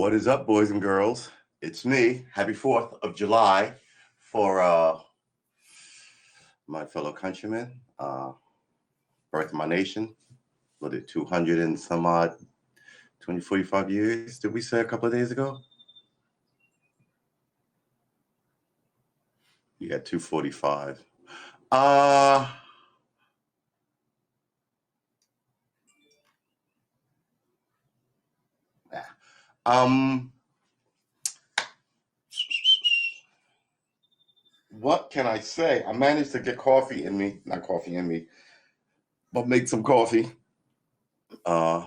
What is up, boys and girls? It's me. Happy 4th of July for my fellow countrymen, birth of my nation. Was it 200 and some odd, 45 years, did we say a couple of days ago? Yeah, 245. What can I say? I managed to get coffee in me, not coffee in me, but make some coffee. I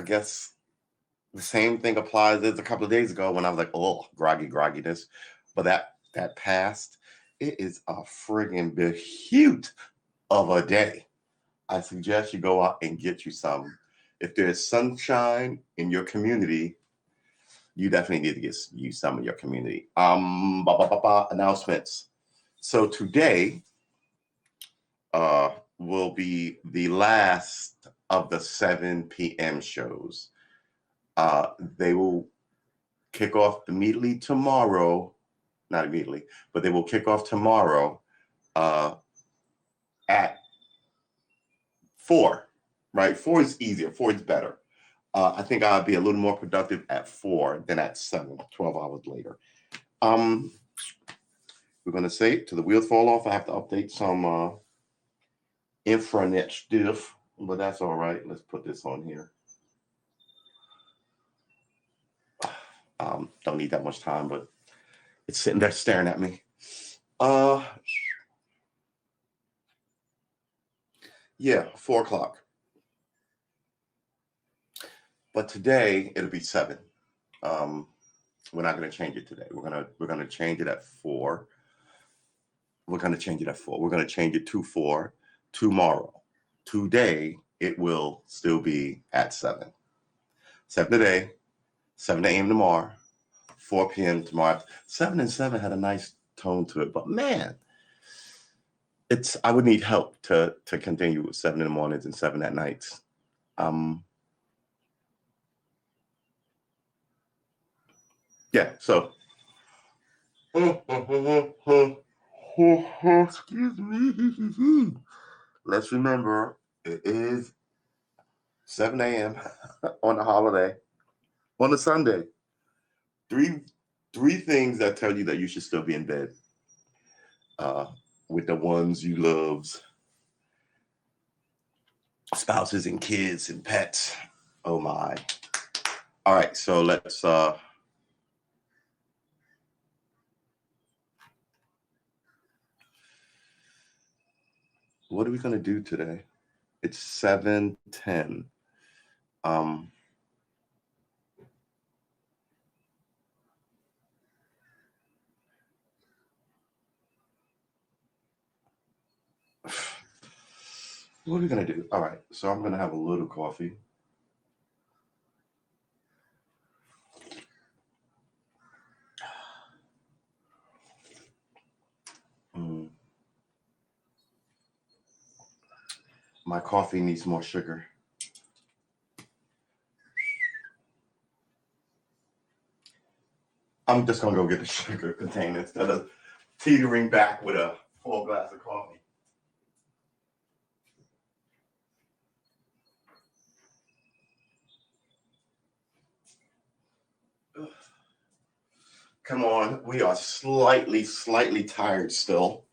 guess the same thing applies as a couple of days ago when I was like, oh, grogginess. But that passed. It is a friggin' beaut of a day. I suggest you go out and get you some. If there's sunshine in your community, you definitely need to get you some in your community. Announcements. So today will be the last of the 7 p.m. shows. They will kick off immediately tomorrow. Not immediately, but they will kick off tomorrow at 4, right? 4 is easier. 4 is better. I think I'll be a little more productive at 4 than at 7, 12 hours later. We're going to say till the wheels fall off, I have to update some intranet stuff, but that's all right. Let's put this on here. Don't need that much time, but it's sitting there staring at me. Yeah, 4 o'clock. But today it'll be 7. We're not going to change it today. We're gonna change it at 4. We're going to change it at 4. We're going to change it to 4 tomorrow. Today it will still be at 7. 7 today, 7 a.m. tomorrow, 4 p.m. tomorrow. 7 and 7 had a nice tone to it, but man, I would need help to continue with 7 in the mornings and 7 at nights. Yeah, so excuse me. Let's remember it is 7 a.m. on a holiday, on a Sunday. Three things that tell you that you should still be in bed with the ones you love, spouses and kids and pets. Oh my. All right, so let's what are we going to do today? It's 7:10. What are we going to do? All right, so I'm going to have a little coffee. My coffee needs more sugar. I'm just going to go get the sugar container instead of teetering back with a full glass of coffee. Come on, we are slightly tired still,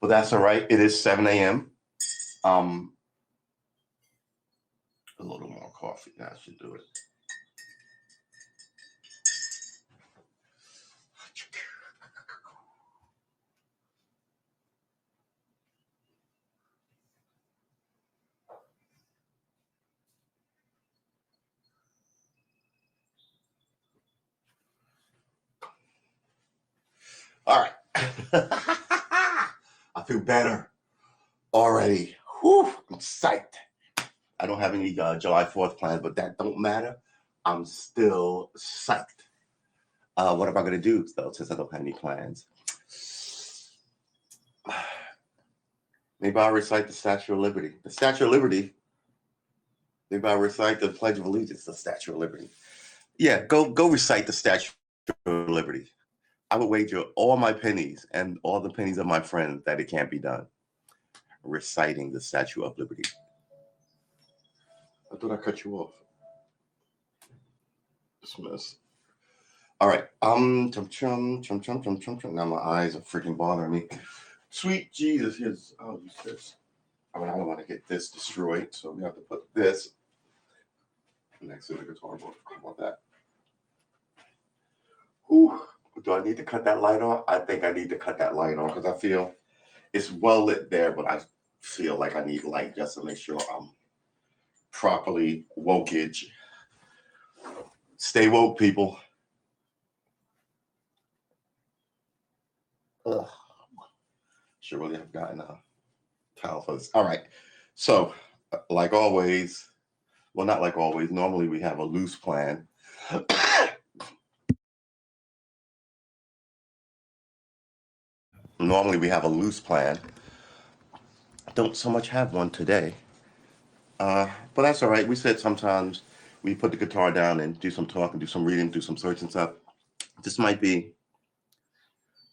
but that's all right. It is 7 a.m. A little more coffee, that should do it. All right. I feel better already. Whew, I'm psyched. I don't have any July 4th plans, but that don't matter. I'm still psyched. What am I going to do, though, since I don't have any plans? Maybe I'll recite the Statue of Liberty. The Statue of Liberty They about to recite the Pledge of Allegiance, the Statue of Liberty. Yeah, go recite the Statue of Liberty. I would wager all my pennies and all the pennies of my friends that it can't be done. Reciting the Statue of Liberty. I thought I cut you off. Dismiss. All right. Chum. Now my eyes are freaking bothering me. Sweet Jesus. I'll use this. I don't want to get this destroyed, so we have to put this next to the guitar book. How about that? Ooh. Do I need to cut that light on? I think I need to cut that light on because I feel it's well lit there, but I feel like I need light just to make sure I'm properly wokeage. Stay woke, people. Ugh. Should really have gotten a towel for this. All right. So, like always, well, not like always. Normally, we have a loose plan. Normally, we have a loose plan. I don't so much have one today. But that's all right. We said sometimes we put the guitar down and do some talking, do some reading, do some searching stuff. This might be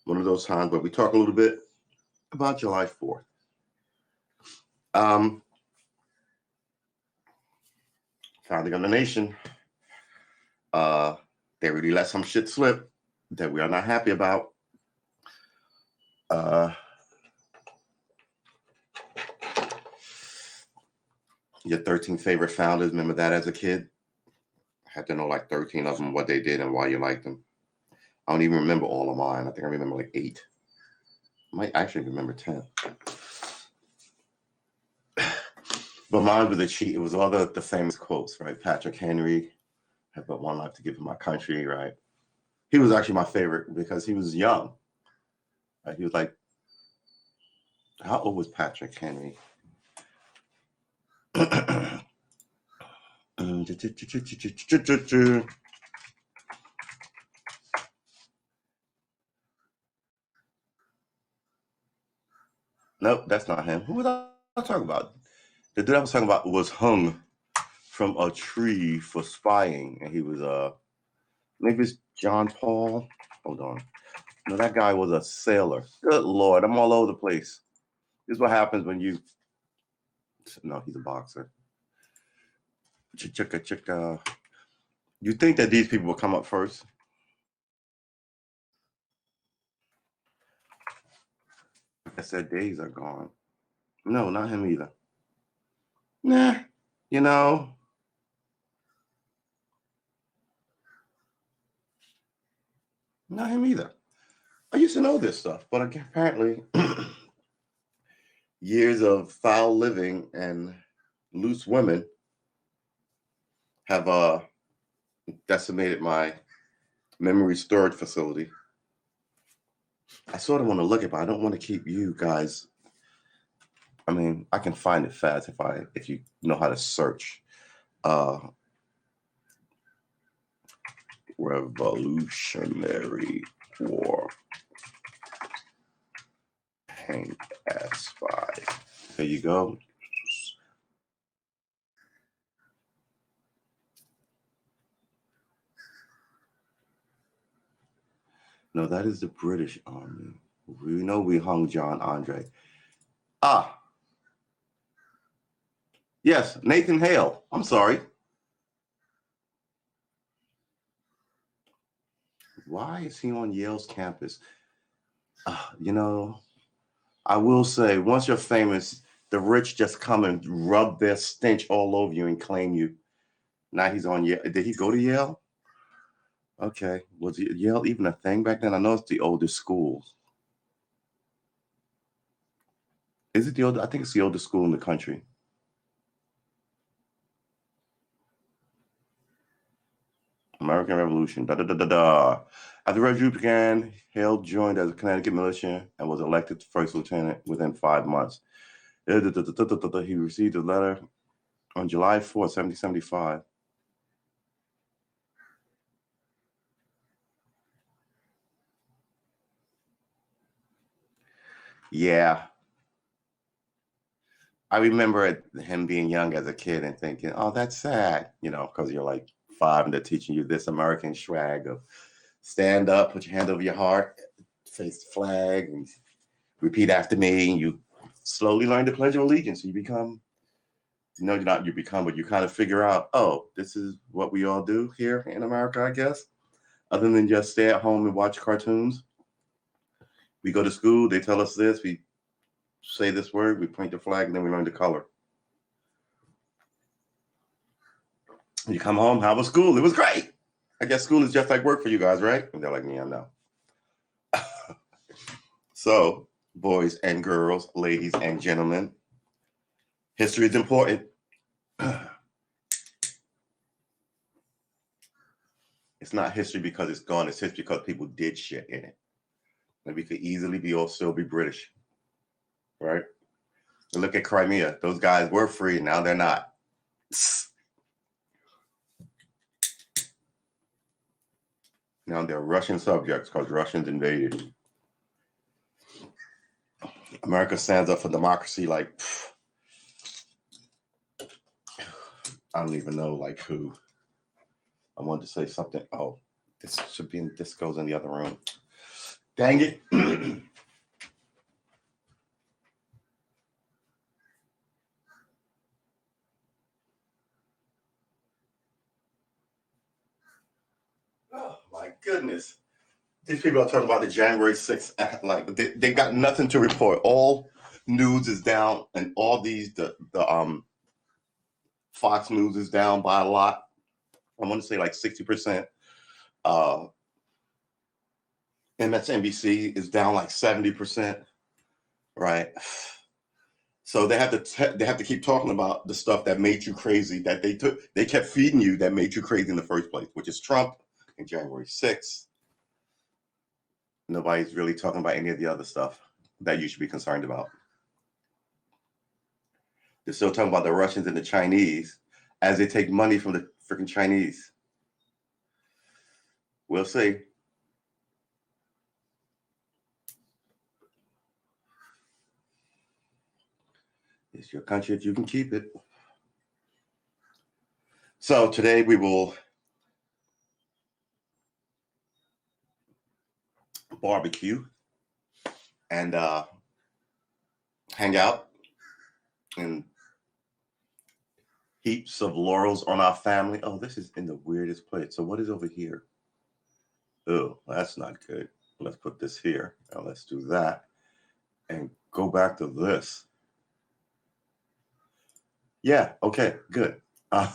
one of those times where we talk a little bit about July 4th. Founding of the nation. They really let some shit slip that we are not happy about. Your 13 favorite founders, remember that as a kid? I had to know like 13 of them, what they did and why you liked them. I don't even remember all of mine. I think I remember like 8. I might actually remember 10. But mine was a cheat. It was all the famous quotes, right? Patrick Henry, had but one life to give to my country, right? He was actually my favorite because he was young. Right? He was like, how old was Patrick Henry? Nope, that's not him. Who was I talking about? The dude I was talking about was hung from a tree for spying, and he was maybe it's John Paul. Hold on. No, that guy was a sailor. Good Lord, I'm all over the place. This is what happens when you. No, he's a boxer. Chicka. You think that these people will come up first? I said days are gone. No, not him either. Nah, you know. Not him either. I used to know this stuff, but apparently years of foul living and loose women have decimated my memory storage facility. I sort of want to look at it, but I don't want to keep you guys. I mean, I can find it fast if you know how to search. Revolutionary War. Hank S5. There you go. No, that is the British Army. We know we hung John Andre. Yes, Nathan Hale. I'm sorry. Why is he on Yale's campus? You know, I will say, once you're famous, the rich just come and rub their stench all over you and claim you. Now he's on Yale. Did he go to Yale? Okay. Was Yale even a thing back then? I know it's the oldest school. Is it the oldest? I think it's the oldest school in the country. American Revolution. After the revolution began, Hale joined as a Connecticut militia and was elected first lieutenant within 5 months. He received a letter on July 4, 1775. Yeah. I remember him being young as a kid and thinking, "Oh, that's sad," because you're like 5 and they're teaching you this American swag of stand up, put your hand over your heart, face the flag, and repeat after me. And you slowly learn the Pledge of Allegiance. You become, no, you're not you become, but you kind of figure out, oh, this is what we all do here in America, I guess. Other than just stay at home and watch cartoons, we go to school. They tell us this. We say this word. We point the flag, and then we learn the color. You come home, how was school? It was great. I guess school is just like work for you guys, right? And they're like, yeah, no. So, boys and girls, ladies and gentlemen, history is important. It's not history because it's gone. It's history because people did shit in it. And we could easily still be British, right? And look at Crimea. Those guys were free. Now they're not. Now they're Russian subjects because Russians invaded. America stands up for democracy like, I don't even know like who. I wanted to say something. Oh, this goes in the other room. Dang it. Oh my goodness. These people are talking about the January 6th, like they got nothing to report. All news is down, and all these the Fox News is down by a lot. I want to say like 60%. MSNBC is down like 70%, right? So they have to keep talking about the stuff that made you crazy, that they kept feeding you, that made you crazy in the first place, which is Trump and January 6th. Nobody's really talking about any of the other stuff that you should be concerned about. They're still talking about the Russians and the Chinese as they take money from the freaking Chinese. We'll see. It's your country if you can keep it. So today we will barbecue and hang out and heaps of laurels on our family. Oh, this is in the weirdest place. So what is over here? Oh, that's not good. Let's put this here. Now let's do that and go back to this. Yeah, okay, good. I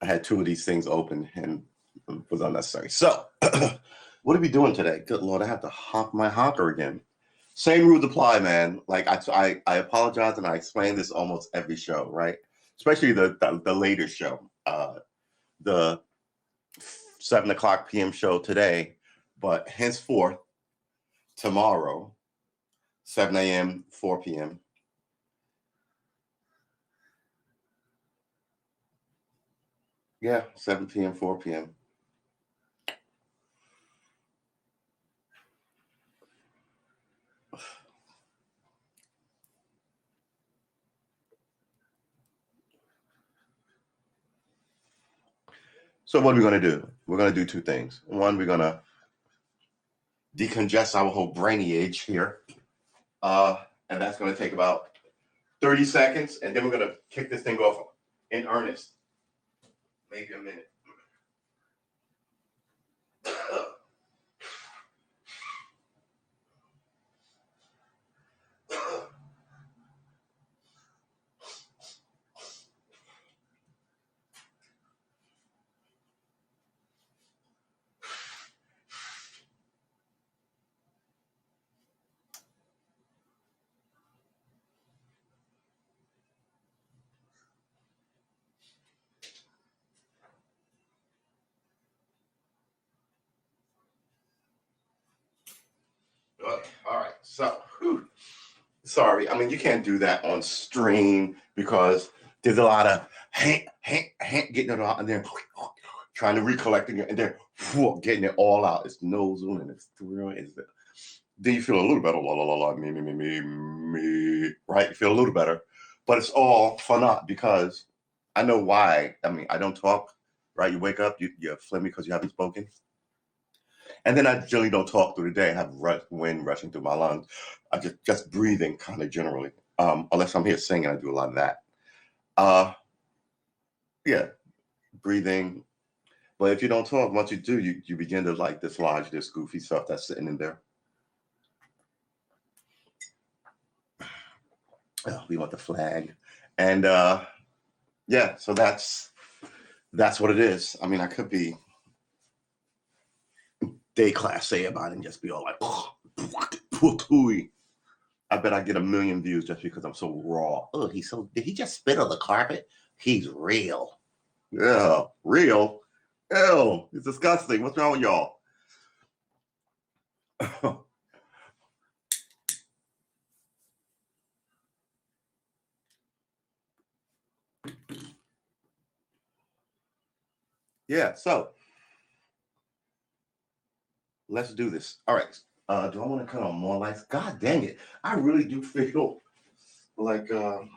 had 2 of these things open and it was unnecessary. So what are we doing today? Good Lord, I have to honk my honker again. Same rules apply, man. Like I apologize, and I explain this almost every show, right? Especially the later show, the 7:00 p.m. show today, but henceforth tomorrow, 7 a.m., 4 p.m. Yeah, 7 p.m., 4 p.m. So what are we going to do? We're going to do 2 things. One, we're going to decongest our whole brainy age here. And that's going to take about 30 seconds. And then we're going to kick this thing off in earnest. Maybe a minute. Okay, all right. So, sorry. I mean, you can't do that on stream because there's a lot of getting it out and then trying to recollect it and then getting it all out. It's nose and it's through. Then you feel a little better. La la la la. Me. me, right? You feel a little better, but it's all for naught because I know why. I mean, I don't talk, right? You wake up, you're phlegmy because you haven't spoken. And then I generally don't talk through the day. I have wind rushing through my lungs. I just breathing kind of generally. Unless I'm here singing, I do a lot of that. Yeah, breathing. But if you don't talk, once you do, you begin to like dislodge this goofy stuff that's sitting in there. Oh, we want the flag. And yeah, so that's what it is. I mean, I could be déclassé about it and just be all like, I bet I get 1 million views just because I'm so raw. Oh, did he just spit on the carpet? He's real. Yeah, real. Ew, it's disgusting. What's wrong with y'all? Yeah, so let's do this. All right. Do I want to cut on more lights? God dang it. I really do feel like I'm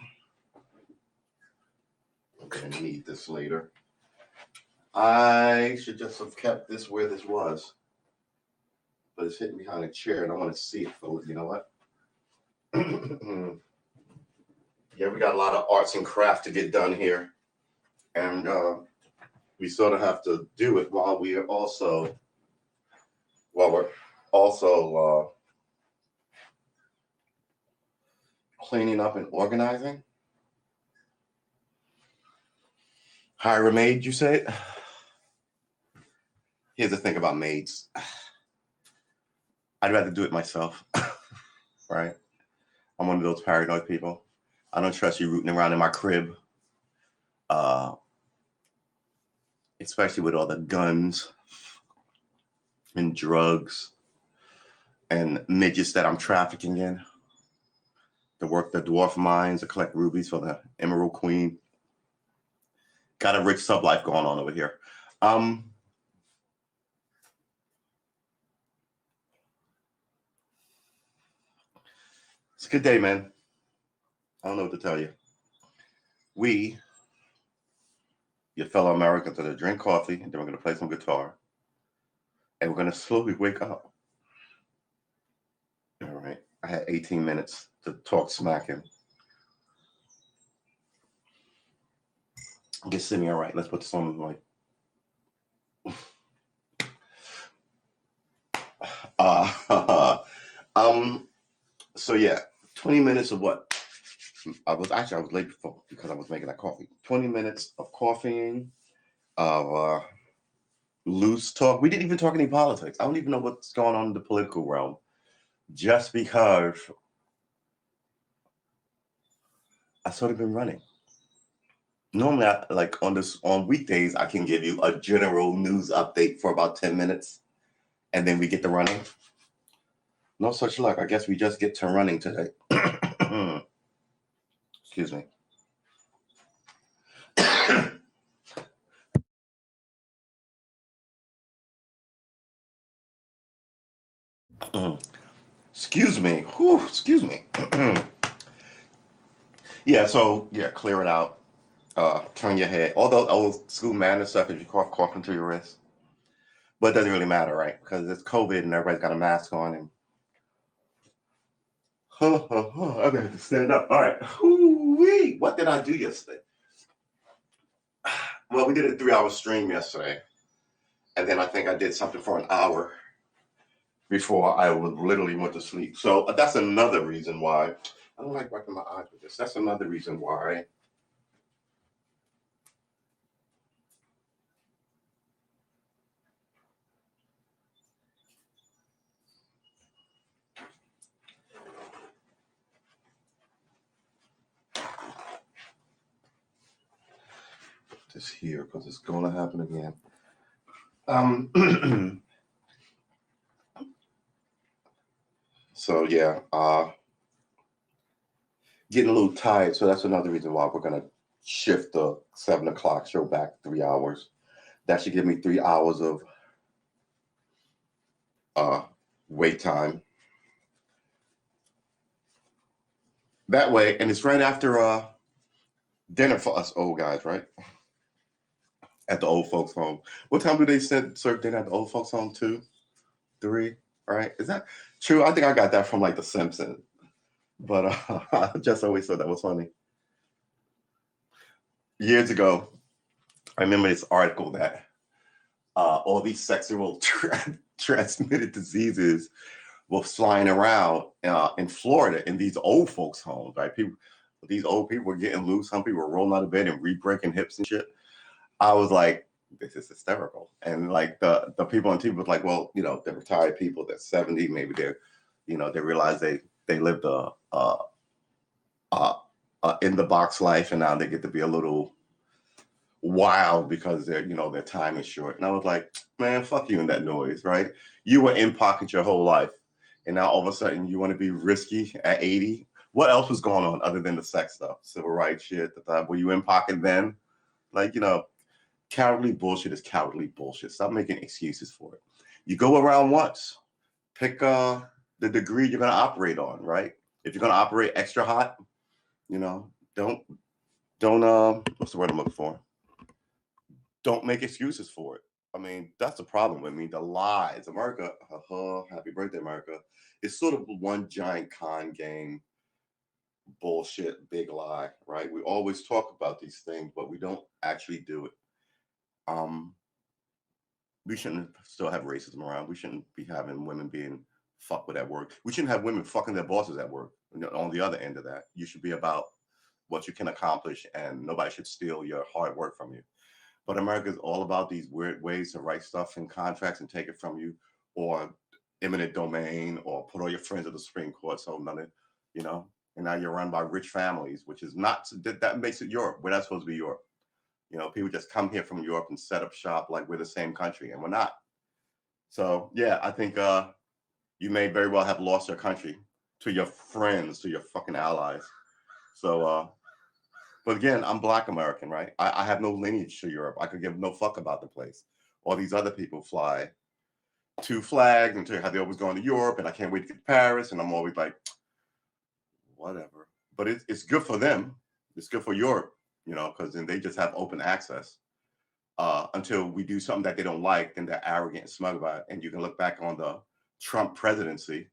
going to need this later. I should just have kept this where this was. But it's hidden behind a chair and I want to see it. So, you know what? Yeah, we got a lot of arts and craft to get done here. And we sort of have to do it while we're also cleaning up and organizing. Hire a maid, you say? Here's the thing about maids. I'd rather do it myself, right? I'm one of those paranoid people. I don't trust you rooting around in my crib, especially with all the guns and drugs and midgets that I'm trafficking in. To work the dwarf mines, to collect rubies for the Emerald Queen. Got a rich sub life going on over here. It's a good day, man. I don't know what to tell you. We, your fellow Americans, are going to drink coffee, and then we're going to play some guitar, and we're going to slowly wake up. All right. I had 18 minutes to talk smacking. Get Simi all right. Let's put this on the So yeah, 20 minutes of what? I was late before because I was making that coffee. 20 minutes of coffeeing, of loose talk. We didn't even talk any politics. I don't even know what's going on in the political realm. Just because I sort of been running. Normally, on weekdays, I can give you a general news update for about 10 minutes, and then we get to running. No such luck. I guess we just get to running today. Excuse me. Excuse me. Whew, excuse me. Yeah, so clear it out. Turn your head. All those old school madness stuff, if you cough into your wrist. But it doesn't really matter, right? Because it's COVID and everybody's got a mask on. And I'm going to have to stand up. All right. Woo-wee. What did I do yesterday? Well, we did a 3-hour stream yesterday. And then I think I did something for an hour before I literally went to sleep. So that's another reason why. I don't like wiping my eyes with this. That's another reason why. Put this here because it's going to happen again. So yeah, getting a little tired. So that's another reason why we're gonna shift the 7 o'clock show back 3 hours. That should give me 3 hours of wait time. that way, and it's right after dinner for us old guys, right? At the old folks' home. What time do they serve dinner at the old folks' home? 2, 3, right? Is that true? I think I got that from like The Simpsons. But I just always thought that was funny. Years ago, I remember this article that all these sexual transmitted diseases were flying around in Florida in these old folks' homes, right? These old people were getting loose. Some people were rolling out of bed and re-breaking hips and shit. I was like, this is hysterical. And like the people on TV was like, well, they're retired people, they're 70, maybe they're, they realize they lived in the box life, and now they get to be a little wild because their time is short. And I was like, man, fuck you and that noise, right? You were in pocket your whole life, and now all of a sudden you want to be risky at 80. What else was going on other than the sex stuff, civil rights shit? Were you in pocket then? Like, cowardly bullshit is cowardly bullshit. Stop making excuses for it. You go around once. Pick the degree you're going to operate on, right? If you're going to operate extra hot, don't what's the word I'm looking for? Don't make excuses for it. I mean, that's the problem with me. The lies. America, happy birthday, America. It's sort of one giant con game, bullshit, big lie, right? We always talk about these things, but we don't actually do it. We shouldn't still have racism around. We shouldn't be having women being fucked with at work. We shouldn't have women fucking their bosses at work. On the other end of that, you should be about what you can accomplish, and nobody should steal your hard work from you. But America is all about these weird ways to write stuff in contracts and take it from you, or eminent domain, or put all your friends at the Supreme Court. So none of, and now you're run by rich families, which is not, that makes it Europe. We're not supposed to be Europe. People just come here from Europe and set up shop like we're the same country, and we're not. So yeah, I think you may very well have lost your country to your friends, to your fucking allies. So, but again, I'm Black American, right? I have no lineage to Europe. I could give no fuck about the place. All these other people fly 2 flags and tell you how they always going to Europe, and I can't wait to get to Paris, and I'm always like, whatever. But it's good for them. It's good for Europe, because then they just have open access. Until we do something that they don't like, then they're arrogant and smug about it. And you can look back on the Trump presidency,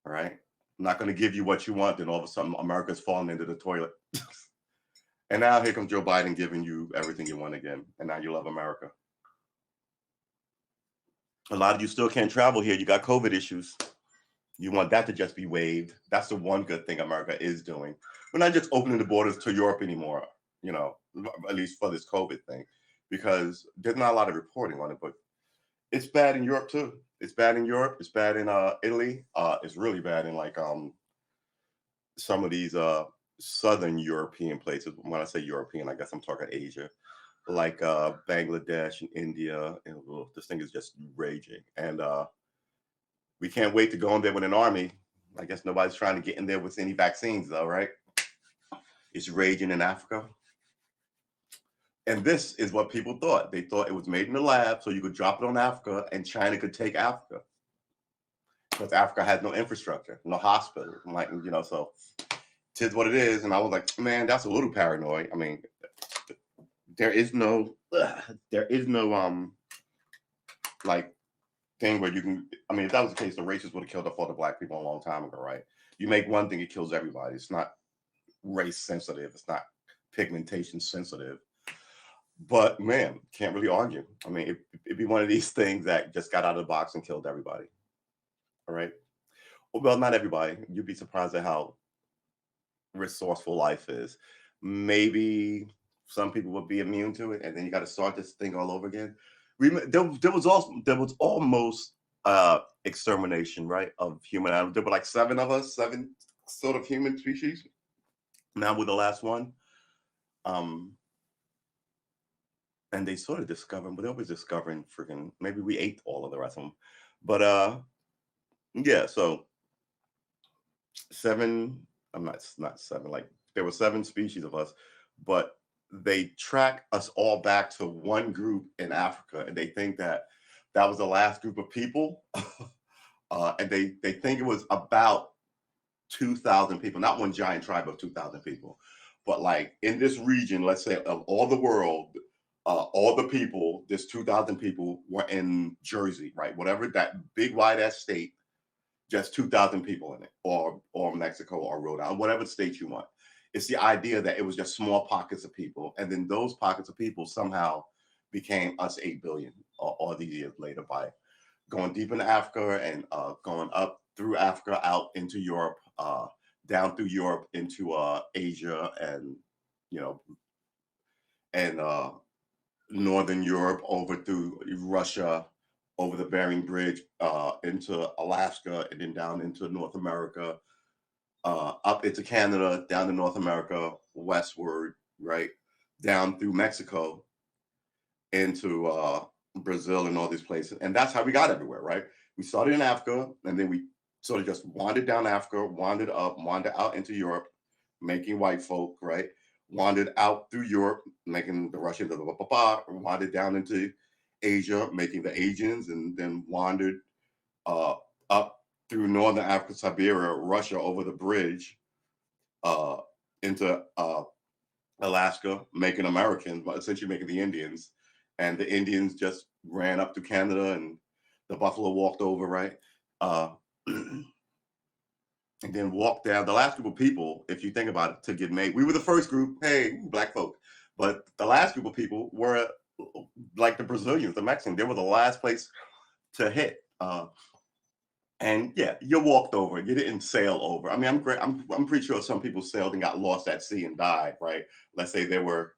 all right? I'm not going to give you what you want, then all of a sudden America's falling into the toilet. And now here comes Joe Biden giving you everything you want again. And now you love America. A lot of you still can't travel here. You got COVID issues. You want that to just be waived. That's the one good thing America is doing. We're not just opening the borders to Europe anymore, at least for this COVID thing, because there's not a lot of reporting on it, but it's bad in Europe too. It's bad in Europe. It's bad in Italy. It's really bad in like some of these Southern European places. When I say European, I guess I'm talking Asia, like Bangladesh and India. And this thing is just raging. And we can't wait to go in there with an army. I guess nobody's trying to get in there with any vaccines though, right? It's raging in Africa. And this is what people thought. They thought it was made in the lab so you could drop it on Africa and China could take Africa. Because Africa has no infrastructure, no hospital. Like, so tis what it is. And I was like, man, that's a little paranoid. I mean, there is no like thing where you can, I mean, if that was the case, the racists would have killed all the Black people a long time ago, right? You make one thing, it kills everybody. It's not race sensitive. It's not pigmentation sensitive. But man, can't really argue. I mean, it'd be one of these things that just got out of the box and killed everybody. All right. Well, not everybody. You'd be surprised at how resourceful life is. Maybe some people would be immune to it, and then you got to start this thing all over again. There was almost extermination, right, of human animals. There were like 7 of us, 7 sort of human species. Now we're the last one. And they sort of discovering, but they're always discovering freaking, maybe we ate all of the rest of them. But yeah, so 7, I'm not 7, like there were 7 species of us, but they track us all back to one group in Africa, and they think that was the last group of people. And they think it was about 2,000 people, not one giant tribe of 2,000 people, but like in this region, let's say of all the world, all the people, this 2,000 people were in Jersey, right? Whatever that big wide ass state, just 2,000 people in it, or Mexico or Rhode Island, whatever state you want. It's the idea that it was just small pockets of people, and then those pockets of people somehow became us 8 billion all these years later by going deep into Africa and going up through Africa out into Europe, down through Europe into Asia, and you know, and Northern Europe over through Russia, over the Bering Bridge into Alaska, and then down into North America, up into Canada, down to North America, westward, right, down through Mexico into Brazil and all these places. And that's how we got everywhere, right? We started in Africa, and then we sort of just wandered down Africa, wandered up, wandered out into Europe, making white folk, right? Wandered out through Europe, making the Russians, wandered down into Asia, making the Asians, and then wandered up through Northern Africa, Siberia, Russia, over the bridge into Alaska, making Americans, but essentially making the Indians. And the Indians just ran up to Canada, and the buffalo walked over, right? And then walked down. The last group of people, if you think about it, to get made, we were the first group, hey, black folk. But the last group of people were like the Brazilians, the Mexicans. They were the last place to hit. And yeah, you walked over. You didn't sail over. I mean, I'm pretty sure some people sailed and got lost at sea and died, right? Let's say there were,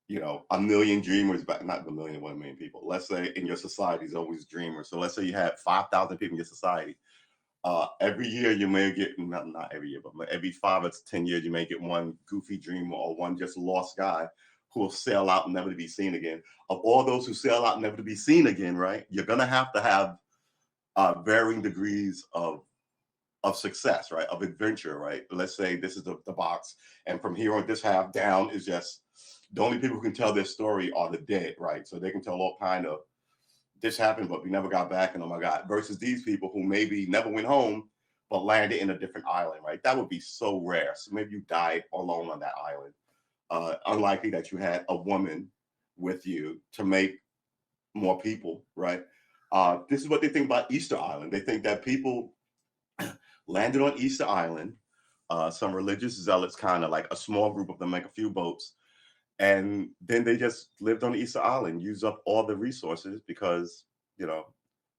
you know, a million dreamers, but not 1 million people. Let's say in your society is always dreamers. So let's say you had 5,000 people in your society. Every year you may get, not every year, but every 5 or 10 years you may get one goofy dreamer or one just lost guy who will sail out and never to be seen again. Of all those who sail out and never to be seen again, right? You're gonna have to have varying degrees of success, right? Of adventure, right? Let's say this is the box, and from here on, this half down is just the only people who can tell their story are the dead, right? So they can tell all kind of this happened, but we never got back, and oh my God, versus these people who maybe never went home, but landed in a different island, right? That would be so rare. So maybe you died alone on that island. Unlikely that you had a woman with you to make more people, right? This is what they think about Easter Island. They think that people landed on Easter Island, some religious zealots, kind of like a small group of them, make a few boats, and then they just lived on Easter Island, use up all the resources because, you know,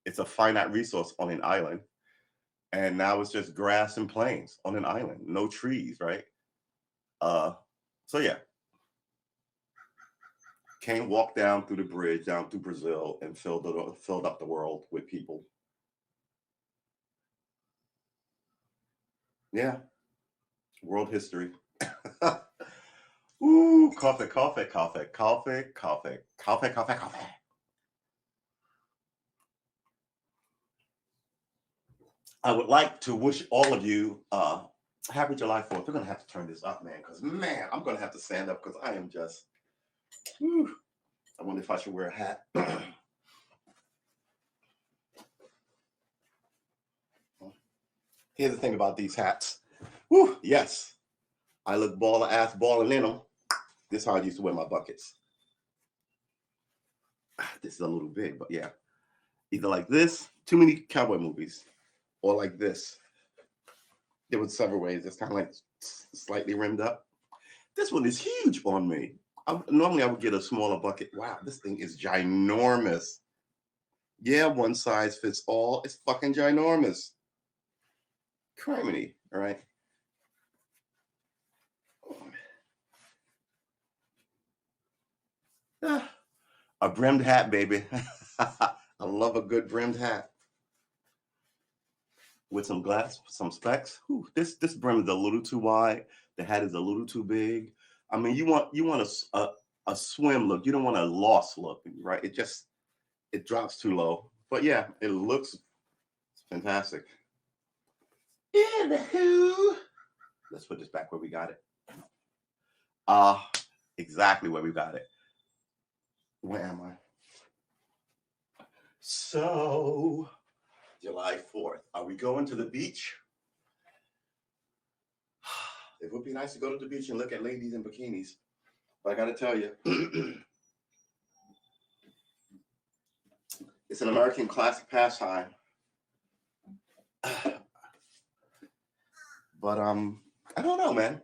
it's a finite resource on an island. And now it's just grass and plains on an island, no trees, right? So yeah, Cain walked down through the bridge, down through Brazil, and filled up the world with people. Yeah, world history. Ooh, coffee, coffee, coffee, coffee, coffee, coffee, coffee, coffee. I would like to wish all of you happy July 4th. We're going to have to turn this up, man, because, man, I'm going to have to stand up because I am just, whew. I wonder if I should wear a hat. Here's the thing about these hats. Whew, yes, I look ass balling in them. This is how I used to wear my buckets. This is a little big, but yeah. Either like this, too many cowboy movies, or like this. There was several ways. It's kind of like slightly rimmed up. This one is huge on me. Normally I would get a smaller bucket. Wow, this thing is ginormous. Yeah, one size fits all. It's fucking ginormous. Criminy, all right? A brimmed hat, baby. I love a good brimmed hat with some glass, some specs. Whew, this brim is a little too wide. The hat is a little too big. I mean, you want a swim look. You don't want a lost look, right? It drops too low. But yeah, it looks fantastic. Anywho, let's put this back where we got it. Exactly where we got it. Where am I? So, July 4th. Are we going to the beach? It would be nice to go to the beach and look at ladies in bikinis. But I got to tell you, it's an American classic pastime. But I don't know, man.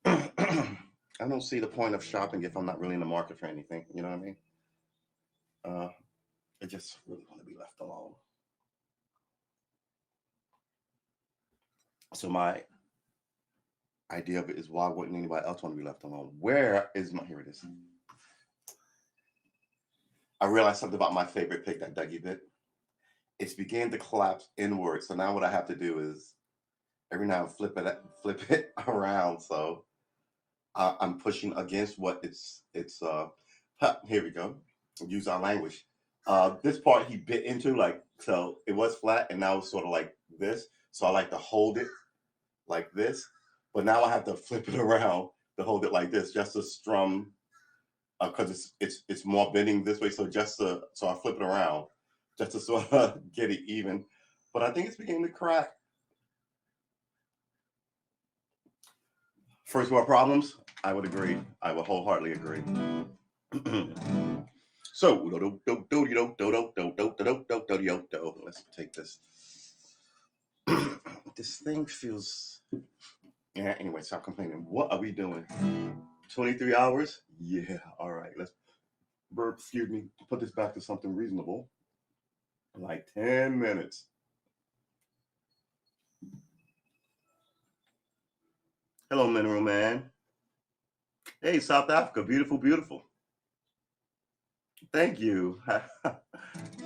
I don't see the point of shopping if I'm not really in the market for anything. You know what I mean? I just really want to be left alone. So my idea of it is, why wouldn't anybody else want to be left alone? Where is my, here it is. I realized something about my favorite pick that Dougie bit. It's began to collapse inward. So now what I have to do is every now and flip it around. So I'm pushing against what it's here we go. Use our language. This part he bit into, like, so it was flat and now it's sort of like this. So I like to hold it like this, but now I have to flip it around to hold it like this, just to strum, because it's more bending this way. So so I flip it around just to sort of get it even. But I think it's beginning to crack. First world problems, I would agree. I would wholeheartedly agree. So let's take this. This thing feels, yeah, anyway, stop complaining. What are we doing? 23 hours? Yeah, all right. Let's excuse me, put this back to something reasonable. Like 10 minutes. Hello, Mineral Man. Hey, South Africa, beautiful, beautiful. Thank you.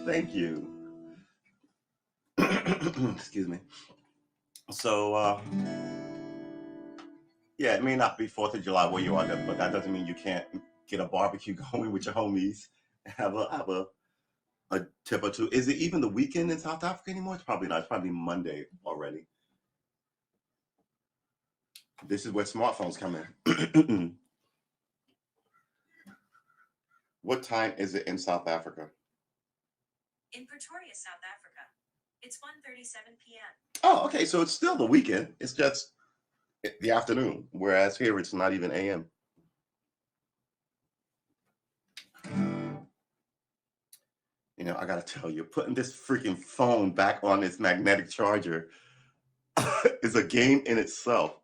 Thank you. Excuse me. So, yeah, it may not be 4th of July where you are, but that doesn't mean you can't get a barbecue going with your homies. Have a tip or two. Is it even the weekend in South Africa anymore? It's probably not. It's probably Monday already. This is where smartphones come in. What time is it in South Africa? In Pretoria, South Africa, it's 1:37 p.m. Oh, okay. So it's still the weekend. It's just the afternoon, whereas here it's not even AM. You know, I gotta tell you, putting this freaking phone back on its magnetic charger is a game in itself.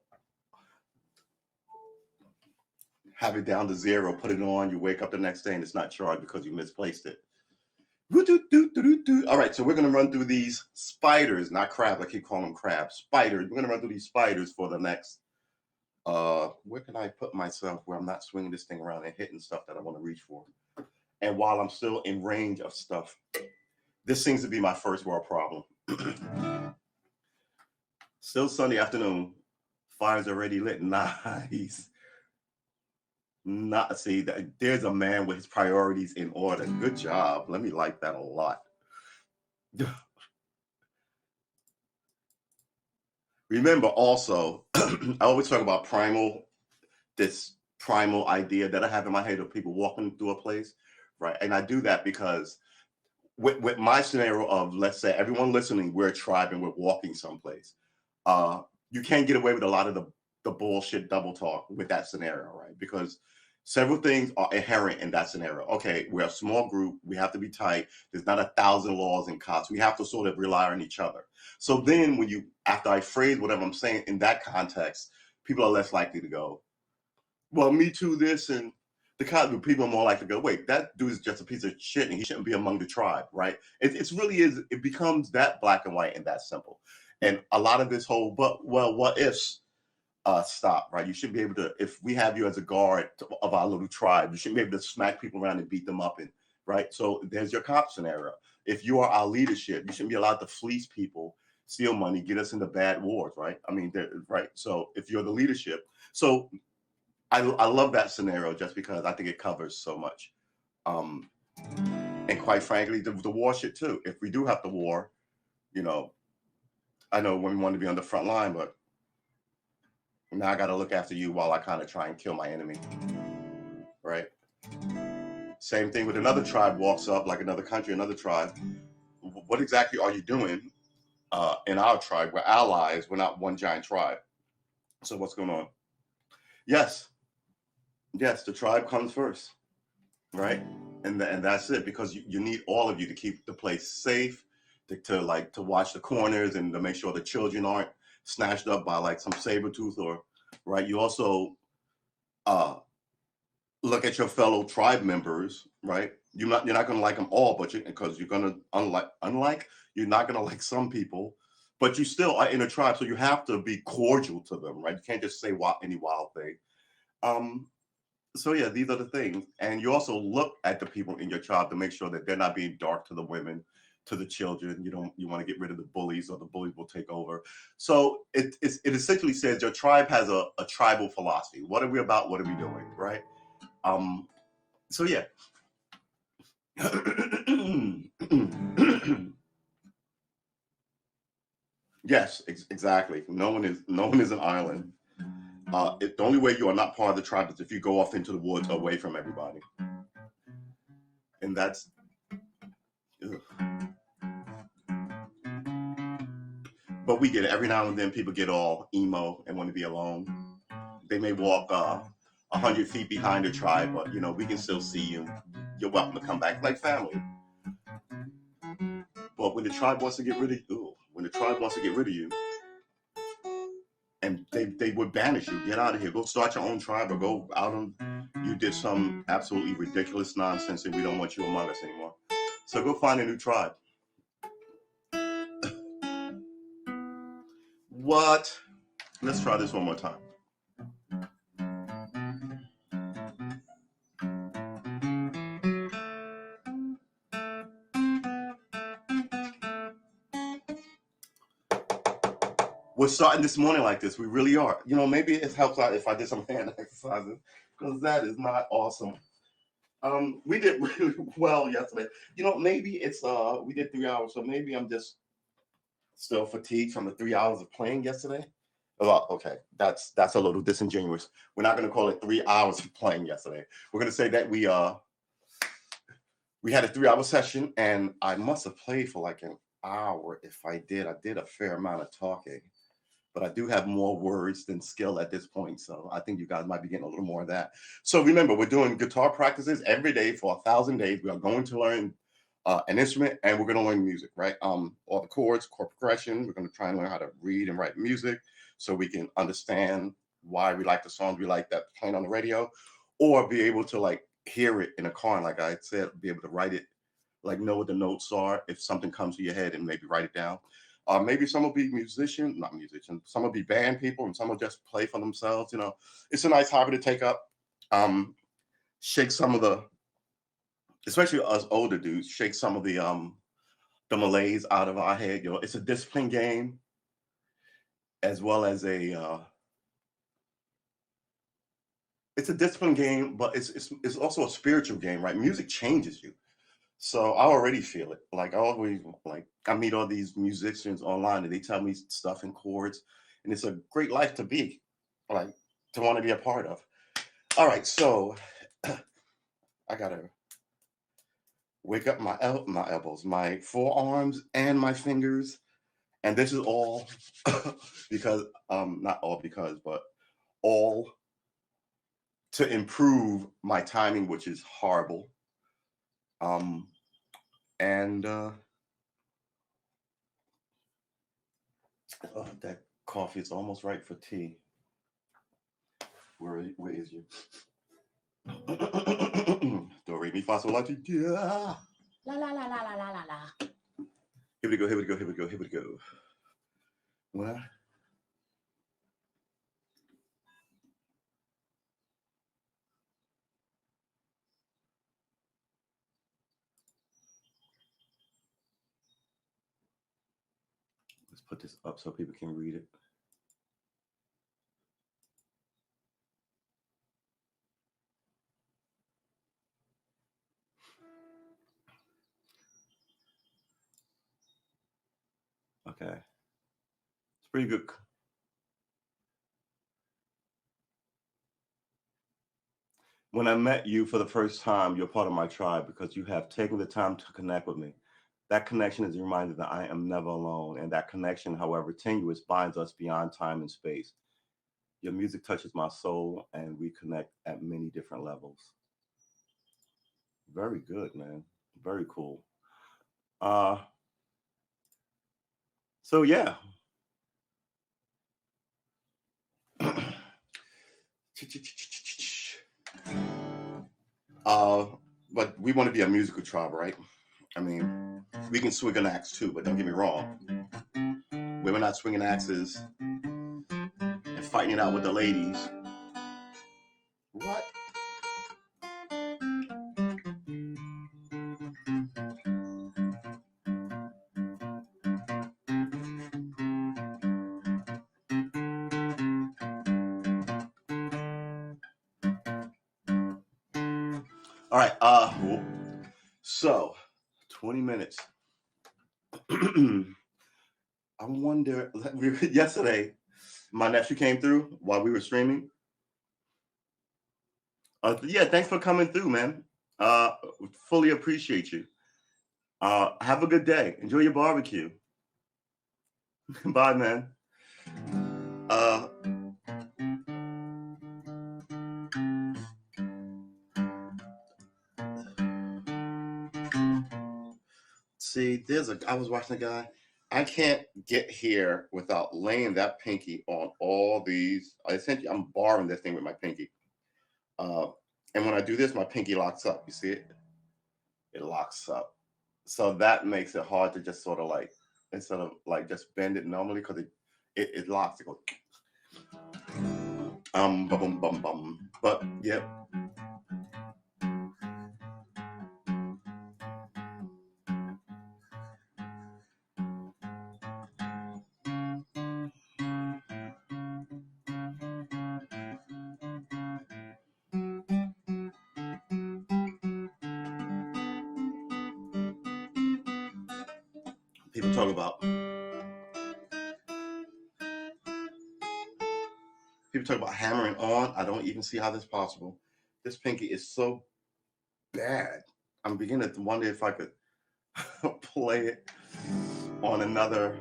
Have it down to 0, put it on, you wake up the next day and it's not charged because you misplaced it. All right, so we're gonna run through these spiders, not crabs. I keep calling them crabs. Spiders. We're gonna run through these spiders for the next. Where can I put myself where I'm not swinging this thing around and hitting stuff that I want to reach for? And while I'm still in range of stuff, this seems to be my first world problem. Still Sunday afternoon, fire's already lit. Nice. Not see that there's a man with his priorities in order. Good job. Let me like that a lot. Remember also, I always talk about this primal idea that I have in my head of people walking through a place, right? And I do that because with my scenario of, let's say everyone listening, we're a tribe and we're walking someplace. You can't get away with a lot of the bullshit double talk with that scenario, right? Because several things are inherent in that scenario. Okay, we're a small group. We have to be tight. There's not 1,000 laws and cops. We have to sort of rely on each other. So then after I phrase whatever I'm saying in that context, people are less likely to go, well, me too, this, and the kind of people are more likely to go, wait, that dude is just a piece of shit and he shouldn't be among the tribe, right? It really is, it becomes that black and white and that simple. And a lot of this whole, what ifs, stop, right? You should be able to, if we have you as a guard of our little tribe, you shouldn't be able to smack people around and beat them up, and right? So there's your cop scenario. If you are our leadership, you shouldn't be allowed to fleece people, steal money, get us into bad wars, right? I mean, right? So if you're the leadership, so I love that scenario just because I think it covers so much. And quite frankly, the war shit too. If we do have the war, you know, I know when we want to be on the front line, but now I got to look after you while I kind of try and kill my enemy, right? Same thing with another tribe walks up, like another country, another tribe. What exactly are you doing in our tribe? We're allies. We're not one giant tribe. So what's going on? Yes, yes, the tribe comes first, right? And that's it, because you need all of you to keep the place safe, to like to watch the corners and to make sure the children aren't snatched up by like some saber tooth, or right. You also uh look at your fellow tribe members, right? You're not gonna like them all, but because you're gonna unlike you're not gonna like some people, but you still are in a tribe, so you have to be cordial to them, right? You can't just say any wild thing. Um, so yeah, these are the things, and you also look at the people in your tribe to make sure that they're not being dark to the women, to the children. You want to get rid of the bullies, or the bullies will take over. So it essentially says your tribe has a tribal philosophy. What are we about? What are we doing? Right? Um, so yeah. Yes, exactly. No one is an island. The only way you are not part of the tribe is if you go off into the woods away from everybody, and that's. Ugh. But we get it. Every now and then, people get all emo and want to be alone. They may walk 100 feet behind the tribe, but we can still see you. You're welcome to come back like family. But when the tribe wants to get rid of you, and they would banish you. Get out of here. Go start your own tribe, or go out on. You did some absolutely ridiculous nonsense, and we don't want you among us anymore. So go find a new tribe. What? Let's try this one more time. We're starting this morning like this. We really are. Maybe it helps out if I did some hand exercises, because that is not awesome. We did really well yesterday. Maybe it's we did 3 hours, so maybe I'm just still fatigued from the 3 hours of playing yesterday. Well, okay, that's a little disingenuous. We're not going to call it 3 hours of playing yesterday. We're going to say that we had a 3 hour session, and I must have played for like an hour. If I did a fair amount of talking, but I do have more words than skill at this point. So I think you guys might be getting a little more of that. So remember, we're doing guitar practices every day for 1,000 days. We are going to learn an instrument, and we're going to learn music, right? All the chords, chord progression. We're going to try and learn how to read and write music, so we can understand why we like the songs we like that playing on the radio, or be able to like hear it in a car. And like I said, be able to write it, like know what the notes are if something comes to your head, and maybe write it down. Maybe some will be not musicians. Some will be band people, and some will just play for themselves. It's a nice hobby to take up. Shake some of the, especially us older dudes, shake some of the malaise out of our head. It's a discipline game, as well as it's a discipline game, but it's also a spiritual game, right? Music changes you. So I already feel it. Like I meet all these musicians online, and they tell me stuff in chords, and it's a great life to be, like, to want to be a part of. All right, so I gotta wake up my elbows, my forearms, and my fingers, and this is all because not all because, but all to improve my timing, which is horrible. And that coffee is almost right for tea. Where is you? Do re mi fa sol la ti. Yeah. La la la la la la la la. Here we go. Here we go. Here we go. Here we go. Well. Let's put this up so people can read it. Okay. It's pretty good. When I met you for the first time, you're part of my tribe because you have taken the time to connect with me. That connection is a reminder that I am never alone, and that connection, however tenuous, binds us beyond time and space. Your music touches my soul, and we connect at many different levels. Very good, man. Very cool. Uh, so yeah. uh, but we want to be a musical tribe, right? I mean, we can swing an axe too, but don't get me wrong. We're not swinging axes and fighting it out with the ladies. What? All right. So 20 minutes. I wonder. Yesterday, my nephew came through while we were streaming. Yeah, thanks for coming through, man. Uh, Fully appreciate you. Have a good day. Enjoy your barbecue. Bye, man. Uh, See, I was watching a guy. I can't get here without laying that pinky on all these. Essentially, I'm borrowing this thing with my pinky. Uh, and when I do this, my pinky locks up. You see it? It locks up. So that makes it hard to just sort of like, instead of like just bend it normally, because it locks. It goes bum bum bum bum. But yeah. People talk about hammering on. I don't even see how this is possible. This pinky is so bad. I'm beginning to wonder if I could play it on another,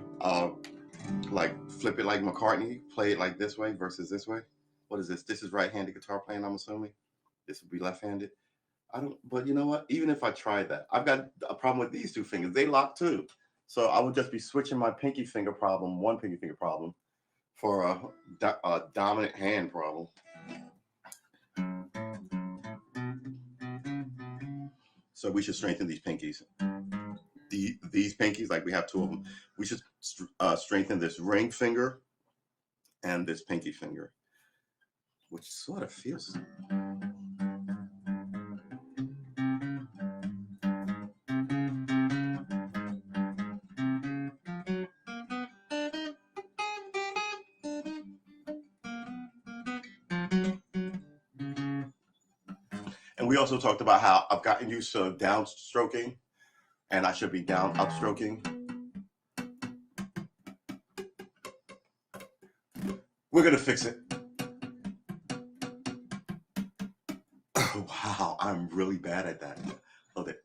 like flip it like McCartney, play it like this way versus this way. What is this? This is right-handed guitar playing, I'm assuming. This would be left-handed. I don't, but you know what? Even if I tried that, I've got a problem with these two fingers. They lock too. So I would just be switching my one pinky finger problem, for a dominant hand problem. So we should strengthen these pinkies. These pinkies, like we have two of them, we should strengthen this ring finger and this pinky finger, which sort of feels. And we also talked about how I've gotten used to downstroking, and I should be down upstroking. We're gonna fix it. Wow, I'm really bad at that. Hold it.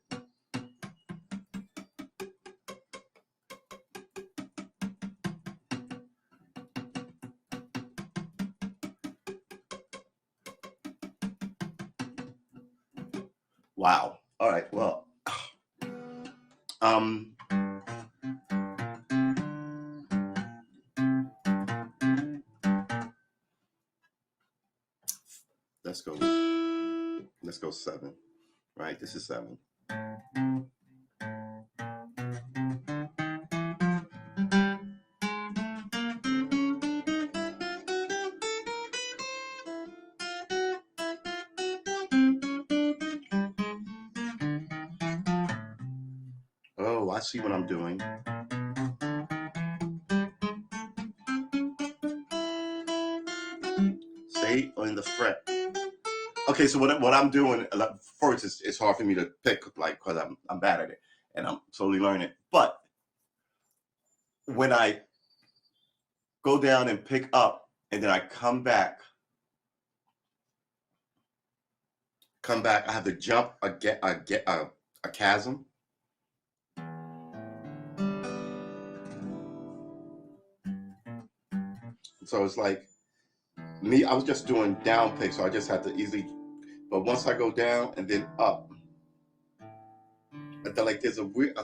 Wow. All right. Well, um, let's go. Let's go 7. Right. This is 7. Oh, I see what I'm doing. See, on the fret. Okay, so what I'm doing, first, it's hard for me to pick, like, because I'm bad at it, and I'm slowly learning it. But when I go down and pick up, and then I come back, I have to jump a chasm. So it's like Me, I was just doing down pick, so I just had to easily. But once I go down and then up, I feel like there's a weird.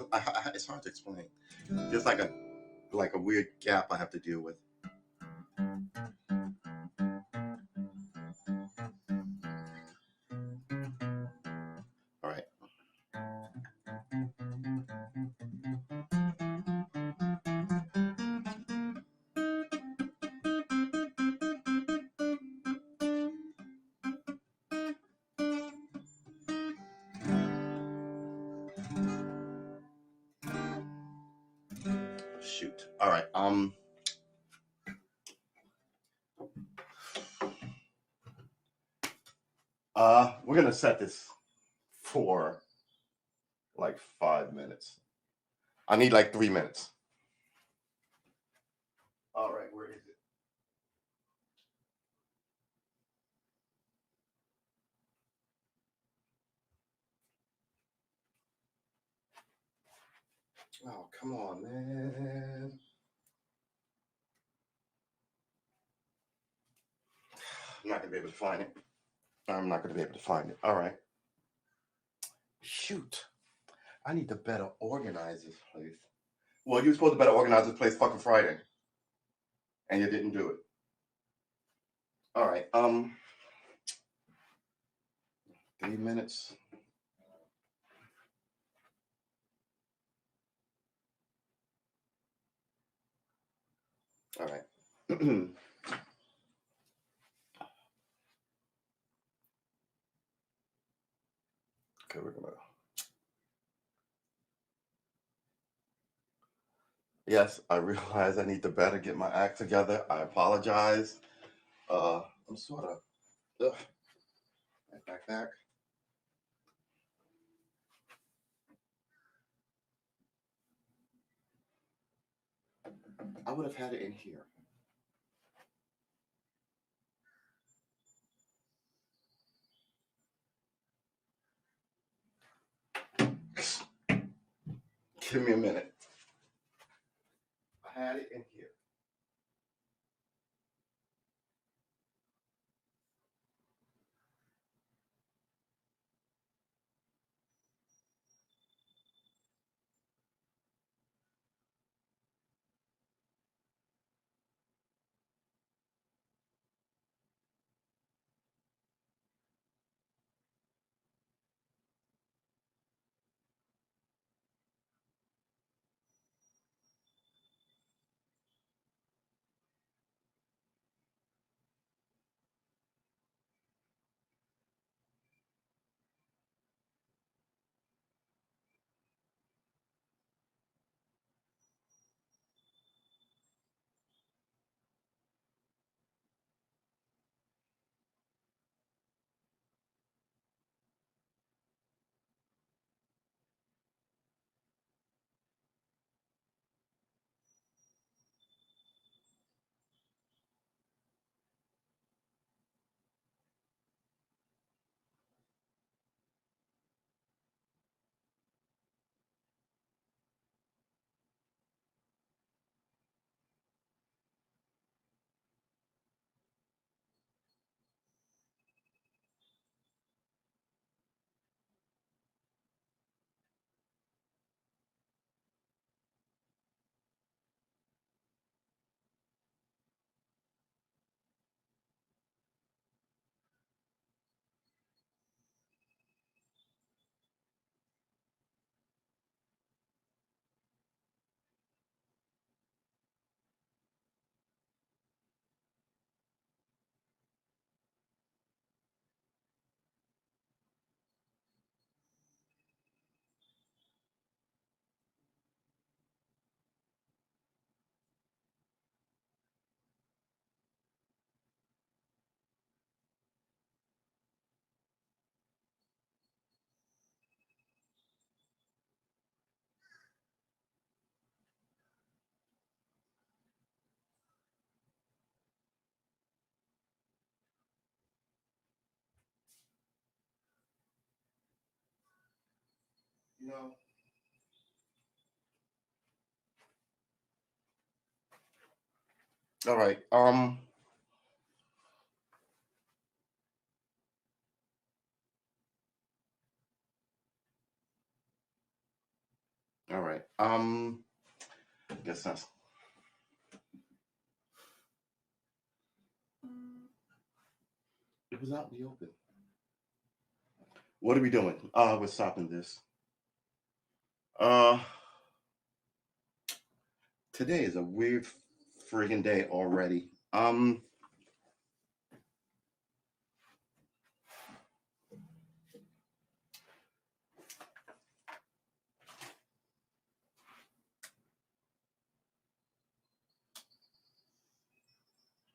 It's hard to explain. There's like a weird gap I have to deal with. All right. Shoot. All right. We're gonna set this for like 5 minutes. I need like 3 minutes. All right, where is it? Oh, come on, man. I'm not gonna be able to find it. I'm not gonna be able to find it. All right. Shoot. I need to better organize this place. Well, you were supposed to better organize this place fucking Friday, and you didn't do it. All right. 3 minutes. All right. Okay, we're gonna. Yes, I realize I need to better get my act together. I apologize. I'm sort of. Ugh. Back. I would have had it in here. Give me a minute. I had it in here. You know. All right. Guess that's. It was out in the open. What are we doing? We're stopping this. Uh, Today is a weird friggin' day already. All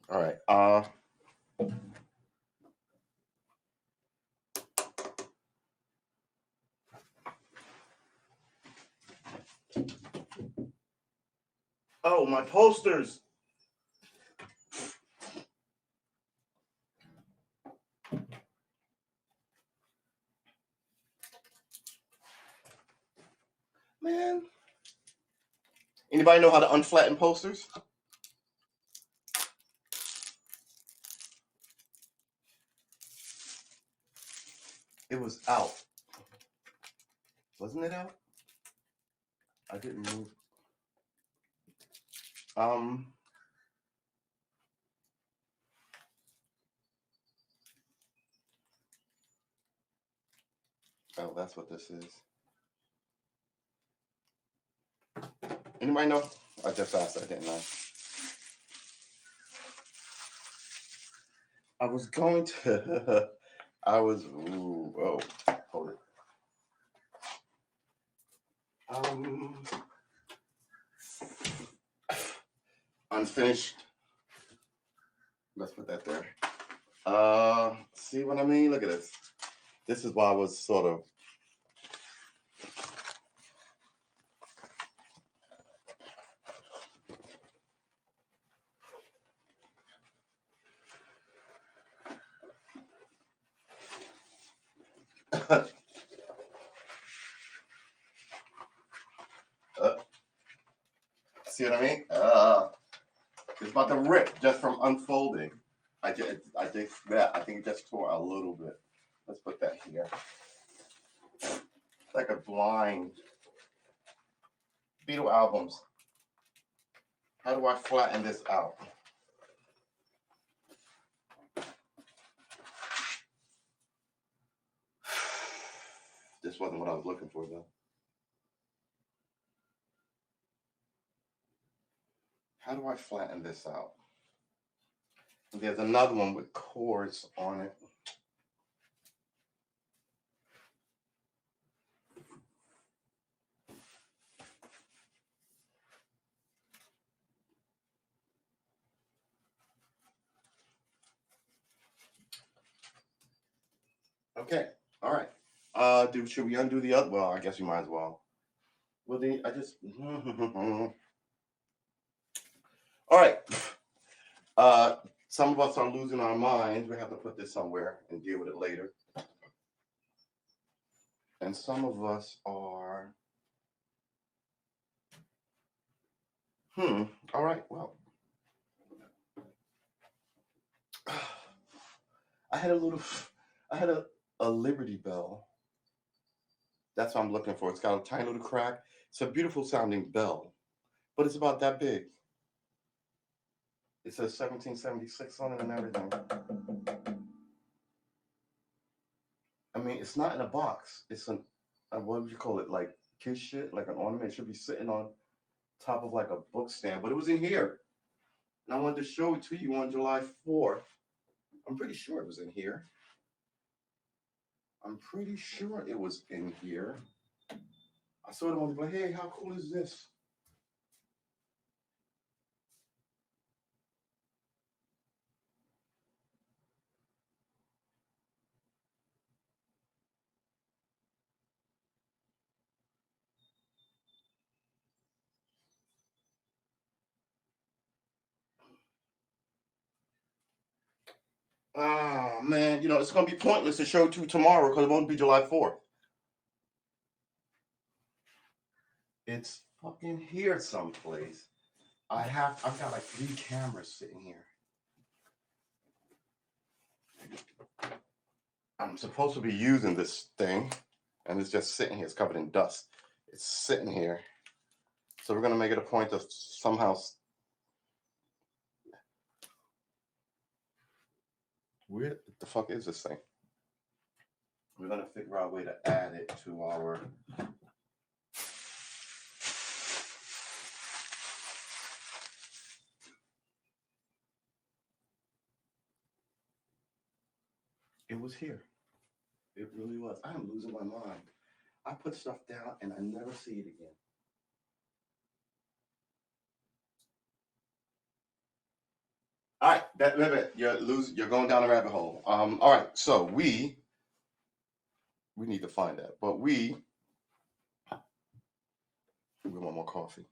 right. Oh, my posters. Man. Anybody know how to unflatten posters? It was out. Wasn't it out? I didn't move. Oh, that's what this is. Anybody know? I just asked that, didn't I? I was going to. Oh, hold it. Unfinished. Let's put that there. See what I mean? Look at this. This is why I was sort of. See what I mean? It's about to rip just from unfolding. I think it just tore a little bit. Let's put that here. It's like a blind. Beatle albums. How do I flatten this out? This wasn't what I was looking for, though. How do I flatten this out? There's another one with chords on it. Okay, all right. Should we undo the other? Well, I guess we might as well. Well, I just. All right. Some of us are losing our minds. We have to put this somewhere and deal with it later. And some of us are. All right. Well, I had a Liberty Bell. That's what I'm looking for. It's got a tiny little crack. It's a beautiful sounding bell, but it's about that big. It says 1776 on it and everything. I mean, it's not in a box. It's what would you call it? Like kid shit, like an ornament. It should be sitting on top of like a book stand, but it was in here. And I wanted to show it to you on July 4th. I'm pretty sure it was in here. I'm pretty sure it was in here. I saw it on the like, hey, how cool is this? Oh man, it's gonna be pointless to show it to you tomorrow because it won't be July 4th. It's fucking here someplace. I've got like 3 cameras sitting here. I'm supposed to be using this thing, and it's just sitting here. It's covered in dust. It's sitting here. So we're gonna make it a point to somehow. Where the fuck is this thing? We're gonna figure out a way to add it to our. It was here. It really was. I am losing my mind. I put stuff down and I never see it again. All right, you're going down a rabbit hole. All right, so we need to find that, but we want more coffee.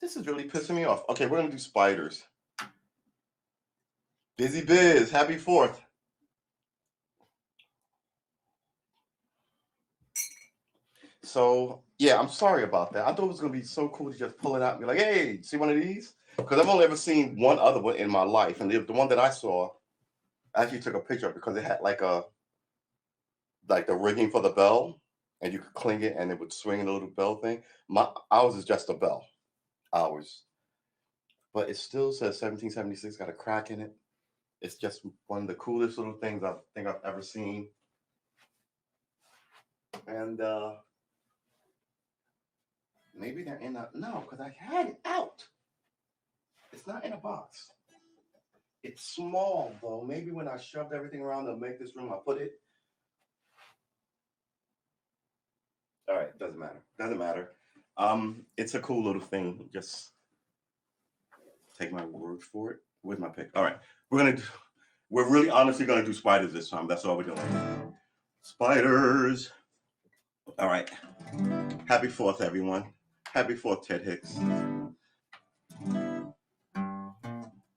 This is really pissing me off. Okay, we're gonna do spiders. Busy Biz, happy 4th. So yeah, I'm sorry about that. I thought it was gonna be so cool to just pull it out and be like, hey, see one of these? Because I've only ever seen one other one in my life, and the one that I saw, I actually took a picture of because it had like the rigging for the bell, and you could cling it and it would swing the little bell thing. Ours is just a bell. Ours. But it still says 1776, got a crack in it. It's just one of the coolest little things I think I've ever seen. And maybe they're in a, no, because I had it out. It's not in a box. It's small though. Maybe when I shoved everything around to make this room, I put it. All right, doesn't matter. Doesn't matter. It's a cool little thing. Just take my word for it. Where's my pick? All right, we're really honestly gonna do spiders this time. That's all we're doing. Spiders. All right. Happy 4th, everyone. Happy 4th, Ted Hicks.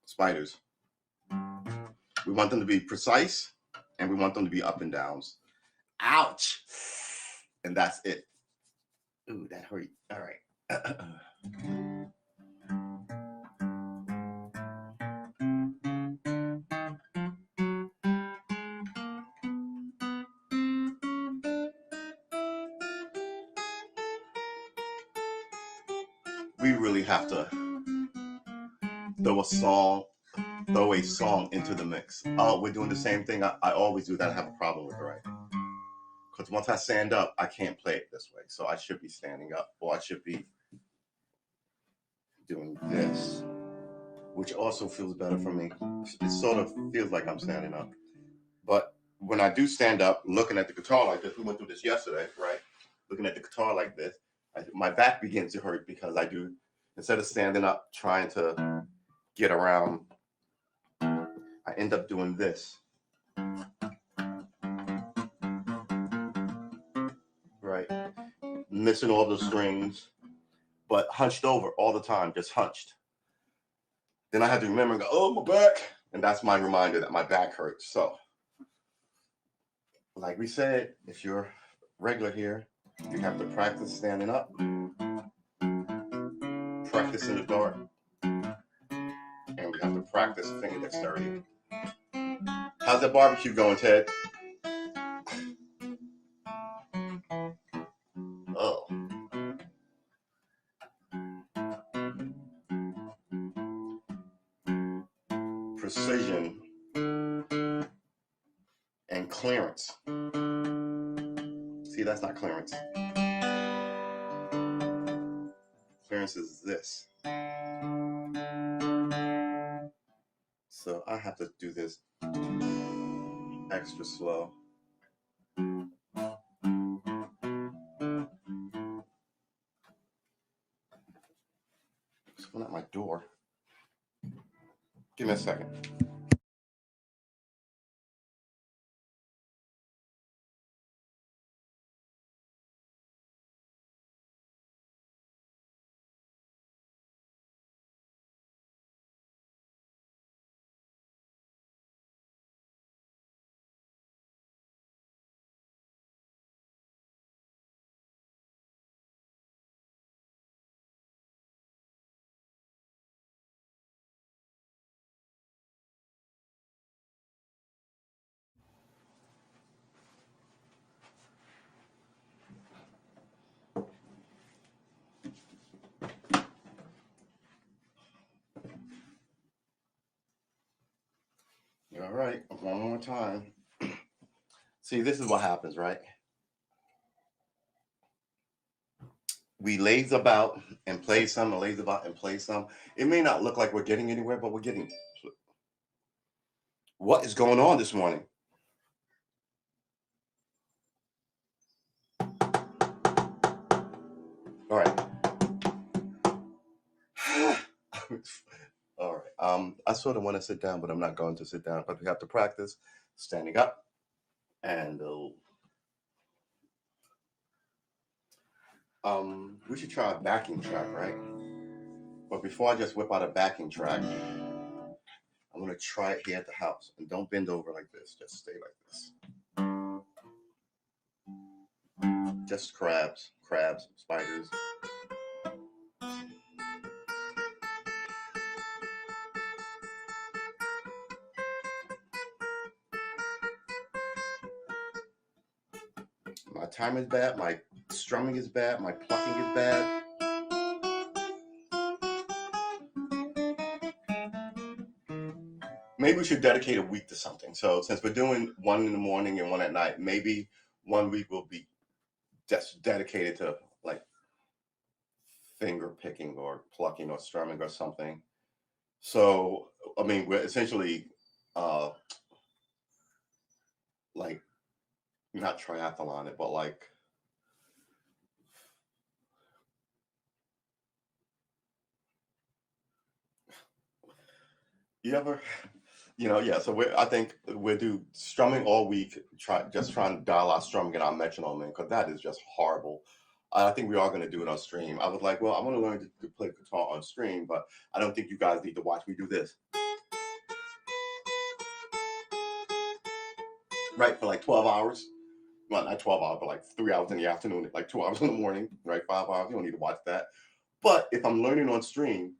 Spiders. We want them to be precise, and we want them to be up and downs. Ouch. And that's it. Ooh, that hurt. All right. We really have to throw a song into the mix. Oh, we're doing the same thing I always do that I have a problem with, right? Because once I stand up, I can't play it this way. So I should be standing up, or I should be doing this, which also feels better for me. It sort of feels like I'm standing up. But when I do stand up, looking at the guitar like this, we went through this yesterday, right? Looking at the guitar like this, my back begins to hurt because I do, instead of standing up, trying to get around, I end up doing this. Right? Missing all the strings, but hunched over all the time, just hunched. Then I had to remember and go, oh, my back. And that's my reminder that my back hurts. So, like we said, if you're regular here, you have to practice standing up, practice in the dark, and we have to practice finger dexterity. How's that barbecue going, Ted? Oh. Precision and clearance. See, that's not clearance. Clearance is this. So I have to do this extra slow. Someone at my door. Give me a second. time. See, this is what happens, right? We laze about and play some, and laze about and play some. It may not look like we're getting anywhere, but we're getting. What is going on this morning? All right. All right. I sort of want to sit down, but I'm not going to sit down. But we have to practice standing up, and we should try a backing track, right? But before I just whip out a backing track, I'm gonna try it here at the house, and don't bend over like this. Just stay like this. Just crabs, spiders. My time is bad. My strumming is bad. My plucking is bad. Maybe we should dedicate a week to something. So since we're doing one in the morning and one at night, maybe 1 week will be just dedicated to like finger picking or plucking or strumming or something. So I mean, we're essentially like not triathlon it, but like you ever, yeah. So I think we'll do strumming all week. Trying to dial our strumming and our metronome in because that is just horrible. I think we are going to do it on stream. I was like, well, I want to learn to play guitar on stream, but I don't think you guys need to watch me do this. Right, for like 12 hours. Well, not 12 hours, but like 3 hours in the afternoon, like 2 hours in the morning, right? 5 hours. You don't need to watch that. But if I'm learning on stream,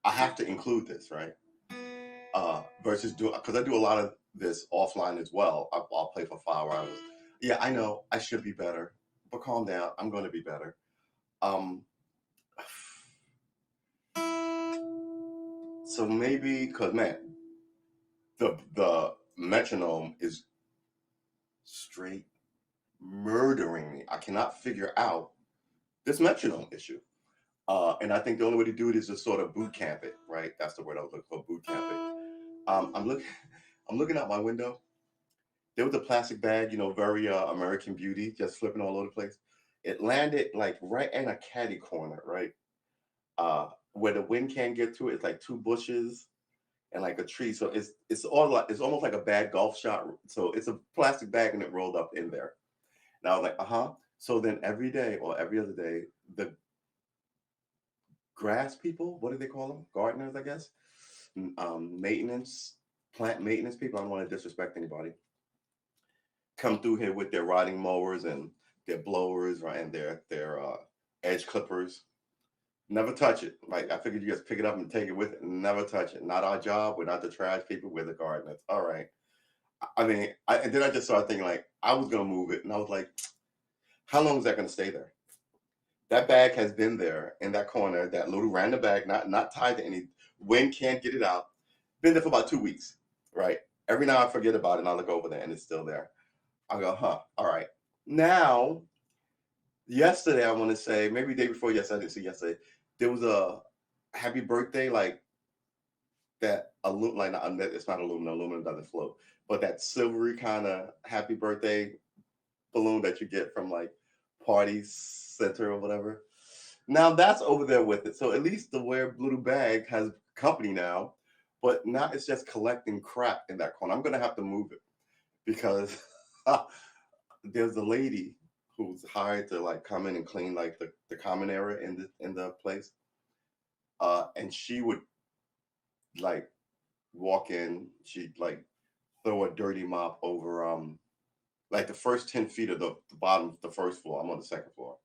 I have to include this, right? Versus because I do a lot of this offline as well. I'll play for 5 hours. Yeah, I know I should be better, but calm down. I'm going to be better. So maybe because man, the metronome is straight murdering me. I cannot figure out this metronome issue. And I think the only way to do it is to sort of boot camp it, right? That's the word I was looking for, boot camp it. I'm looking out my window. There was a plastic bag, very American Beauty, just flipping all over the place. It landed like right in a caddy corner, right? Where the wind can't get to it. It's like two bushes and like a tree. So it's almost like a bad golf shot. So it's a plastic bag and it rolled up in there. And I was like, uh-huh. So then every day or every other day, the grass people, what do they call them? Gardeners, I guess. Plant maintenance people. I don't want to disrespect anybody. Come through here with their riding mowers and their blowers, right, and their edge clippers. Never touch it. Like I figured you just pick it up and take it with it. Never touch it. Not our job. We're not the trash people. We're the gardeners. All right. I mean, and then I just started thinking like I was gonna move it, and I was like, how long is that gonna stay there? That bag has been there in that corner, that little random bag, not tied to any. Wind can't get it out. Been there for about 2 weeks, right? Every now I forget about it, and I look over there, and it's still there. I go, huh? All right. Now, yesterday, I want to say maybe the day before yesterday. I didn't see yesterday. There was a happy birthday, like that like it's not aluminum. Aluminum doesn't float, but that silvery kind of happy birthday balloon that you get from like Party Center or whatever. Now that's over there with it. So at least the Wear Blue bag has company now, but now it's just collecting crap in that corner. I'm gonna have to move it because there's a lady who's hired to like come in and clean like the common area in the place. And she would like walk in, she'd like throw a dirty mop over like the first 10 feet of the bottom, the first floor. I'm on the second floor.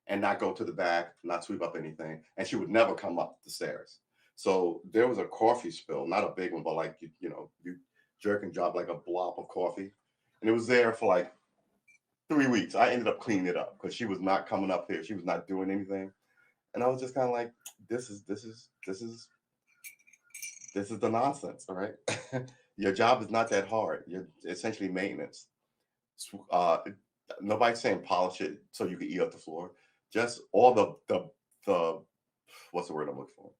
And not go to the back, not sweep up anything. And she would never come up the stairs. So there was a coffee spill, not a big one, but like you jerk and drop like a blob of coffee. And it was there for like 3 weeks. I ended up cleaning it up because she was not coming up here. She was not doing anything. And I was just kind of like, this is the nonsense, all right? Your job is not that hard. You're essentially maintenance. Uh, Nobody's saying polish it so you can eat off the floor. Just all the what's the word I'm looking for?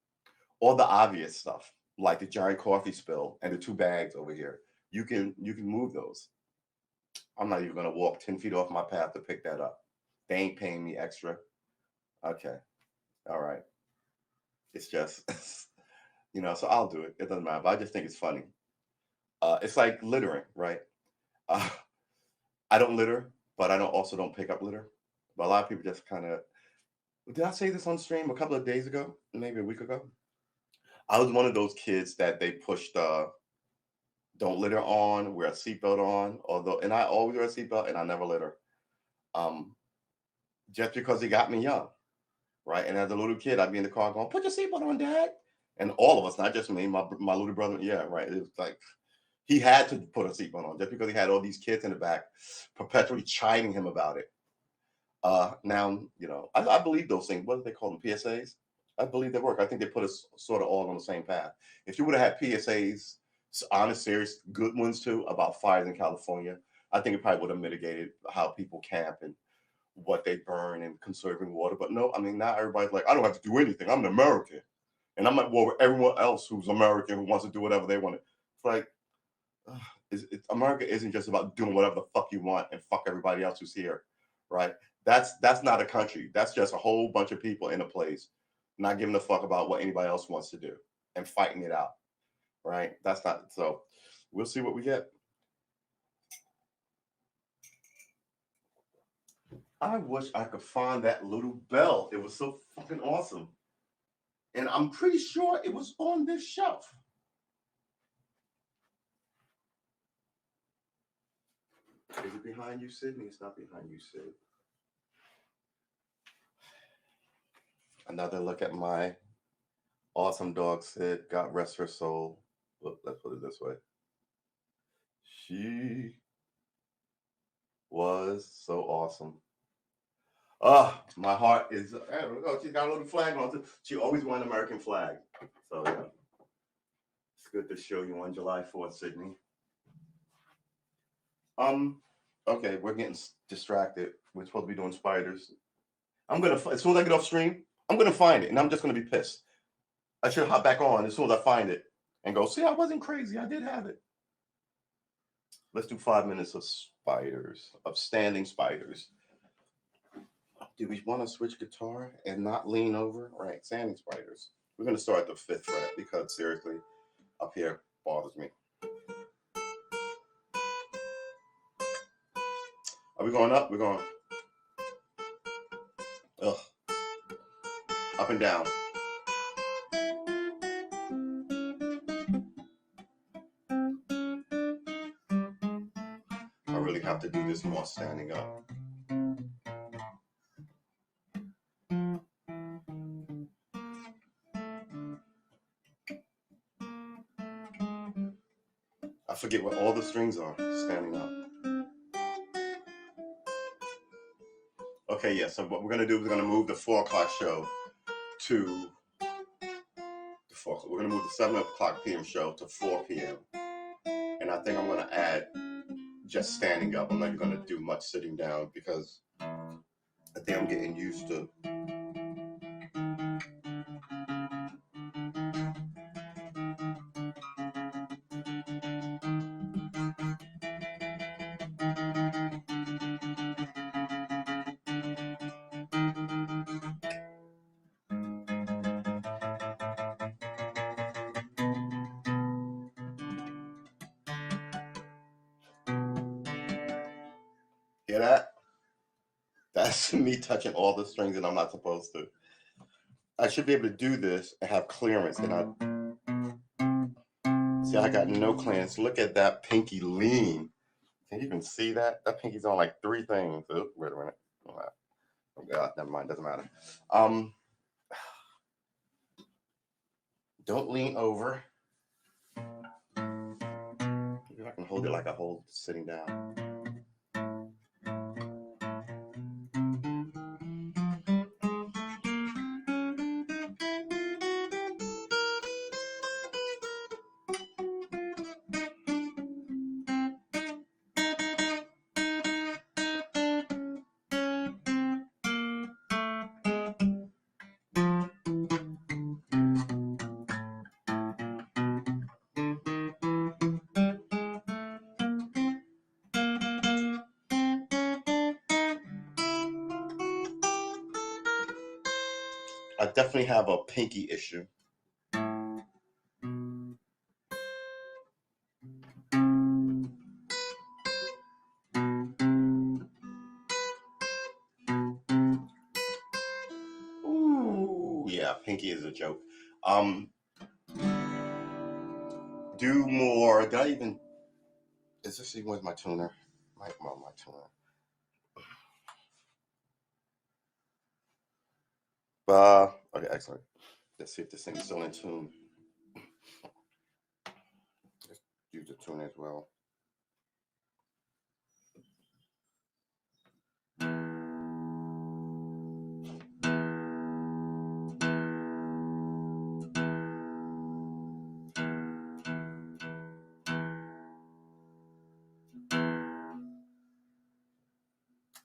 All the obvious stuff, like the giant coffee spill and the two bags over here. You can move those. I'm not even gonna walk 10 feet off my path to pick that up. They ain't paying me extra. Okay. All right. It's just so I'll do it. It doesn't matter. But I just think it's funny. It's like littering, right? Uh, I don't litter, but I don't pick up litter. But a lot of people just kind of. Did I say this on stream a couple of days ago? Maybe a week ago. I was one of those kids that they pushed don't litter on, wear a seatbelt on. Although, and I always wear a seatbelt, and I never litter. Um, just because he got me young, right? And as a little kid, I'd be in the car going, "Put your seatbelt on, Dad." And all of us, not just me, my little brother, yeah, right. It was like he had to put a seatbelt on just because he had all these kids in the back perpetually chiding him about it. Now, I believe those things. What do they call them? PSAs? I believe they work. I think they put us sort of all on the same path. If you would have had PSAs, honest, serious, good ones too, about fires in California, I think it probably would have mitigated how people camp and what they burn and conserving water. But no, I mean, now everybody's like, I don't have to do anything. I'm an American. And I'm at war with everyone else who's American who wants to do whatever they want to. It's like, America isn't just about doing whatever the fuck you want and fuck everybody else who's here, right? That's not a country. That's just a whole bunch of people in a place not giving a fuck about what anybody else wants to do and fighting it out, right? That's not so. We'll see what we get. I wish I could find that little bell. It was so fucking awesome. And I'm pretty sure it was on this shelf. Is it behind you, Sydney? It's not behind you, Sid. Another look at my awesome dog, Sid. God rest her soul. Look, let's put it this way. She was so awesome. My heart is. I don't know. She's got a little flag on too. She always wore an American flag. So yeah, it's good to show you on July 4th, Sydney. Okay, we're getting distracted. We're supposed to be doing spiders. As soon as I get off stream, I'm gonna find it, and I'm just gonna be pissed. I should hop back on as soon as I find it and go, see, I wasn't crazy. I did have it. Let's do 5 minutes of spiders, of standing spiders. Do we want to switch guitar and not lean over? Right, standing spiders. We're going to start at the 5th fret because seriously, up here bothers me. Are we going up? We're going up and down. I really have to do this more standing up. I forget what all the strings are standing up. Okay, yeah, so what we're going to do is we're going to move the 4 o'clock show to the 4 We're going to move the 7 o'clock p.m. show to 4 p.m. And I think I'm going to add just standing up. I'm not going to do much sitting down because I think I'm getting used to. Hear that? That's me touching all the strings and I'm not supposed to. I should be able to do this and have clearance. And I got no clearance. Look at that pinky lean. Can you even see that? That pinky's on like 3 things. Oh, wait a minute. Oh God, never mind. Doesn't matter. Don't lean over. Maybe I can hold it like I hold sitting down. I definitely have a pinky issue. Ooh, yeah, pinky is a joke. Do more. Did I even? Is this even with my tuner? My tuner. Okay, excellent. Let's see if this thing's still in tune. Let's use the tuner as well.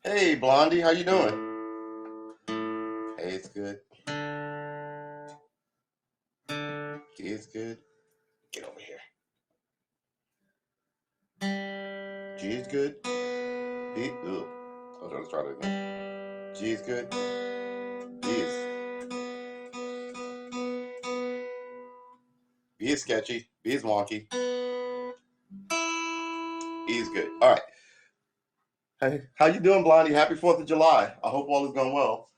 Hey, Blondie, how you doing? Hey, it's good. It's good. Get over here. G is good. B. Ugh. Okay, let's try that again. G is good. B is sketchy. B is wonky. E is good. All right. Hey, how you doing, Blondie? Happy 4th of July. I hope all is going well.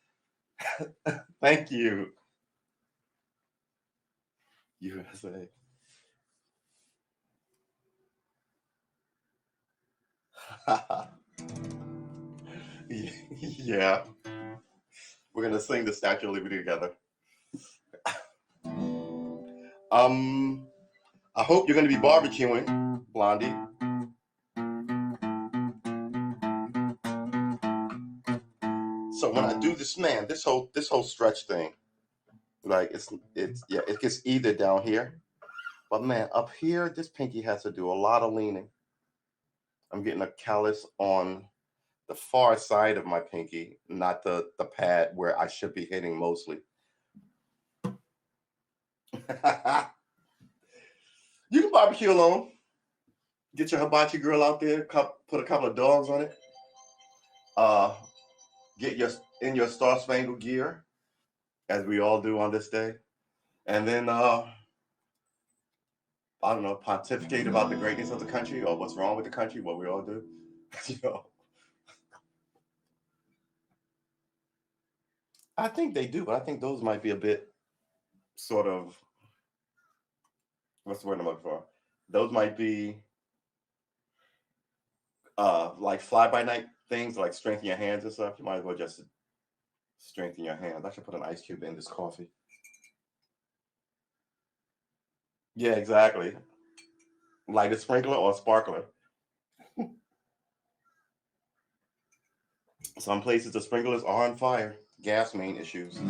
Thank you. USA. Yeah. We're gonna sing the Statue of Liberty together. I hope you're gonna be barbecuing, Blondie. So when I do this, man, this whole stretch thing, like it gets either down here, but man, up here, this pinky has to do a lot of leaning. I'm getting a callus on the far side of my pinky, not the pad where I should be hitting mostly. You can barbecue alone. Get your hibachi grill out there, put a couple of dogs on it. Get your Star Spangled gear, as we all do on this day, and then I don't know, pontificate about the greatness of the country or what's wrong with the country, what we all do. You know, I think they do, but I think those might be a bit sort of, what's the word I'm looking for? Those might be like fly by night things, like strengthen your hands and stuff. You might as well just strengthen your hands. I should put an ice cube in this coffee. Yeah, exactly. Light a sprinkler or a sparkler. Some places the sprinklers are on fire. Gas main issues.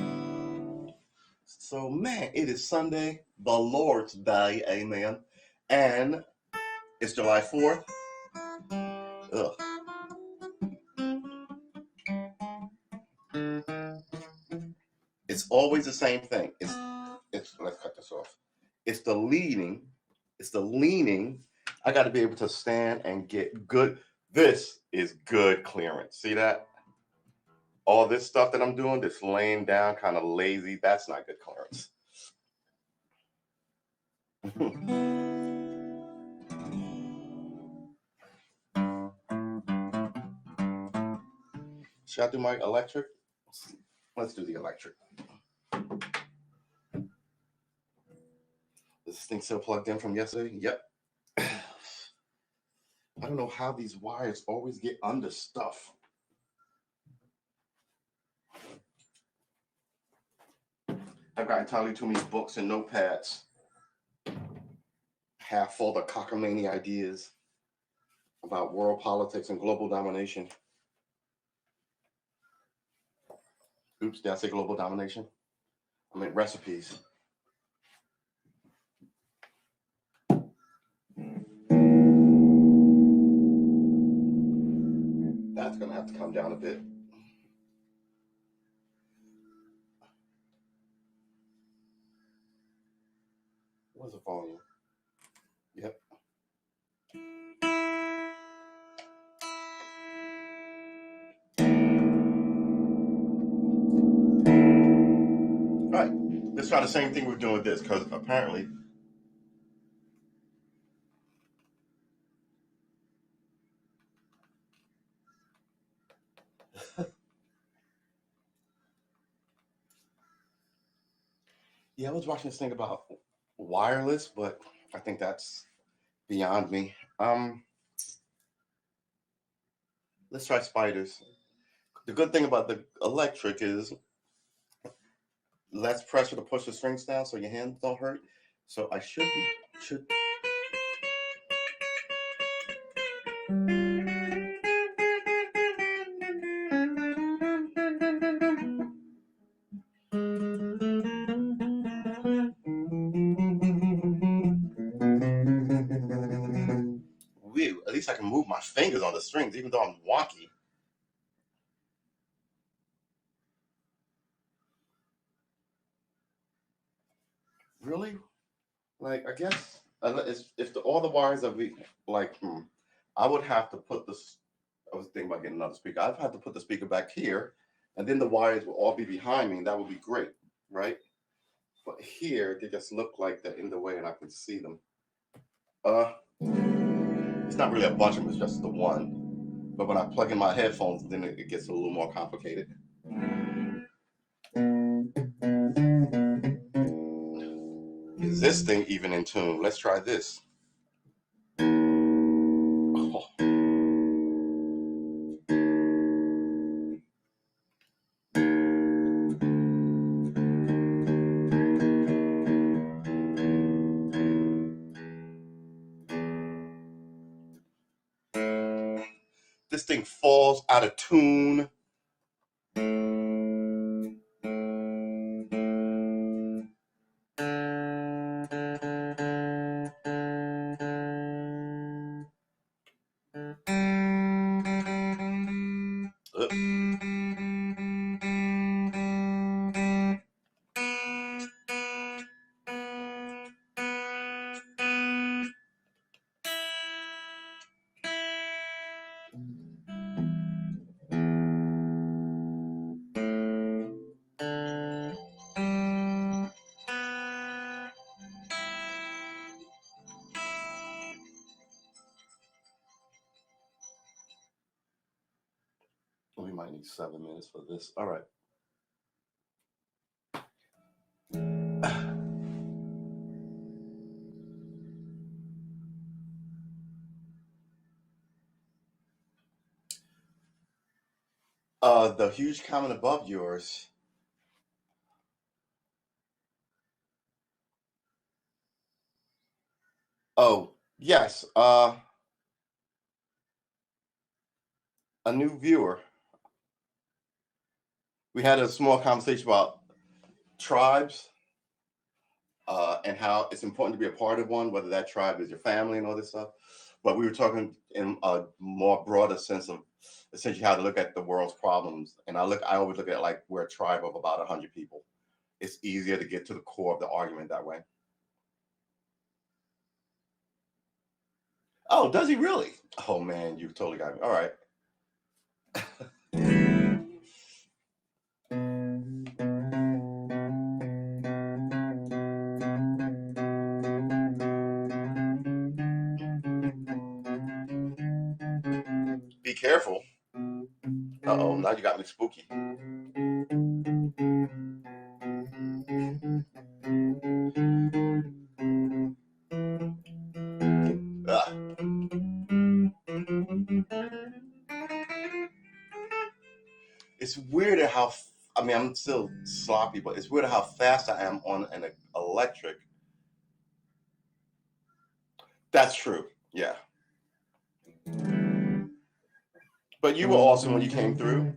So man, it is Sunday, the Lord's Day, amen. And it's July 4th. Ugh. It's always the same thing. It's let's cut this off. It's the leaning. I got to be able to stand and get good. This is good clearance. See that? All this stuff that I'm doing, this laying down, kind of lazy, that's not good clearance. Should I do my electric? Let's do the electric. Is this thing still plugged in from yesterday? Yep. I don't know how these wires always get under stuff. I've got entirely too many books and notepads, half full of cockamamie ideas about world politics and global domination. Oops, did I say global domination? I meant recipes. That's going to have to come down a bit. What's the volume? Yep. Let's try the same thing we're doing with this, because apparently. Yeah, I was watching this thing about wireless, but I think that's beyond me. Let's try spiders. The good thing about the electric is less pressure to push the strings down so your hands don't hurt. So I should. Whew, at least I can move my fingers on the strings, even though I'm wonky. Really? Like, I guess if all the wires are I would have to put this. I was thinking about getting another speaker. I'd have to put the speaker back here, and then the wires will all be behind me, and that would be great, right? But here, they just look like they're in the way, and I can see them. It's not really a bunch of them, it's just the one. But when I plug in my headphones, then it gets a little more complicated. Is this thing even in tune? Let's try this. Oh. This thing falls out of tune. We might need 7 minutes for this. All right. The huge comment above yours. Oh, yes. A new viewer. We had a small conversation about tribes and how it's important to be a part of one, whether that tribe is your family and all this stuff. But we were talking in a more broader sense of essentially how to look at the world's problems. And I always look at it like we're a tribe of about 100 people. It's easier to get to the core of the argument that way. Oh, does he really? Oh man, you totally got me. All right. Be careful. Uh-oh, now you got me spooky. Ah. It's weird how, I mean, I'm still sloppy, but it's weird how fast I am on an electric. That's true. Yeah. But you were awesome when you came through.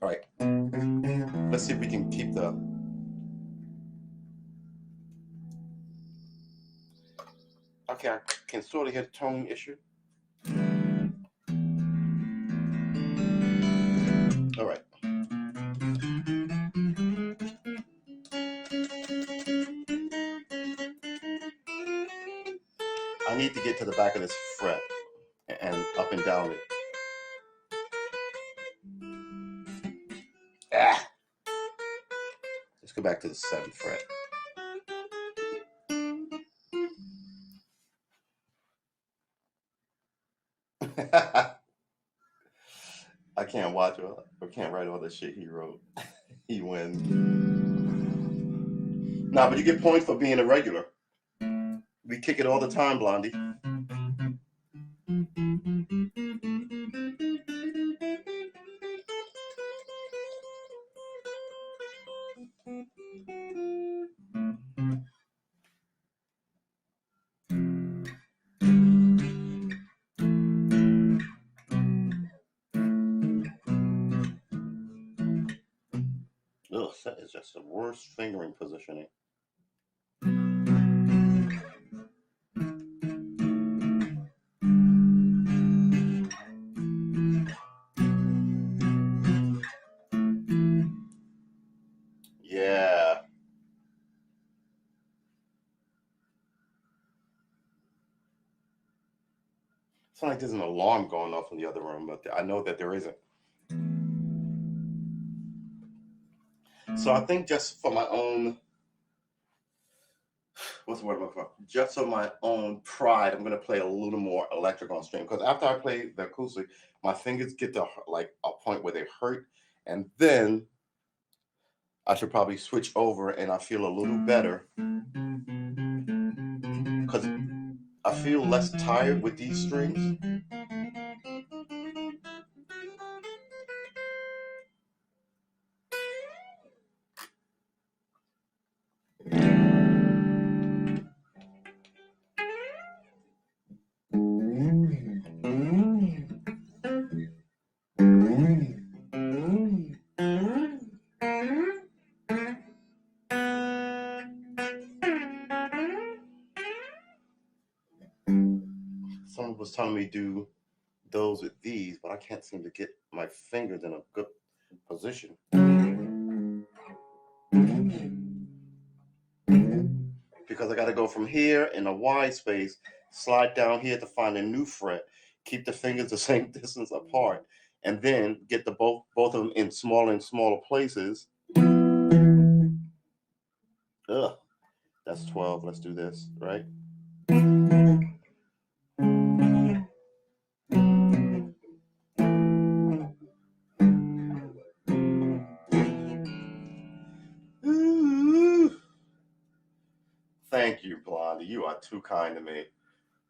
All right. Let's see if we can keep the. Okay, I can sort of hear the tone issue. All right. need to get to the back of this fret and up and down it. Let's go back to the 7th fret. I can't watch or can't write all the shit he wrote. He wins. Nah, but you get points for being a regular. We kick it all the time, Blondie. Ugh, that is just the worst fingering positioning. Yeah. It's not like there's an alarm going off in the other room, but I know that there isn't. So I think just for my own, what's the word I'm looking for? Just for my own pride, I'm gonna play a little more electric on string, because after I play the acoustic, my fingers get to like a point where they hurt, and then I should probably switch over and I feel a little better because I feel less tired with these strings. Someone was telling me do those with these, but I can't seem to get my fingers in a good position. Because I got to go from here in a wide space, slide down here to find a new fret, keep the fingers the same distance apart, and then get the both of them in smaller and smaller places. Ugh, that's 12. Let's do this, right? Ooh. Thank you, Blondie. You are too kind to me,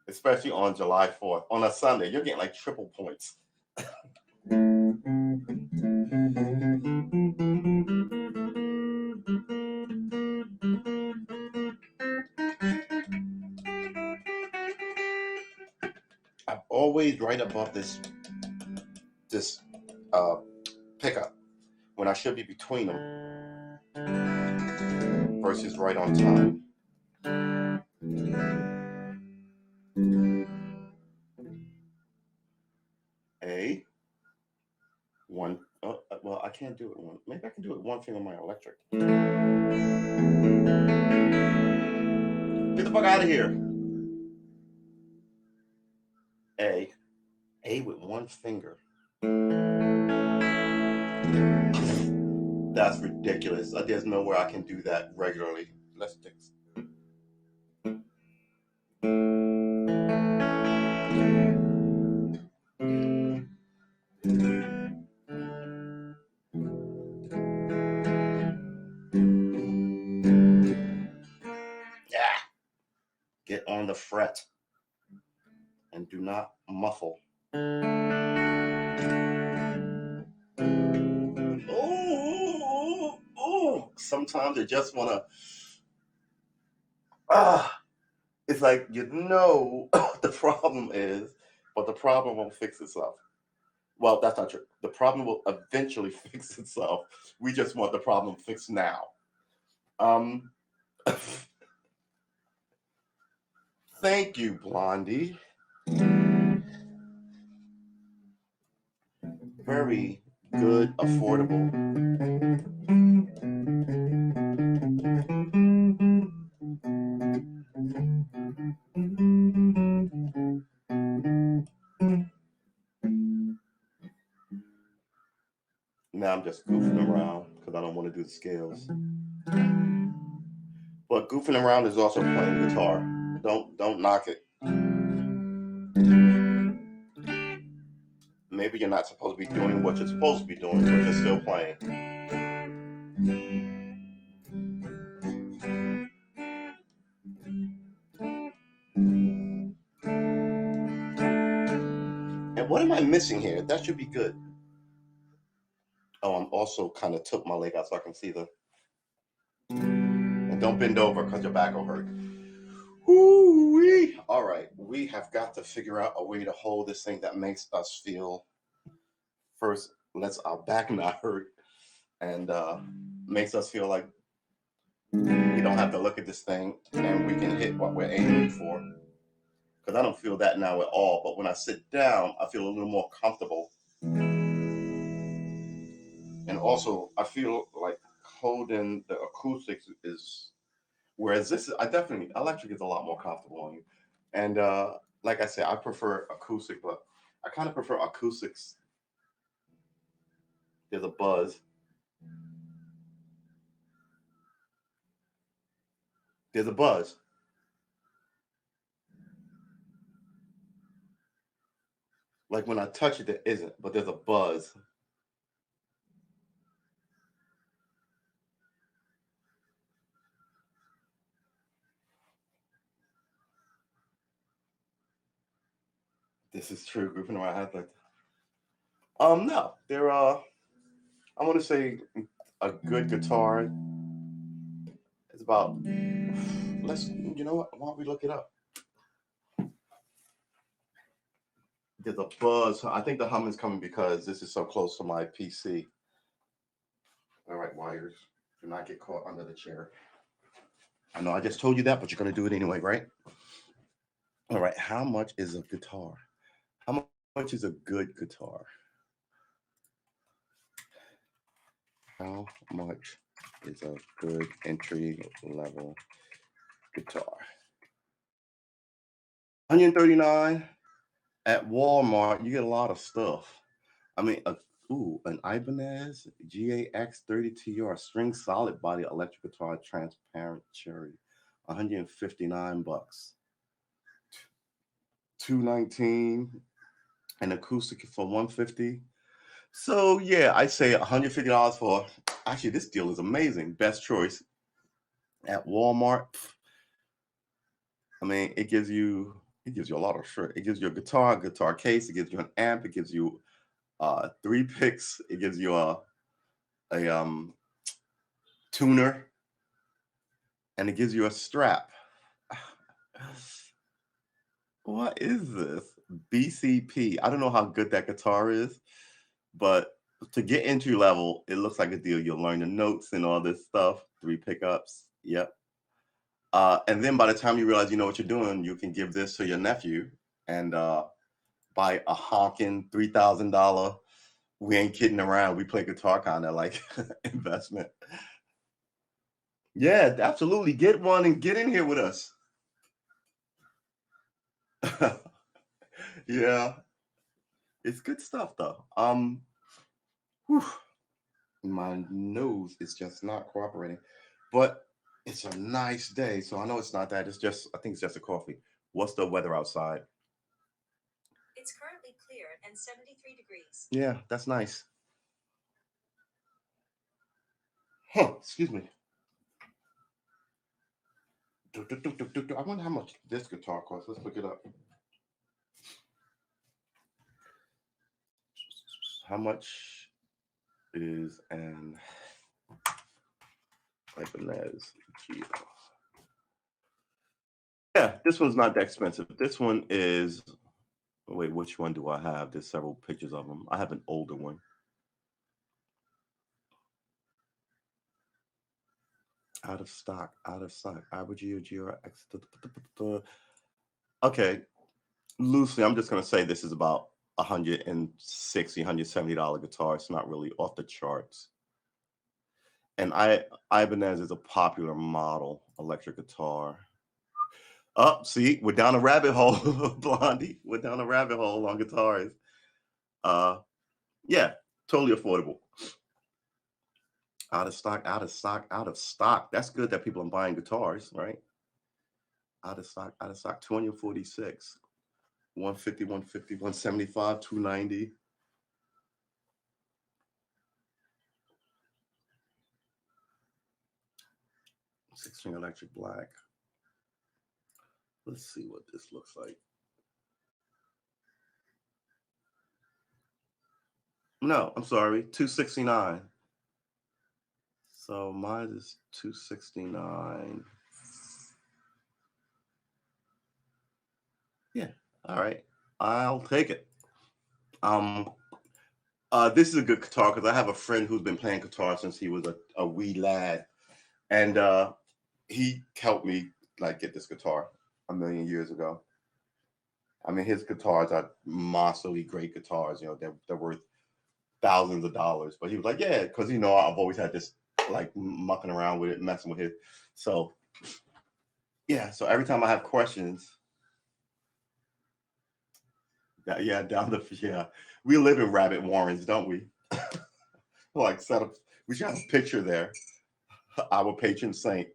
especially on July 4th. On a Sunday, you're getting like triple points. I'm always right above this pickup when I should be between them versus right on time. A one. Oh, well, I can't do it one. Maybe I can do it one finger on my electric. Get the fuck out of here. A with one finger. That's ridiculous. There's nowhere I can do that regularly. Let's take this. Yeah. Get on the fret and do not muffle. Oh, sometimes I just want to, it's like, the problem is, but the problem won't fix itself. Well, that's not true. The problem will eventually fix itself. We just want the problem fixed now. Thank you, Blondie. Very good, affordable. I'm just goofing around because I don't want to do the scales. But goofing around is also playing guitar. Don't knock it. Maybe you're not supposed to be doing what you're supposed to be doing, but you're still playing. And what am I missing here? That should be good. Oh, I'm also kind of took my leg out so I can see the. And don't bend over because your back will hurt. Woo-wee. All right, we have got to figure out a way to hold this thing that makes us feel. First, lets our back not hurt, and makes us feel like we don't have to look at this thing and we can hit what we're aiming for. Because I don't feel that now at all. But when I sit down, I feel a little more comfortable. And also, I feel like holding the acoustics is, whereas this is, I definitely, electric is a lot more comfortable on you. And like I said, I prefer acoustic, but I kind of prefer acoustics. There's a buzz. There's a buzz. Like when I touch it, there isn't, but there's a buzz. This is true. Grouping around head like no, they're I want to say a good guitar is about. Let's, you know what? Why don't we look it up? There's a buzz. I think the hum is coming because this is so close to my PC. All right, wires. Do not get caught under the chair. I know I just told you that, but you're going to do it anyway, right? All right, how much is a guitar? How much is a good guitar? How much is a good entry level guitar? $139 at Walmart. You get a lot of stuff. I mean, an Ibanez GAX 30TR string solid body electric guitar, transparent cherry, $159. $219, an acoustic for $150. So yeah, I say $150 for. Actually, this deal is amazing. Best choice at Walmart. I mean, it gives you a lot of shit. It gives you a guitar case. It gives you an amp. It gives you 3 picks. It gives you a tuner, and it gives you a strap. What is this? BCP. I don't know how good that guitar is, but to get entry level, it looks like a deal. You'll learn the notes and all this stuff. 3 pickups. Yep. And then by the time you realize you know what you're doing, you can give this to your nephew and buy a honking $3,000. We ain't kidding around. We play guitar kind of like investment. Yeah, absolutely. Get one and get in here with us. Yeah, it's good stuff though. Whew, my nose is just not cooperating, but it's a nice day. So I know it's not that. It's just, I think it's just a coffee. What's the weather outside? It's currently clear and 73 degrees. Yeah, that's nice. Huh, excuse me. I wonder how much this guitar costs. Let's look it up. How much is an Ibanez Geo? Yeah, this one's not that expensive. This one is, wait, which one do I have? There's several pictures of them. I have an older one. Out of stock. Ibanez GRX. Okay, loosely, I'm just going to say this is about $160, $170 guitar. It's not really off the charts. And Ibanez is a popular model electric guitar. Oh, see, we're down a rabbit hole, Blondie. We're down a rabbit hole on guitars. Yeah, totally affordable. Out of stock, out of stock, out of stock. That's good that people are buying guitars, right? Out of stock. 246, 150, 150, 175, 290. Six-string electric black. Let's see what this looks like. No, I'm sorry, 269. So mine is 269. Yeah, all right. I'll take it. This is a good guitar because I have a friend who's been playing guitar since he was a wee lad, and he helped me like get this guitar a million years ago. I mean, his guitars are monsterly great guitars. You know, they're worth thousands of dollars. But he was like, yeah, because I've always had this like mucking around with it, messing with it. So yeah, so every time I have questions, we live in rabbit warrens, don't we? Like set up. We should have a picture there. Our patron saint.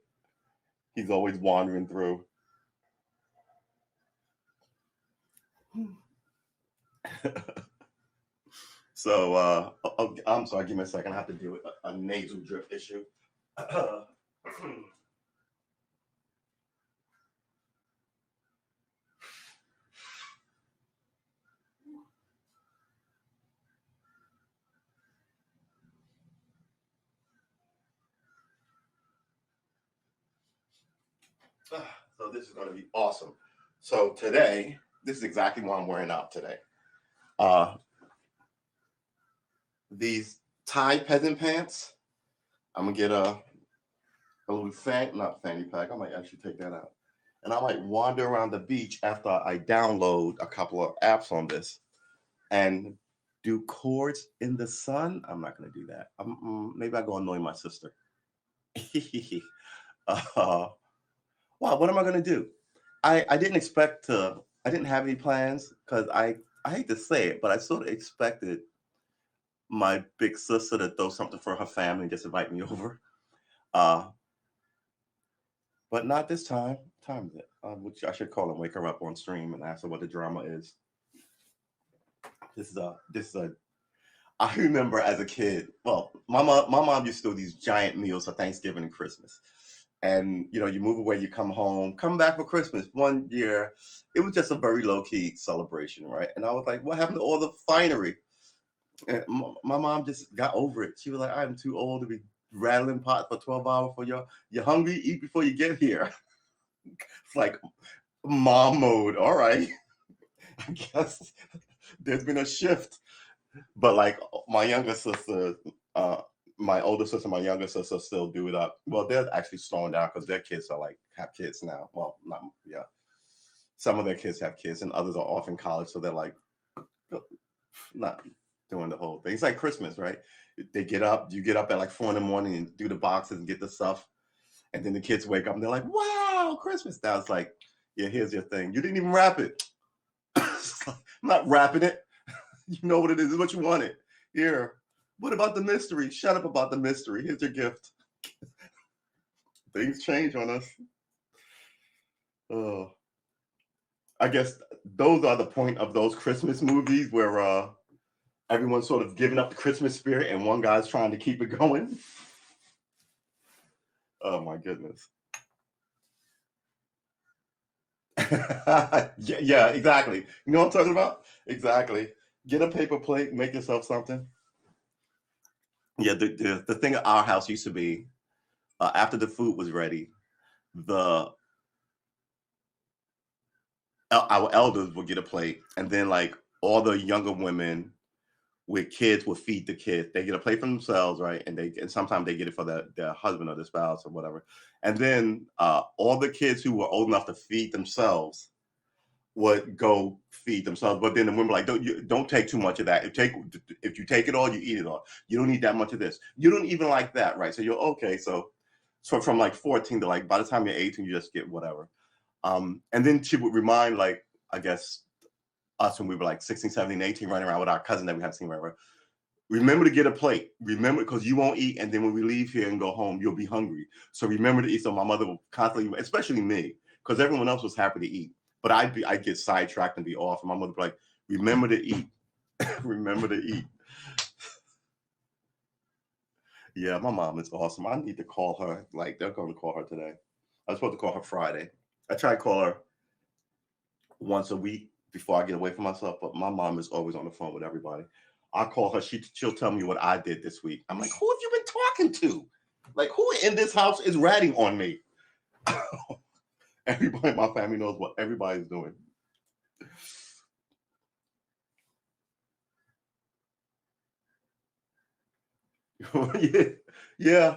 He's always wandering through. So I'm sorry, give me a second. I have to deal with a nasal drip issue. So this is going to be awesome. So today, this is exactly what I'm wearing out today. These tie peasant pants. I'm gonna get a little not fanny pack. I might actually take that out, and I might wander around the beach after I download a couple of apps on this, and do chords in the sun. I'm not gonna do that. Maybe I go annoy my sister. Wow, what am I gonna do? I didn't expect to. I didn't have any plans because I hate to say it, but I sort of expected my big sister to throw something for her family and just invite me over. Uh, but not this time. What time is it? Which I should call and wake her up on stream and ask her what the drama is. This is a. I remember as a kid. Well, my mom used to do these giant meals for Thanksgiving and Christmas, and you move away, you come home, come back for Christmas. One year, it was just a very low key celebration, right? And I was like, what happened to all the finery? And my mom just got over it. She was like, I'm too old to be rattling pots for 12 hours for you're hungry, eat before you get here. It's like mom mode. All right. I guess there's been a shift. But like my younger sister, my older sister, my younger sister still do it up. Well, they're actually slowing down because their kids are like have kids now. Well, not yeah. Some of their kids have kids and others are off in college. So they're like not doing the whole thing. It's like Christmas, right? You get up at like 4 a.m. and do the boxes and get the stuff. And then the kids wake up and they're like, wow, Christmas. Now it's like, yeah, here's your thing. You didn't even wrap it. I'm not wrapping it. You know what it is. It's what you wanted. Here. What about the mystery? Shut up about the mystery. Here's your gift. Things change on us. Oh. I guess those are the point of those Christmas movies where everyone's sort of giving up the Christmas spirit and one guy's trying to keep it going. Oh my goodness. Yeah, exactly. You know what I'm talking about? Exactly. Get a paper plate, make yourself something. Yeah, the thing at our house used to be after the food was ready, the our elders would get a plate, and then like all the younger women with kids would feed the kids. They get a plate for themselves, right? And sometimes they get it for their husband or their spouse or whatever. And then all the kids who were old enough to feed themselves would go feed themselves. But then the women were like, don't take too much of that. If you take it all, you eat it all. You don't need that much of this. You don't even like that, right? So you're okay. So from like 14 to like by the time you're 18, you just get whatever. And then she would remind like, I guess us when we were like 16, 17, 18, running around with our cousin that we hadn't seen whatever. Remember to get a plate. Remember, because you won't eat, and then when we leave here and go home, you'll be hungry. So remember to eat. So my mother will constantly, especially me, because everyone else was happy to eat, but I'd get sidetracked and be off, and my mother would be like, "Remember to eat. Remember to eat." Yeah, my mom is awesome. I need to call her. Like they're going to call her today. I was supposed to call her Friday. I try to call her once a week before I get away from myself, but my mom is always on the phone with everybody. I call her, she'll tell me what I did this week. I'm like, who have you been talking to? Like, who in this house is ratting on me? Everybody in my family knows what everybody's doing. Yeah, yeah.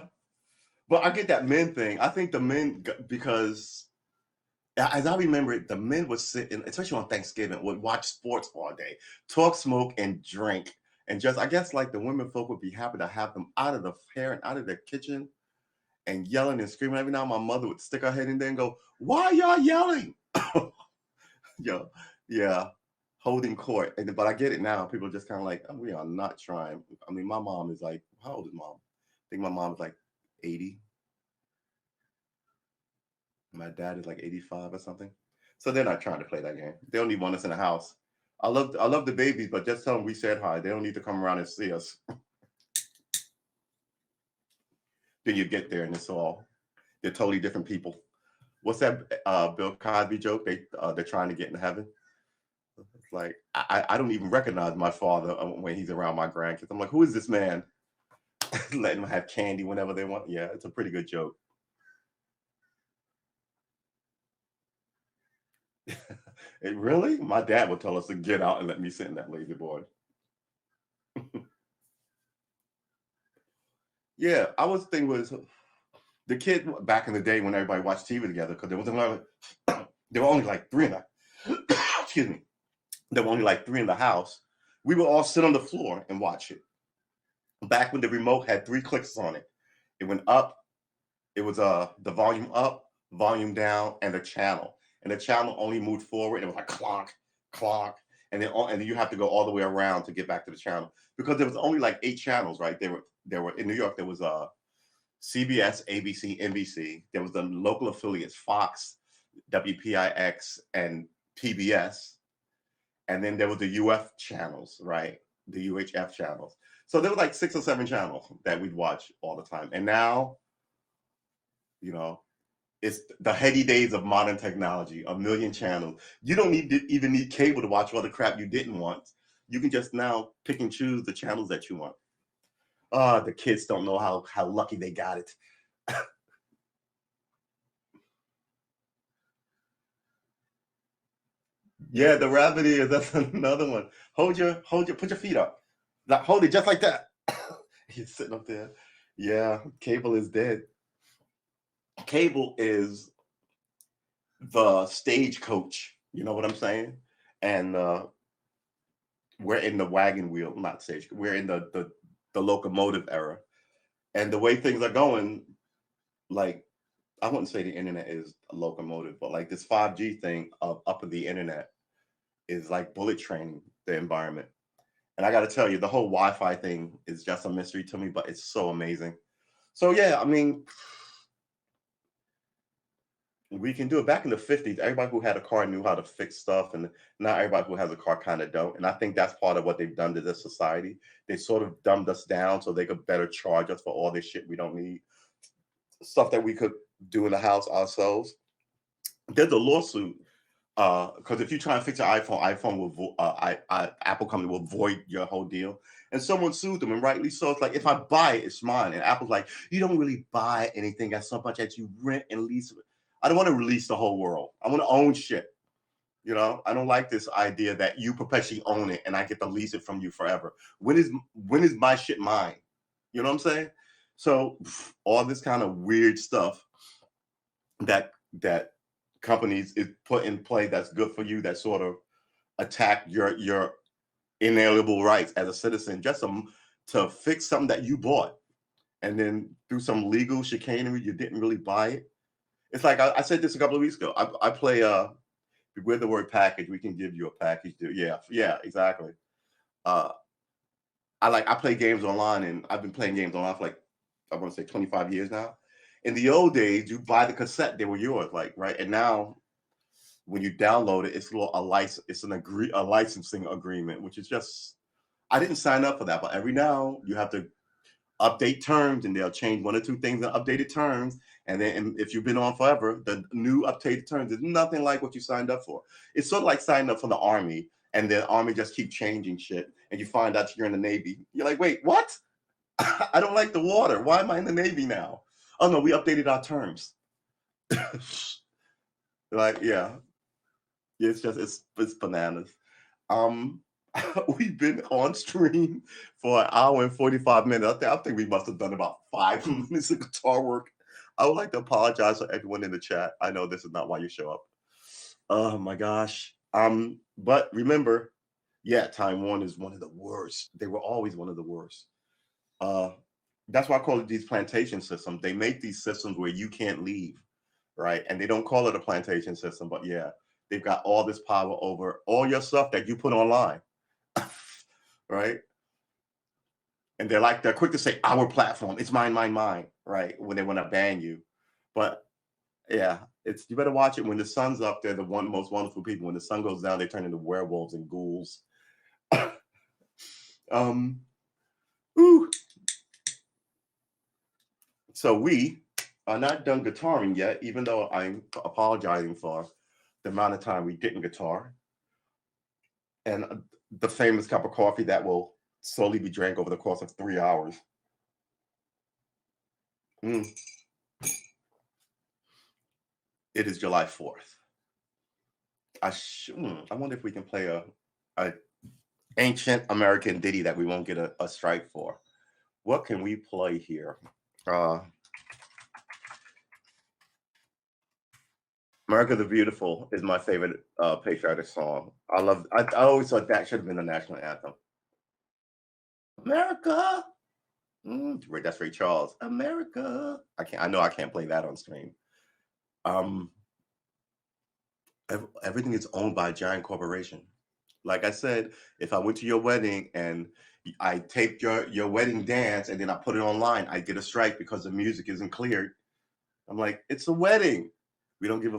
But I get that men thing. I think the men, because as I remember it, the men would sit in, especially on Thanksgiving, would watch sports all day, talk, smoke, and drink. And just, I guess, like the women folk would be happy to have them out of the hair and out of their kitchen and yelling and screaming. Every now my mother would stick her head in there and go, "Why are y'all yelling?" Yeah, yeah, holding court. And but I get it now. People are just kind of like, oh, we are not trying. I mean, my mom is like, how old is mom? I think my mom is like 80. My dad is like 85 or something. So they're not trying to play that game. They don't even want us in the house. I love the babies, but just tell them we said hi. They don't need to come around and see us. Then you get there and it's all they're totally different people. What's that Bill Cosby joke? They're trying to get into heaven. It's like I don't even recognize my father when he's around my grandkids. I'm like, who is this man? Letting them have candy whenever they want. Yeah, it's a pretty good joke. It really? My dad would tell us to get out and let me sit in that lazy boy. Yeah, I was thinking was the kid back in the day when everybody watched TV together because there was only there were only like three in the excuse me. There were only like three in the house. We would all sit on the floor and watch it. Back when the remote had three clicks on it, it went up. It was the volume up, volume down, and the channel. And the channel only moved forward. And it was like clock, clock, and then you have to go all the way around to get back to the channel because there was only like eight channels, right? There were in New York. There was CBS, ABC, NBC. There was the local affiliates, Fox, WPIX, and PBS. And then there was the UF channels, right? The UHF channels. So there was like six or seven channels that we'd watch all the time. And now, you know, it's the heady days of modern technology, a million channels. You don't even need cable to watch all the crap you didn't want. You can just now pick and choose the channels that you want. The kids don't know how lucky they got it. Yeah, the rabbit ears, that's another one. Put your feet up. Like, hold it just like that. He's sitting up there. Yeah, cable is dead. Cable is the stagecoach. You know what I'm saying? And we're in the wagon wheel, not stage. We're in the locomotive era, and the way things are going, like I wouldn't say the internet is a locomotive, but like this 5G thing of up of the internet is like bullet training the environment. And I got to tell you, the whole Wi-Fi thing is just a mystery to me, but it's so amazing. So yeah, I mean, we can do it. Back in the 50s, everybody who had a car knew how to fix stuff, and not everybody who has a car kind of don't. And I think that's part of what they've done to this society. They sort of dumbed us down so they could better charge us for all this shit we don't need, stuff that we could do in the house ourselves. There's a lawsuit because if you try and fix your iPhone will Apple company will void your whole deal. And someone sued them, and rightly so. It's like if I buy it, it's mine. And Apple's like, you don't really buy anything as so much as you rent and lease. I don't want to release the whole world. I want to own shit. You know, I don't like this idea that you perpetually own it and I get to lease it from you forever. When is my shit mine? You know what I'm saying? So all this kind of weird stuff that companies is put in play that's good for you that sort of attack your inalienable rights as a citizen just to fix something that you bought and then through some legal chicanery you didn't really buy it. It's like I said this a couple of weeks ago. I play with the word package, we can give you a package deal. Yeah, yeah, exactly. Uh I play games online, and I've been playing games online for like I want to say 25 years now. In the old days, you buy the cassette, they were yours, like right. And now when you download it, it's a license, it's a licensing agreement, which is just I didn't sign up for that, but every now you have to update terms, and they'll change one or two things in updated terms. And then if you've been on forever, the new updated terms is nothing like what you signed up for. It's sort of like signing up for the army, and the army just keep changing shit, and you find out you're in the Navy. You're like, wait, what? I don't like the water. Why am I in the Navy now? Oh no, we updated our terms. Like, yeah, it's bananas. Um, we've been on stream for an hour and 45 minutes. I think we must have done about 5 minutes of guitar work. I would like to apologize for everyone in the chat. I know this is not why you show up. Oh my gosh. But remember, yeah, Time Warner is one of the worst. They were always one of the worst. Uh, that's why I call it these plantation systems. They make these systems where you can't leave, right? And they don't call it a plantation system, but yeah, they've got all this power over all your stuff that you put online, right? And they're quick to say our platform, it's mine, mine, mine, right? When they want to ban you. But yeah, it's you better watch it when the sun's up. They're the most wonderful people. When the sun goes down, they turn into werewolves and ghouls. um, whew. So we are not done guitaring yet, even though I'm apologizing for the amount of time we didn't guitar. And the famous cup of coffee that will slowly be drank over the course of 3 hours. Mm. It is July 4th. I wonder if we can play a ancient American ditty that we won't get a strike for. What can we play here? America the Beautiful is my favorite patriotic song. I always thought that should have been the national anthem. America. That's Ray Charles. America. I know I can't play that on stream. Everything is owned by a giant corporation. Like I said, if I went to your wedding and I taped your wedding dance and then I put it online, I get a strike because the music isn't cleared. I'm like, it's a wedding. We don't give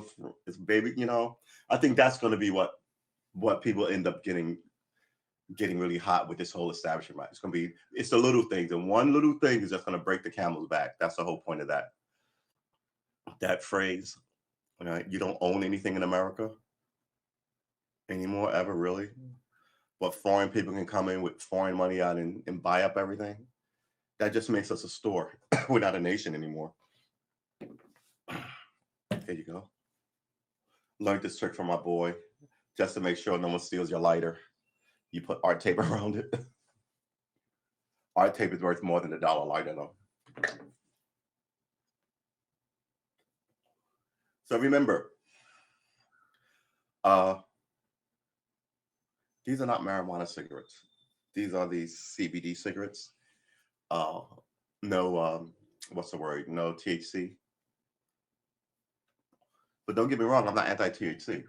it's baby, I think that's going to be what people end up getting really hot with this whole establishment. Right? It's the little things, and one little thing is just going to break the camel's back. That's the whole point of that phrase. Right? You don't own anything in America anymore, ever, really. But foreign people can come in with foreign money out and buy up everything. That just makes us a store. We're not a nation anymore. There you go. Learned this trick from my boy, just to make sure no one steals your lighter. You put art tape around it. Art tape is worth more than $1 lighter, though. So remember, these are not marijuana cigarettes. These are these CBD cigarettes. No, what's the word? No THC. But don't get me wrong, I'm not anti-THC.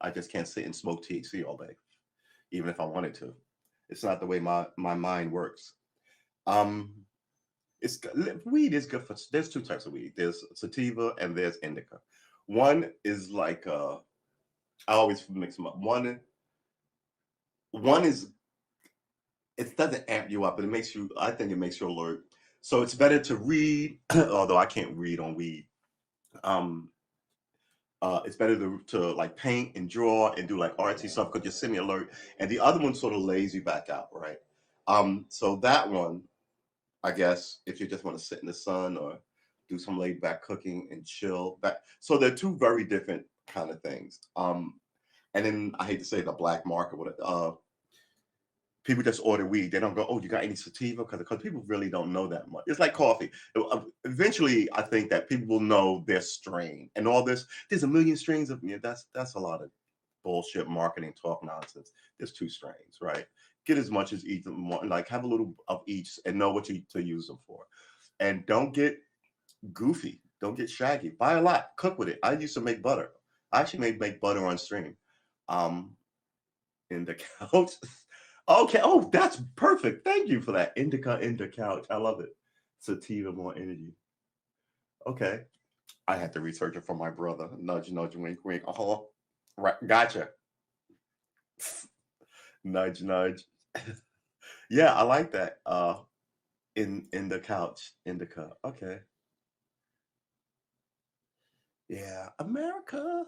I just can't sit and smoke THC all day, even if I wanted to. It's not the way my mind works. Weed is good for. There's two types of weed. There's sativa and there's indica. One is like I always mix them up. One is it doesn't amp you up, but I think it makes you alert. So it's better to read, although I can't read on weed. It's better to like paint and draw and do like artsy stuff because you're semi-alert. And the other one sort of lays you back out, right? So that one, I guess, if you just want to sit in the sun or do some laid back cooking and chill. So they're two very different kind of things. And then I hate to say the black market, people just order weed. They don't go, oh, you got any sativa? Because people really don't know that much. It's like coffee. Eventually, I think that people will know their strain and all this. There's a million strains of that's a lot of bullshit marketing talk nonsense. There's 2 strains, right? Get as much as each, like have a little of each and know what to use them for. And don't get goofy. Don't get shaggy. Buy a lot. Cook with it. I used to make butter. I actually make butter on stream. In the couch. Okay. Oh, that's perfect. Thank you for that. Indica in the couch. I love it. Sativa, more energy. Okay. I had to research it for my brother. Nudge, nudge, wink, wink. Oh, right. Gotcha. Nudge, nudge. Yeah, I like that. In the couch, indica. Okay. Yeah, America.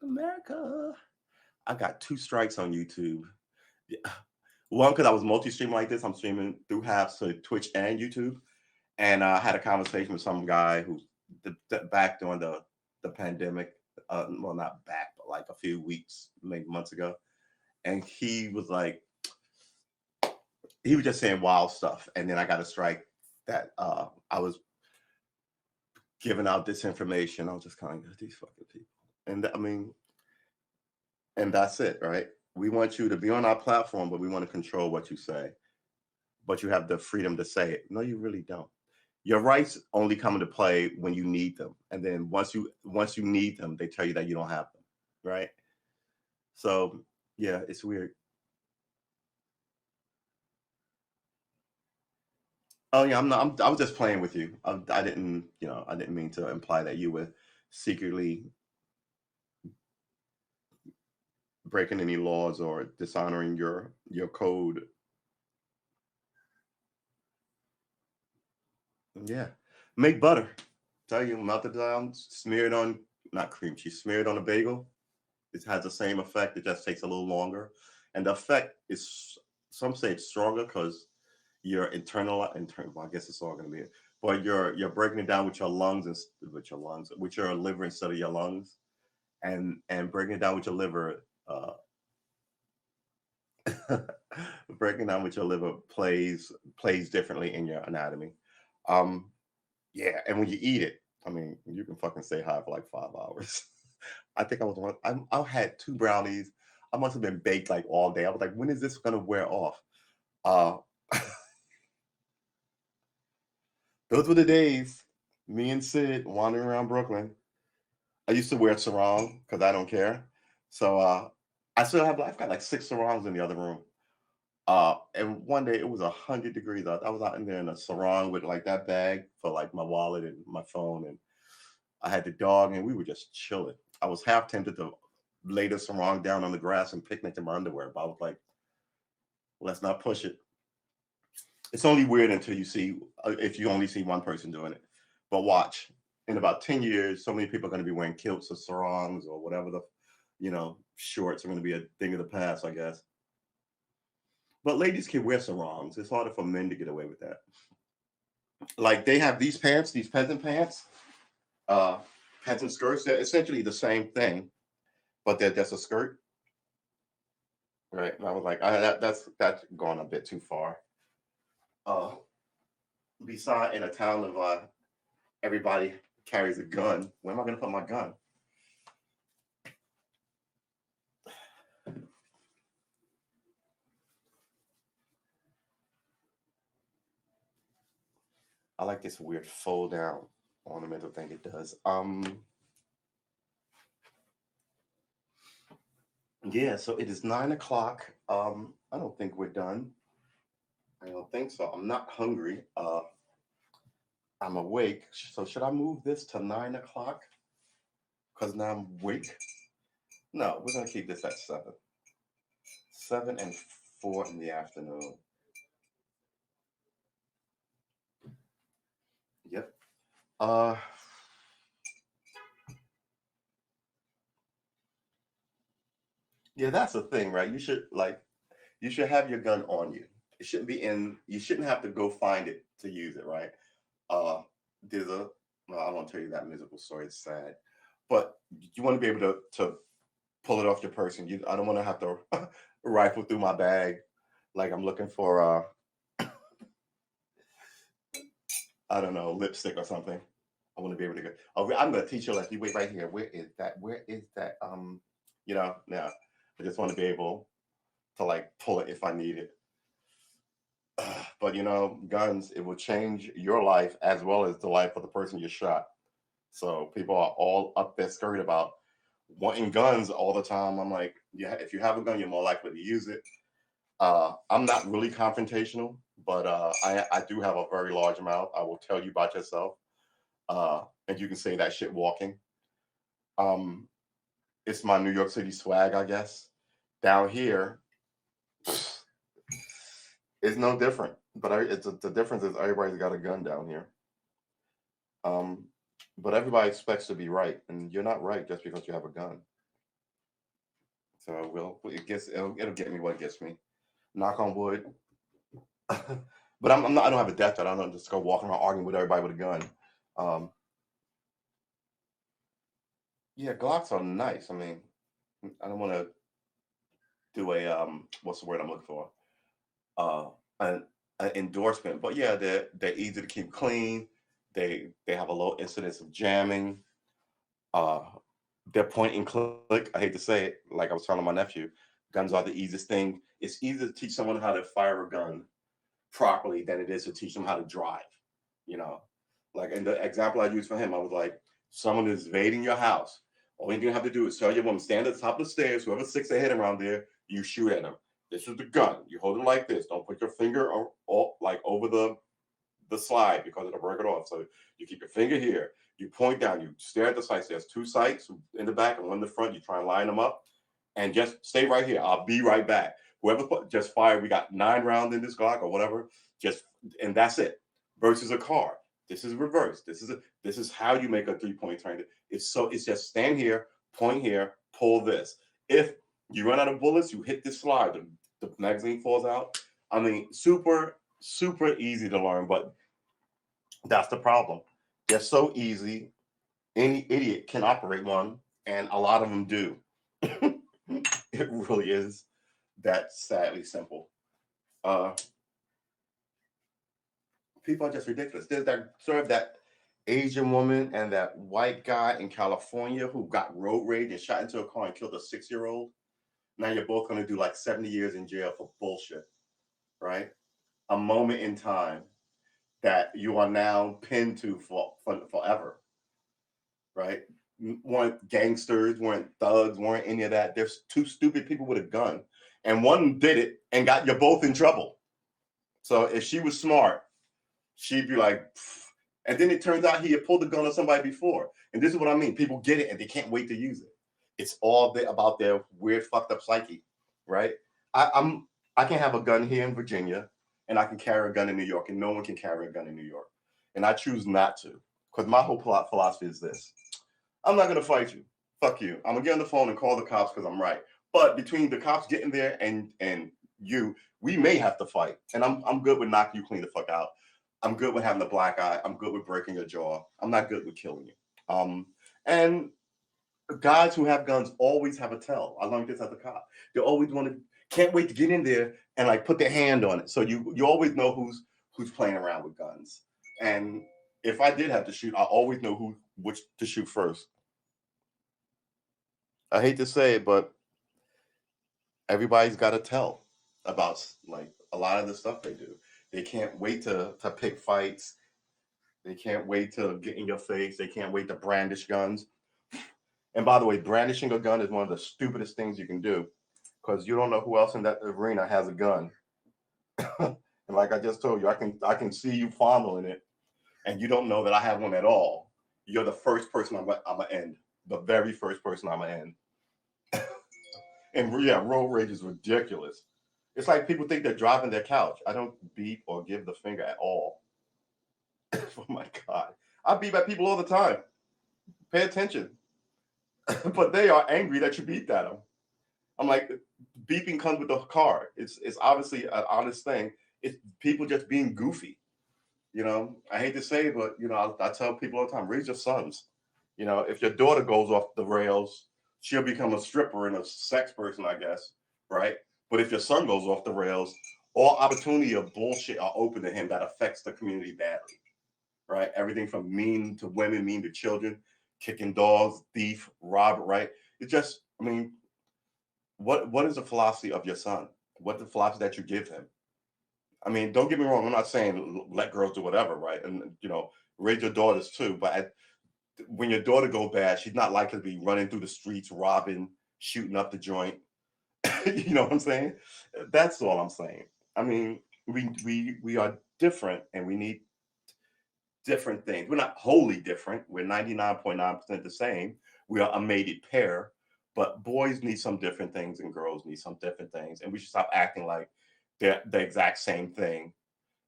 America. I got two strikes on YouTube. Yeah. One, because I was multi-streaming like this. I'm streaming through half so Twitch and YouTube. And I had a conversation with some guy who back during the pandemic. Well, not back, but like a few weeks, maybe months ago. And he was just saying wild stuff. And then I got a strike that I was giving out this information. I was just kind of these fucking people. And I mean, and that's it, right? We want you to be on our platform, but we want to control what you say. But you have the freedom to say it. No, you really don't. Your rights only come into play when you need them. And then once you need them, they tell you that you don't have them. Right. So yeah, it's weird. Oh yeah, I'm not. I was just playing with you. I didn't, I didn't mean to imply that you were secretly breaking any laws or dishonoring your code. Yeah, make butter. Tell you, melt it down, smear it on not cream cheese, smear it on a bagel. It has the same effect. It just takes a little longer, and the effect is some say it's stronger because your internal. Well, I guess it's all going to be it. But you're breaking it down with your lungs and with your liver instead of your lungs, and breaking it down with your liver. Breaking down with your liver plays differently in your anatomy. Um, yeah, and when you eat it, I mean, you can fucking stay high for like 5 hours. I think I was one. I had two brownies. I must have been baked like all day. I was like, when is this gonna wear off? Uh, those were the days. Me and Sid wandering around Brooklyn. I used to wear sarong because I don't care. So I've got like six sarongs in the other room. And one day it was 100 degrees out. I was out in there in a sarong with like that bag for like my wallet and my phone, and I had the dog, and we were just chilling. I was half tempted to lay the sarong down on the grass and picnic in my underwear, but I was like, let's not push it. It's only weird until you see if you only see one person doing it. But watch, in about 10 years, so many people are going to be wearing kilts or sarongs or whatever shorts are going to be a thing of the past, I guess. But ladies can wear sarongs. It's harder for men to get away with that. Like they have these pants, these peasant pants, uh, peasant skirts. They're essentially the same thing, but they're just a skirt, right? And I was like, that's gone a bit too far. Uh, Beside in a town of everybody carries a gun. Where am I going to put my gun? I like this weird fold down ornamental thing it does. Yeah, so it is 9 o'clock. I don't think we're done. I don't think so. I'm not hungry. I'm awake. So should I move this to 9 o'clock? Because now I'm awake. No, we're gonna keep this at 7. 7 and 4 in the afternoon. Yep. Uh yeah, that's the thing, right? You should have your gun on you. It shouldn't be in you shouldn't have to go find it to use it, right? Uh there's a well, I won't tell you that miserable story, it's sad. But you want to be able to pull it off your person. I don't want to have to rifle through my bag like I'm looking for I don't know, lipstick or something. I want to be able to go. Oh, I'm going to teach you like you wait right here. Where is that? Where is that? Yeah. I just want to be able to like pull it if I need it. But guns, it will change your life as well as the life of the person you shot. So people are all up their skirt about wanting guns all the time. I'm like, yeah, if you have a gun, you're more likely to use it. I'm not really confrontational, but I do have a very large mouth. I will tell you about yourself, and you can say that shit walking. Um, it's my New York City swag, I guess. Down here, it's no different. But the difference is everybody's got a gun down here. Um, but everybody expects to be right, and you're not right just because you have a gun. So it'll get me what gets me. Knock on wood. But I'm not. I don't have a death threat. I don't just go walking around arguing with everybody with a gun. Um, yeah, Glocks are nice. I mean, I don't want to do a what's the word I'm looking for? Uh, an, an endorsement. But yeah, they're easy to keep clean. They have a low incidence of jamming. Uh, they're point and click. I hate to say it, like I was telling my nephew, guns are the easiest thing. It's easier to teach someone how to fire a gun properly than it is to teach them how to drive. You know, like in the example I used for him, I was like, someone is invading your house. All you have to do is tell your woman, stand at the top of the stairs. Whoever sticks their head around there, you shoot at them. This is the gun. You hold it like this. Don't put your finger like over the slide because it'll break it off. So you keep your finger here. You point down. You stare at the sights. There's two sights in the back and one in the front. You try and line them up, and just stay right here. I'll be right back. Just fire. We got 9 rounds in this Glock or whatever. Just and that's it. Versus a car. This is reverse. This is how you make a 3-point turn. It's just stand here, point here, pull this. If you run out of bullets, you hit this slide. The magazine falls out. I mean, super easy to learn, but that's the problem. They're so easy. Any idiot can operate one, and a lot of them do. It really is that sadly simple. People are just ridiculous. There's that Asian woman and that white guy in California who got road rage and shot into a car and killed a 6-year-old. Now you're both going to do like 70 years in jail for bullshit, right? A moment in time that you are now pinned to for forever, right? Weren't gangsters, weren't thugs, weren't any of that. There's 2 stupid people with a gun, and one did it and got you both in trouble. So if she was smart, she'd be like, pfft. And then it turns out he had pulled the gun on somebody before. And this is what I mean. People get it and they can't wait to use it. It's all about their weird, fucked up psyche, right? I can have a gun here in Virginia, and I can carry a gun in New York, and no one can carry a gun in New York. And I choose not to, because my whole philosophy is this: I'm not gonna fight you. Fuck you. I'm gonna get on the phone and call the cops because I'm right. But between the cops getting there and you, we may have to fight. And I'm good with knocking you clean the fuck out. I'm good with having a black eye. I'm good with breaking your jaw. I'm not good with killing you. And guys who have guns always have a tell. I learned this as a cop. They always can't wait to get in there and like put their hand on it. So you always know who's playing around with guns. And if I did have to shoot, I always know which to shoot first. I hate to say it, but everybody's got to tell about like a lot of the stuff they do. They can't wait to pick fights. They can't wait to get in your face. They can't wait to brandish guns. And by the way, brandishing a gun is one of the stupidest things you can do because you don't know who else in that arena has a gun. And like I just told you, I can see you fondling it, and you don't know that I have one at all. You're the first person I'm gonna end. The very first person I'm gonna end. And yeah, road rage is ridiculous. It's like people think they're driving their couch. I don't beep or give the finger at all. Oh my God. I beep at people all the time. Pay attention. But they are angry that you beeped at them. I'm like, beeping comes with the car. It's obviously an honest thing. It's people just being goofy. You know, I hate to say it, but you know, I tell people all the time, raise your sons. You know, if your daughter goes off the rails, she'll become a stripper and a sex person, I guess, right? But if your son goes off the rails, all opportunity of bullshit are open to him that affects the community badly, right? Everything from mean to women, mean to children, kicking dogs, thief, rob, right? It just, I mean, what is the philosophy of your son? What the philosophy that you give him? I mean, don't get me wrong. I'm not saying let girls do whatever, right? And you know, raise your daughters too. But when your daughter go bad, she's not likely to be running through the streets, robbing, shooting up the joint. You know what I'm saying? That's all I'm saying. I mean, we are different and we need different things. We're not wholly different. We're 99.9% the same. We are a mated pair, but boys need some different things and girls need some different things. And we should stop acting like they're the exact same thing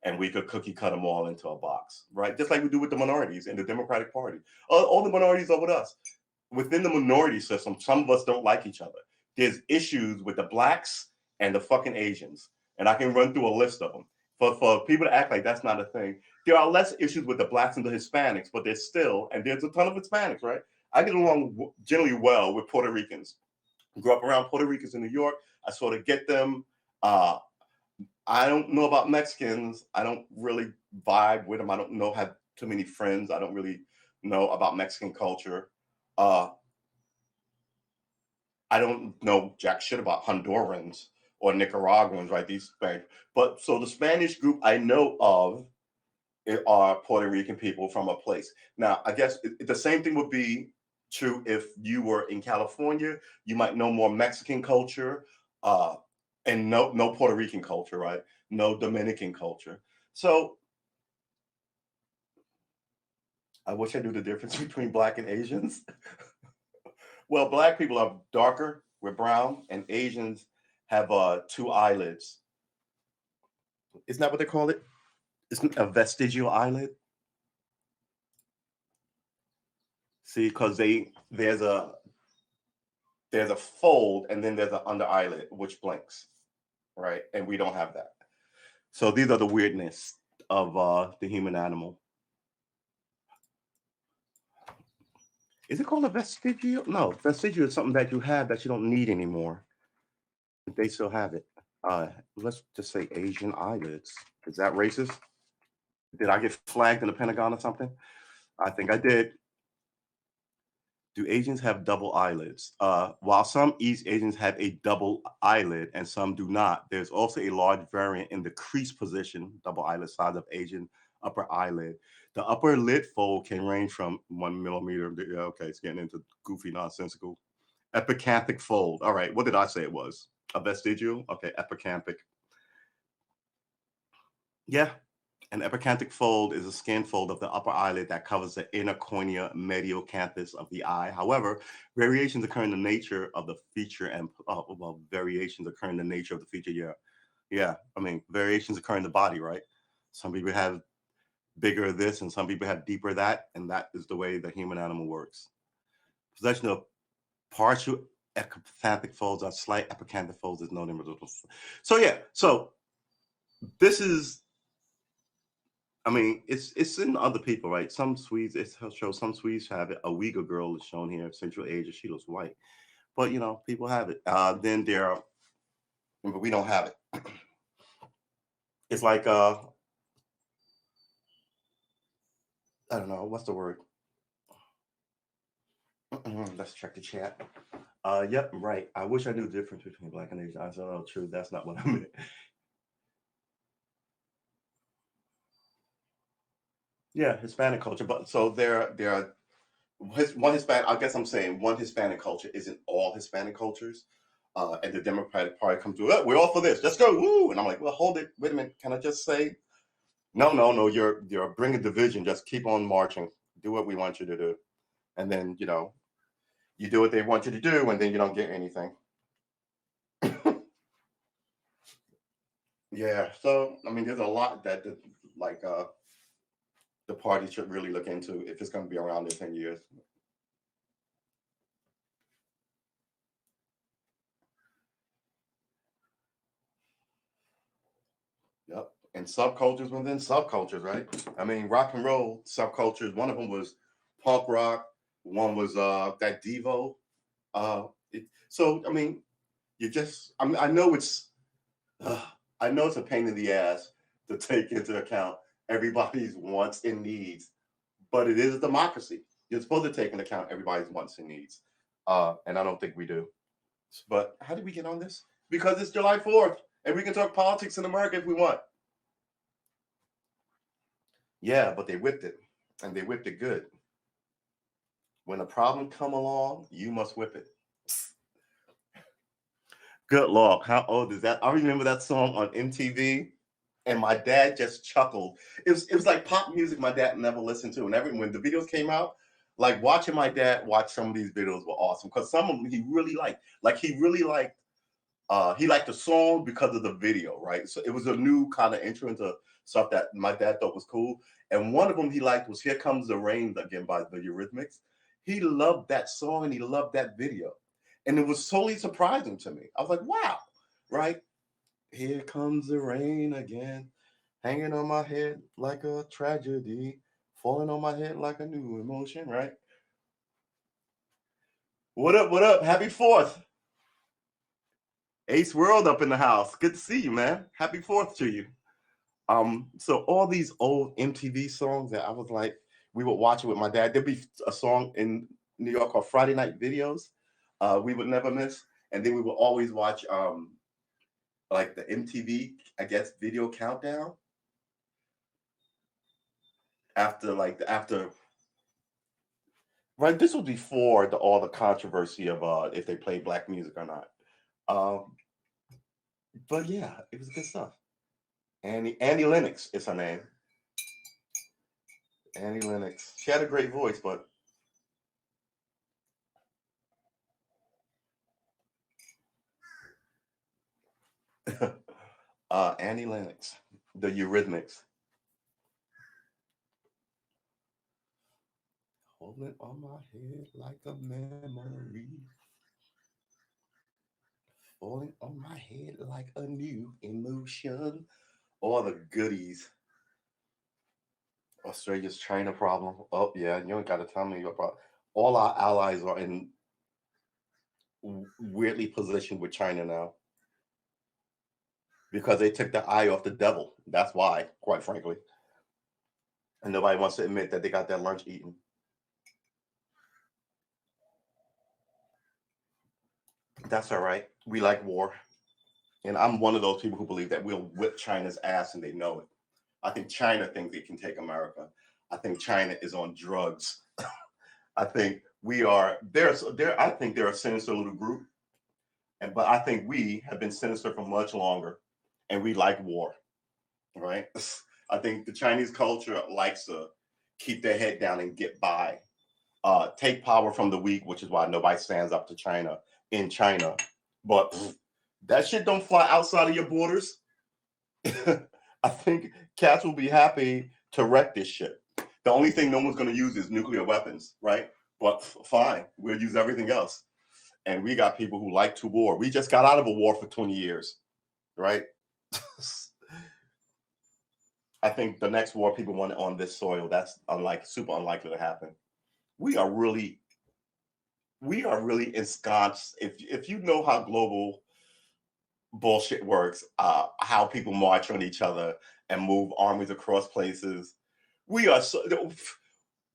and we could cookie cut them all into a box, right? Just like we do with the minorities in the Democratic Party. All the minorities are with us. Within the minority system, some of us don't like each other. There's issues with the blacks and the fucking Asians. And I can run through a list of them. For people to act like that's not a thing, there are less issues with the blacks and the Hispanics, but there's still, and there's a ton of Hispanics, right? I get along generally well with Puerto Ricans. Grew up around Puerto Ricans in New York. I sort of get them. Uh, I don't know about Mexicans. I don't really vibe with them. I don't know have too many friends. I don't really know about Mexican culture. Uh, I don't know jack shit about Hondurans or Nicaraguans, right? These things. But so the Spanish group I know of are Puerto Rican people from a place. Now, I guess the same thing would be true if you were in California. You might know more Mexican culture, uh, and no Puerto Rican culture, right? No Dominican culture. So I wish I knew the difference between black and Asians. Well, black people are darker, we're brown, and Asians have two eyelids. Isn't that what they call it? Isn't a vestigial eyelid? See, because there's a fold and then there's an under eyelid which blinks, right? And we don't have that. So these are the weirdness of the human animal. Is it called a vestigial? No, vestigial is something that you have that you don't need anymore. They still have it. Let's just say Asian eyelids. Is that racist? Did I get flagged in the Pentagon or something? I think I did. Do Asians have double eyelids? While some East Asians have a double eyelid and some do not, there's also a large variant in the crease position, double eyelid size of Asian upper eyelid. The upper lid fold can range from 1 millimeter. Yeah, okay, it's getting into goofy, nonsensical. Epicanthic fold. All right, what did I say it was? A vestigial? Okay, epicanthic. Yeah, an epicanthic fold is a skin fold of the upper eyelid that covers the inner cornea medial canthus of the eye. However, variations occur in the nature of the feature, and well, variations occur in the nature of the feature. Yeah, yeah. I mean, variations occur in the body, right? Some people have bigger this, and some people have deeper that, and that is the way the human animal works. Possession of partial epicanthic folds or slight epicanthic folds is known as. So yeah, so this is, I mean, it's in other people, right? Some Swedes, it shows some Swedes have it. A Uyghur girl is shown here, Central Asia. She looks white, but people have it. Then there are, but we don't have it. It's like I don't know what's the word. Let's check the chat. Yep, right. I wish I knew the difference between black and Asian. I said, oh, true. That's not what I meant. Yeah, Hispanic culture, but so there are one Hispanic. I guess I'm saying one Hispanic culture isn't all Hispanic cultures. And the Democratic Party comes to, we're all for this. Let's go, woo! And I'm like, well, hold it. Wait a minute. Can I just say, no, no, no. You're bringing division. Just keep on marching. Do what we want you to do, and then you do what they want you to do, and then you don't get anything. Yeah. So I mean, there's a lot that like the party should really look into if it's going to be around in 10 years. Yep. And subcultures within subcultures, right? I mean, rock and roll subcultures. One of them was punk rock. One was that Devo. So I mean, I know uh, I know it's a pain in the ass to take into account everybody's wants and needs, but it is a democracy. You're supposed to take into account everybody's wants and needs, and I don't think we do. But how did we get on this? Because it's July 4th, and we can talk politics in America if we want. Yeah, but they whipped it, and they whipped it good. When a problem come along, you must whip it. Good Lord, how old is that? I remember that song on MTV, and my dad just chuckled. It was like pop music my dad never listened to, and when the videos came out, like watching my dad watch some of these videos were awesome because some of them he really liked. Like he liked the song because of the video, right? So it was a new kind of intro into stuff that my dad thought was cool. And one of them he liked was "Here Comes the Rain" again by the Eurythmics. He loved that song and he loved that video, and it was totally surprising to me. I was like, "Wow!" Right? Here comes the rain again, hanging on my head like a tragedy, falling on my head like a new emotion. Right? What up? What up? Happy Fourth, Ace World up in the house. Good to see you, man. Happy Fourth to you. So all these old MTV songs that I was like, we would watch it with my dad. There'd be a song in New York called Friday Night Videos. We would never miss, and then we would always watch like the MTV, I guess, video countdown after right. This was before all the controversy of if they played black music or not. Um, but yeah, it was good stuff. Annie Lennox is her name. Annie Lennox. She had a great voice, but Annie Lennox, the Eurythmics. Hold it on my head like a memory. Falling on my head like a new emotion. All the goodies. Australia's China problem. Oh yeah, you don't got to tell me your problem. All our allies are in weirdly positioned with China now because they took the eye off the devil. That's why, quite frankly. And nobody wants to admit that they got their lunch eaten. That's all right. We like war. And I'm one of those people who believe that we'll whip China's ass and they know it. I think China thinks they can take America. I think China is on drugs. I think we are there. I think they're a sinister little group, but I think we have been sinister for much longer, and we like war, right? I think the Chinese culture likes to keep their head down and get by, take power from the weak, which is why nobody stands up to China in China. But that shit don't fly outside of your borders. I think cats will be happy to wreck this shit. The only thing no one's going to use is nuclear weapons, right? But fine, we'll use everything else. And we got people who like to war. We just got out of a war for 20 years, right? I think the next war people want on this soil, that's super unlikely to happen. We are really ensconced. If you know how global bullshit works, how people march on each other and move armies across places, we are so.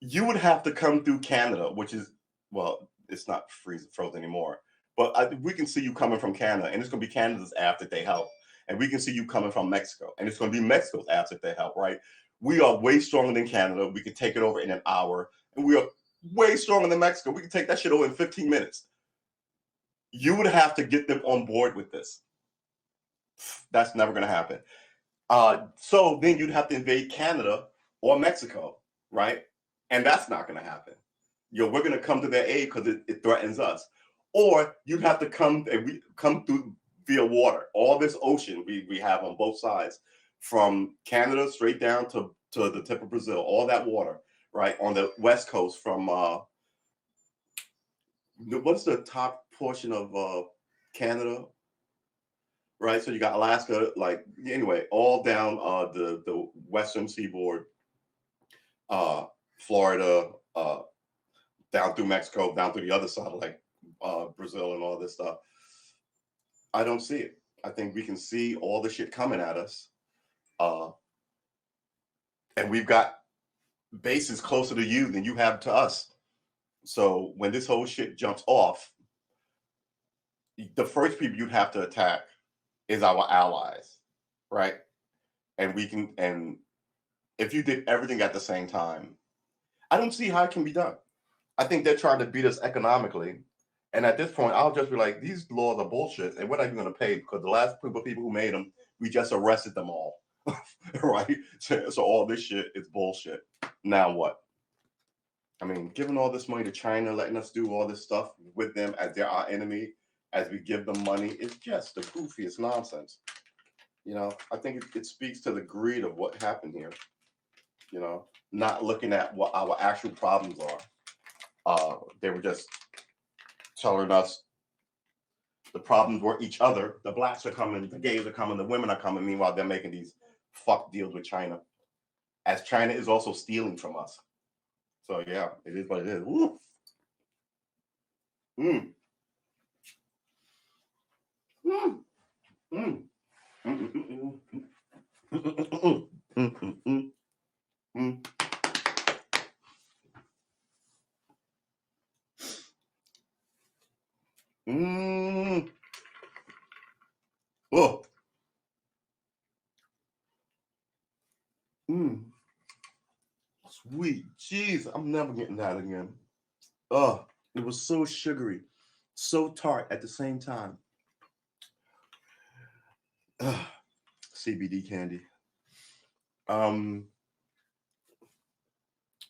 You would have to come through Canada, which is, well, it's not frozen anymore. But we can see you coming from Canada, and it's going to be Canada's ass that they help. And we can see you coming from Mexico, and it's going to be Mexico's ass that they help, right? We are way stronger than Canada. We can take it over in an hour, and we are way stronger than Mexico. We can take that shit over in 15 minutes. You would have to get them on board with this. That's never going to happen. So then you'd have to invade Canada or Mexico, right? And that's not going to happen. We're going to come to their aid because it threatens us. Or you'd have to come through via water. All this ocean we have on both sides, from Canada straight down to the tip of Brazil. All that water, right, on the west coast from what's the top portion of Canada? Right, so you got Alaska, like anyway, all down the western seaboard, Florida, down through Mexico, down through the other side, like Brazil and all this stuff. I don't see it. I think we can see all the shit coming at us, and we've got bases closer to you than you have to us. So when this whole shit jumps off, the first people you'd have to attack is our allies, right? And if you did everything at the same time, I don't see how it can be done. I think they're trying to beat us economically, And at this point, I'll just be like, these laws are bullshit, and we're not even going to pay because the last group of people who made them, we just arrested them all, right? So all this shit is bullshit. Now what? I mean, giving all this money to China, letting us do all this stuff with them as they're our enemy, as we give them money, is just the goofiest nonsense. I think it speaks to the greed of what happened here. Not looking at what our actual problems are. They were just telling us the problems were each other. The blacks are coming, the gays are coming, the women are coming. Meanwhile, they're making these fuck deals with China, as China is also stealing from us. So yeah, it is what it is. Woo. Mm. Mm. Mm. Mm. Mm. Mm. Mm. Oh. Mm. Sweet jeez, I'm never getting that again. Oh, it was so sugary, so tart at the same time. CBD candy.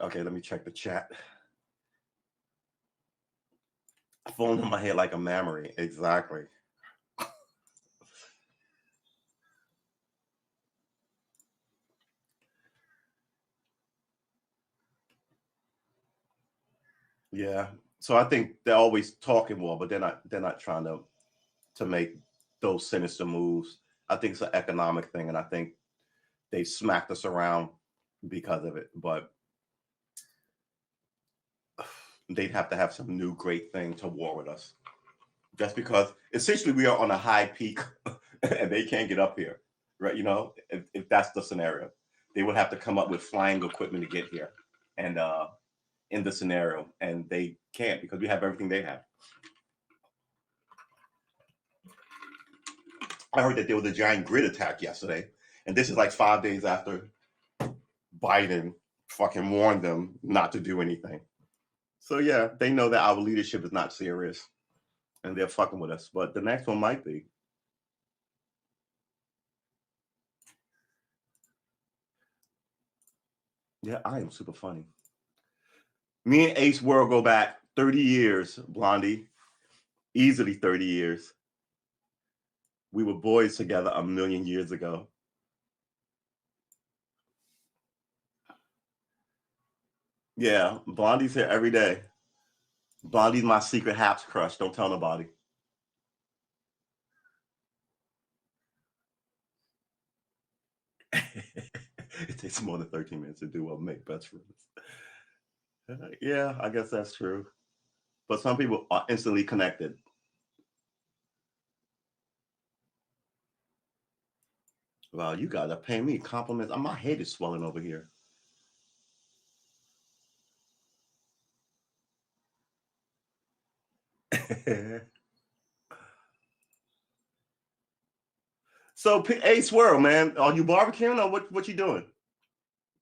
Okay, let me check the chat. Phone in my head like a memory. Exactly. Yeah. So I think they're always talking more, but they're not trying to make those sinister moves. I think it's an economic thing, and I think they smacked us around because of it. But they'd have to have some new great thing to war with us. Just because essentially we are on a high peak and they can't get up here. Right? If that's the scenario. They would have to come up with flying equipment to get here. And in the scenario, and they can't because we have everything they have. I heard that there was a giant grid attack yesterday, and this is like 5 days after Biden fucking warned them not to do anything. So yeah, they know that our leadership is not serious, and they're fucking with us. But the next one might be. Yeah, I am super funny. Me and Ace World go back 30 years, Blondie. Easily 30 years. We were boys together a million years ago. Yeah, Blondie's here every day. Blondie's my secret Haps crush. Don't tell nobody. It takes more than 13 minutes to do what make best friends. Yeah, I guess that's true. But some people are instantly connected. Wow, you gotta pay me compliments. My head is swelling over here. So, Ace World, man, are you barbecuing or what you doing?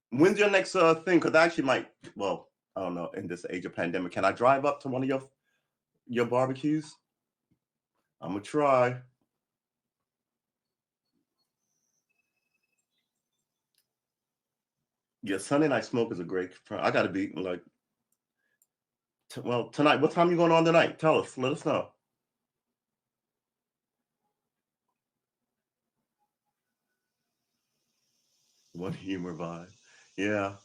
When's your next thing? Because I actually might. Well, I don't know. In this age of pandemic, can I drive up to one of your barbecues? I'm gonna try. Yeah, Sunday Night Smoke is a great. I gotta be like. Well, tonight. What time you going on tonight? Tell us. Let us know. What humor vibe? Yeah.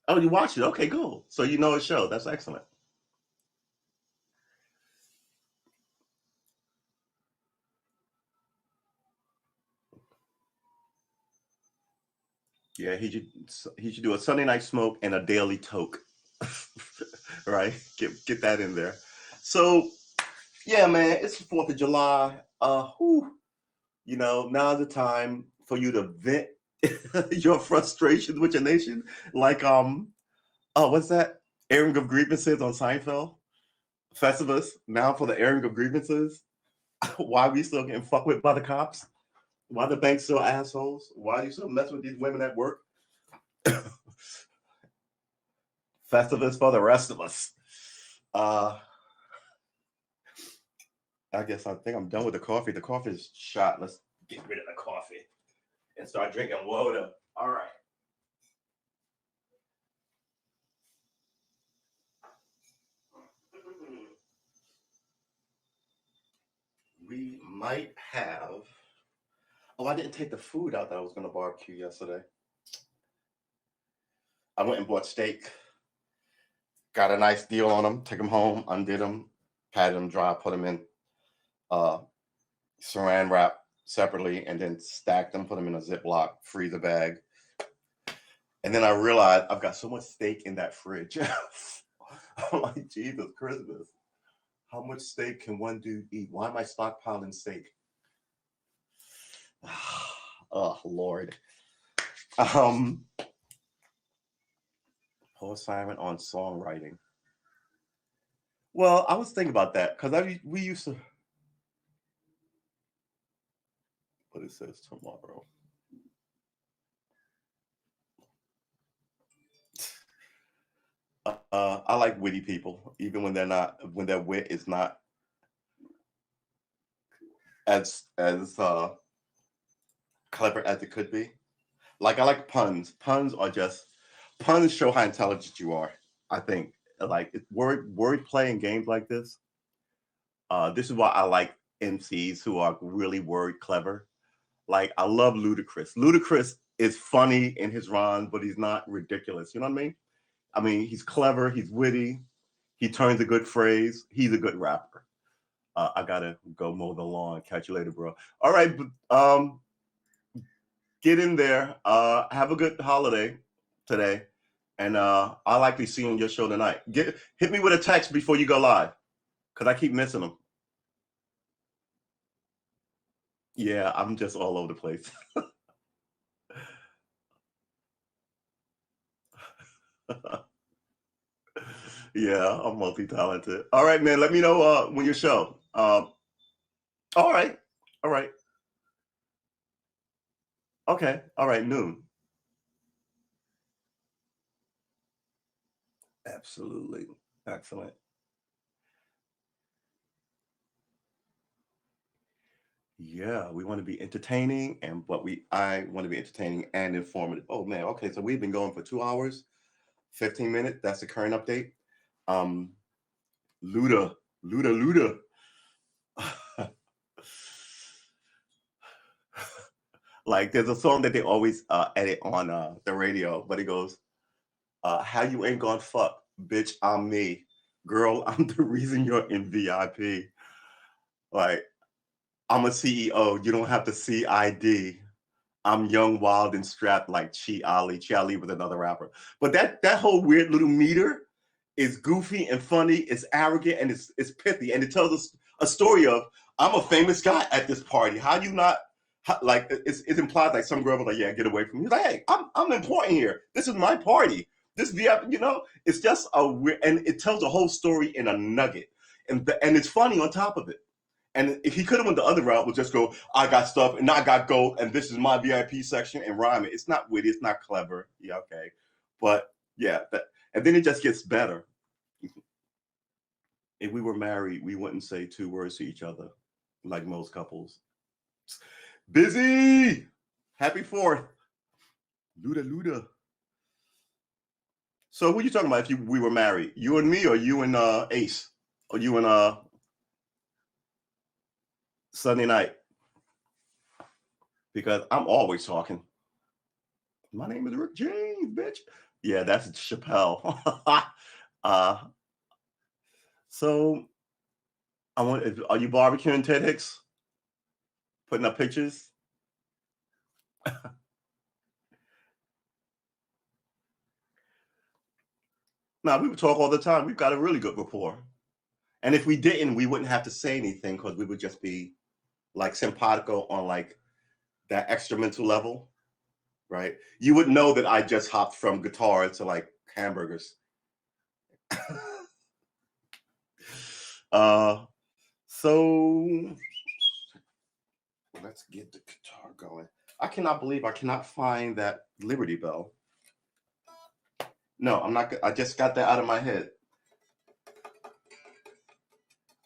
Oh, you watched it? Okay, cool. So you know a show. That's excellent. Yeah, he should do a Sunday Night Smoke and a Daily Toke. Right? Get that in there. So yeah, man, it's the 4th of July. Now's the time for you to vent your frustrations with your nation. Like what's that? Airing of grievances on Seinfeld. Festivus, now for the airing of grievances. Why we still getting fucked with by the cops? Why the banks still assholes? Why do you still mess with these women at work? Festivus for the rest of us. I guess I think I'm done with the coffee. The coffee is shot. Let's get rid of the coffee and start drinking water. All right. We might have. Oh, I didn't take the food out that I was going to barbecue yesterday. I went and bought steak. Got a nice deal on them. Took them home, undid them, patted them dry, put them in saran wrap separately, and then stacked them, put them in a Ziploc freezer bag. And then I realized I've got so much steak in that fridge. I'm like, Jesus Christmas. How much steak can one dude eat? Why am I stockpiling steak? Oh, Lord. Paul Simon on songwriting. Well, I was thinking about that because we used to. But it says tomorrow. I like witty people, even when their wit is not as clever as it could be. Like I like puns. Puns show how intelligent you are. I think like word play and games like this. This is why I like MCs who are really word clever. Like I love Ludacris. Ludacris is funny in his rhymes, but he's not ridiculous. You know what I mean? I mean, he's clever, he's witty, he turns a good phrase, he's a good rapper. I gotta go mow the lawn. Catch you later, bro. All right, get in there. Have a good holiday today, and I'll likely see you on your show tonight. Hit me with a text before you go live, because I keep missing them. Yeah, I'm just all over the place. Yeah, I'm multi-talented. All right, man. Let me know when your show. All right. All right. Okay. All right. Noon. Absolutely. Excellent. Yeah, we want to be entertaining, I want to be entertaining and informative. Oh man, okay, so we've been going for 2 hours, 15 minutes. That's the current update. Um, Luda, Luda. Like there's a song that they always edit on the radio, but it goes, "How you ain't gonna fuck, bitch? I'm me, girl. I'm the reason you're in VIP. Like I'm a CEO. You don't have to see ID. I'm young, wild, and strapped like Chi Ali. Chi Ali was another rapper. But that whole weird little meter is goofy and funny, it's arrogant, and it's pithy. And it tells us a story of I'm a famous guy at this party. How you not like it implies like some girl was like, yeah, get away from me. He's like, hey, I'm important here. This is my party. This VIP, it's just a weird, and it tells a whole story in a nugget. And it's funny on top of it. And if he could have went the other route, would just go, I got stuff and I got gold, and this is my VIP section and rhyme it. It's not witty, it's not clever. Yeah, okay. But yeah, and then it just gets better. If we were married, we wouldn't say 2 words to each other like most couples. Busy! Happy 4th. Luda. So what are you talking about if we were married? You and me, or you and Ace? Or you and Sunday night? Because I'm always talking. My name is Rick James, bitch. Yeah, that's Chappelle. So are you barbecuing, Ted Hicks? Putting up pictures? No, we would talk all the time. We've got a really good rapport. And if we didn't, we wouldn't have to say anything because we would just be like simpatico on like that extra mental level, right? You would know that I just hopped from guitar to like hamburgers. So let's get the guitar going. I cannot believe I cannot find that Liberty Bell. No, I'm not. I just got that out of my head.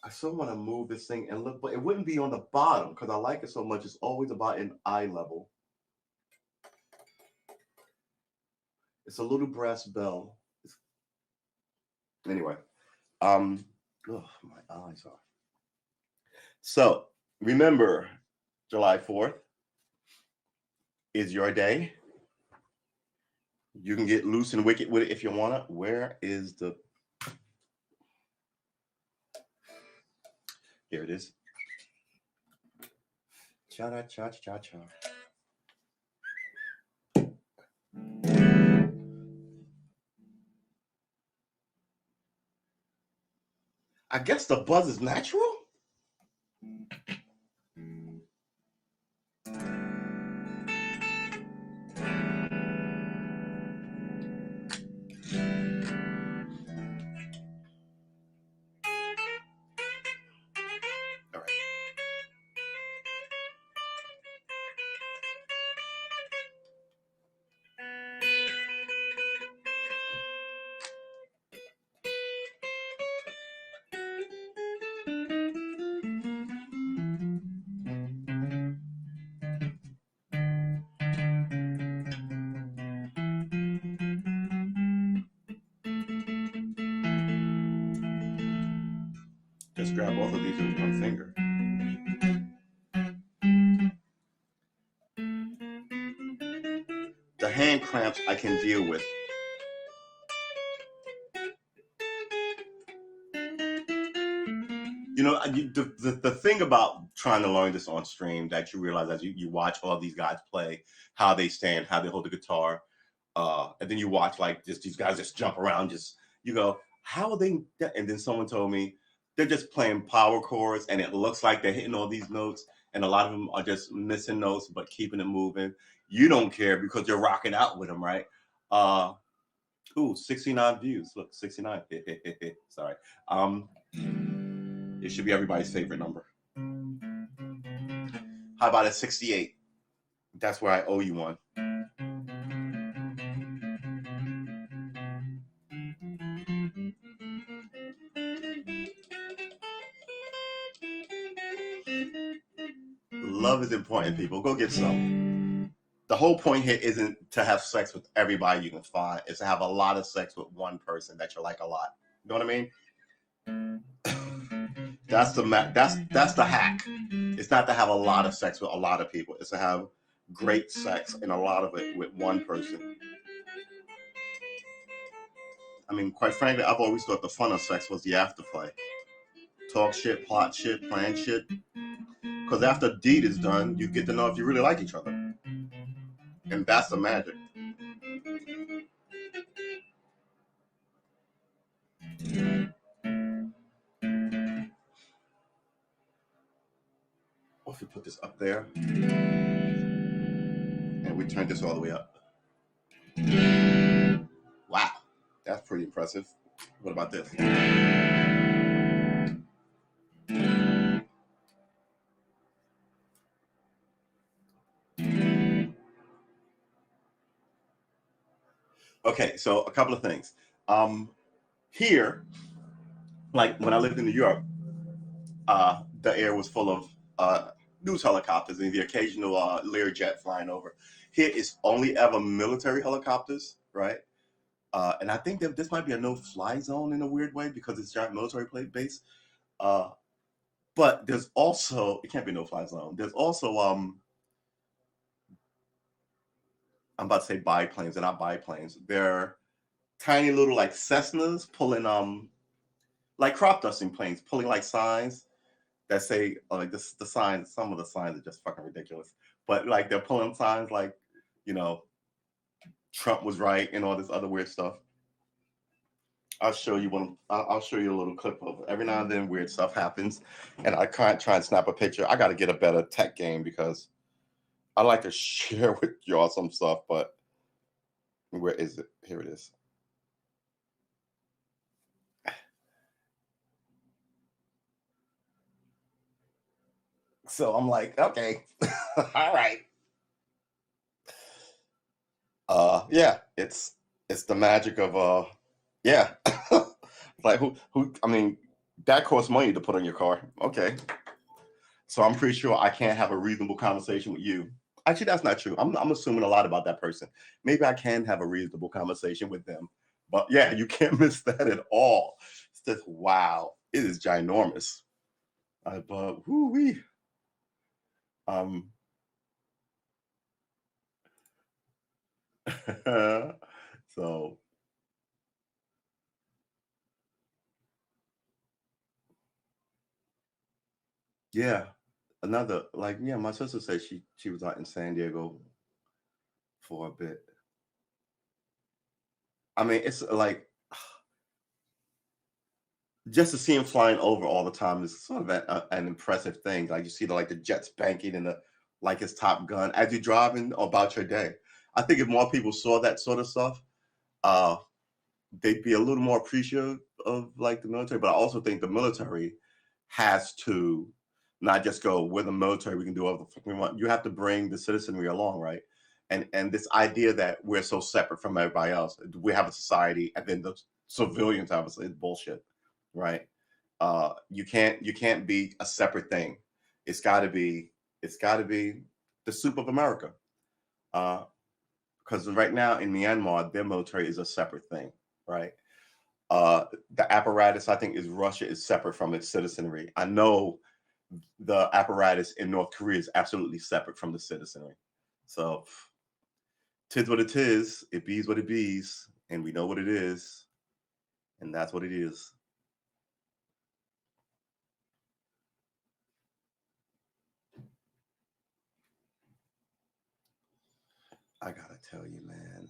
I still want to move this thing and look, but it wouldn't be on the bottom because I like it so much. It's always about an eye level. It's a little brass bell. Anyway, oh, my eyes are. So remember, July 4th is your day. You can get loose and wicked with it if you want to. Where is the... Here it is. Cha-cha-cha-cha-cha. I guess the buzz is natural. All right. Just grab both of these with one finger. The hand cramps I can deal with. You know, the thing about trying to learn this on stream that you realize as you watch all these guys play, how they stand, how they hold the guitar, and then you watch like just these guys just jump around, just you go, how are they? And then someone told me they're just playing power chords, and it looks like they're hitting all these notes, and a lot of them are just missing notes but keeping it moving. You don't care because you're rocking out with them, right? Ooh, 69 views. Look, 69. Sorry. It should be everybody's favorite number. How about a 68? That's where I owe you one. Love is important, people. Go get some. The whole point here isn't to have sex with everybody you can find. It's to have a lot of sex with one person that you like a lot. You know what I mean? That's the hack. It's not to have a lot of sex with a lot of people. It's to have great sex and a lot of it with one person. I mean, quite frankly, I've always thought the fun of sex was the afterplay. Talk shit, plot shit, plan shit. Because after the deed is done, you get to know if you really like each other. And that's the magic. What if we put this up there? And we turn this all the way up. Wow, that's pretty impressive. What about this? Okay, so a couple of things. Here, like when I lived in New York, the air was full of news helicopters and the occasional Learjet flying over. Here is only ever military helicopters, right? And I think that this might be a no-fly zone in a weird way because it's a giant military base. But there's also, it can't be a no-fly zone. There's also, I'm about to say biplanes. They're not biplanes. They're tiny little like Cessnas pulling, like crop dusting planes, pulling like signs that say, like the signs, some of the signs are just fucking ridiculous. But like they're pulling signs like, you know, Trump was right and all this other weird stuff. I'll show you one. I'll show you a little clip of it. Every now and then weird stuff happens, and I can't try and snap a picture. I got to get a better tech game because I like to share with y'all some stuff, but where is it? Here it is. So I'm like, okay, all right. Yeah, it's It's the magic of yeah. Like I mean, that costs money to put on your car. Okay. So I'm pretty sure I can't have a reasonable conversation with you. Actually, that's not true. I'm assuming a lot about that person. Maybe I can have a reasonable conversation with them. But yeah, you can't miss that at all. It's just wow. It is ginormous. But whoo wee. Um so yeah. Another like yeah, my sister said she was out in San Diego for a bit. I mean, it's like just to see him flying over all the time is sort of an impressive thing. Like you see the jets banking and the like it's Top Gun as you're driving about your day. I think if more people saw that sort of stuff, uh, they'd be a little more appreciative of like the military. But I also think the military has to not just go, we're the military, we can do whatever the fuck we want. You have to bring the citizenry along, right? And this idea that we're so separate from everybody else, we have a society, and then the civilians obviously is bullshit, right? You can't be a separate thing. It's got to be the soup of America. Because right now in Myanmar, their military is a separate thing, right? The apparatus, I think, is Russia is separate from its citizenry. I know the apparatus in North Korea is absolutely separate from the citizenry. So, tis what it is, it bees what it bees, and we know what it is, and that's what it is. I gotta tell you, man,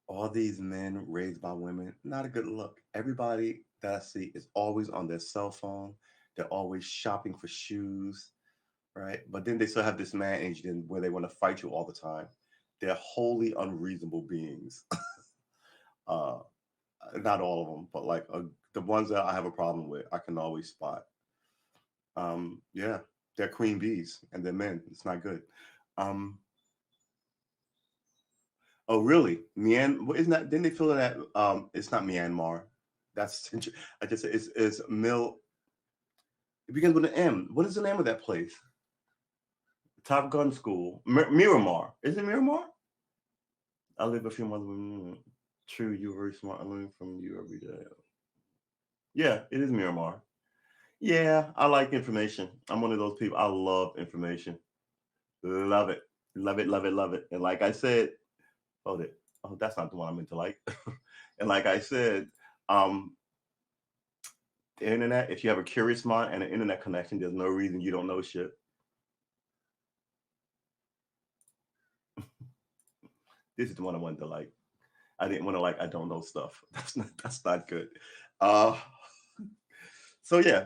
all these men raised by women, not a good look. Everybody that I see is always on their cell phone. They're always shopping for shoes, right? But then they still have this man engine where they want to fight you all the time. They're wholly unreasonable beings. uh, Not all of them, but the ones that I have a problem with, I can always spot. Yeah, they're queen bees and they're men. It's not good. Um, oh, really? What isn't that? Didn't they feel that? It's not Myanmar. That's I just it's Mill. It begins with an M. What is the name of that place? Top Gun School, Miramar. Is it Miramar? I live a few months with True, you're very smart. I learn from you every day. Yeah, it is Miramar. Yeah, I like information. I'm one of those people. I love information. Love it. Love it, love it, love it. And like I said, hold it. Oh, that's not the one I meant to like. And like I said, um, the internet, if you have a curious mind and an internet connection, there's no reason you don't know shit. This is the one I wanted to like. I didn't want to like I don't know stuff. That's not good. Uh so yeah.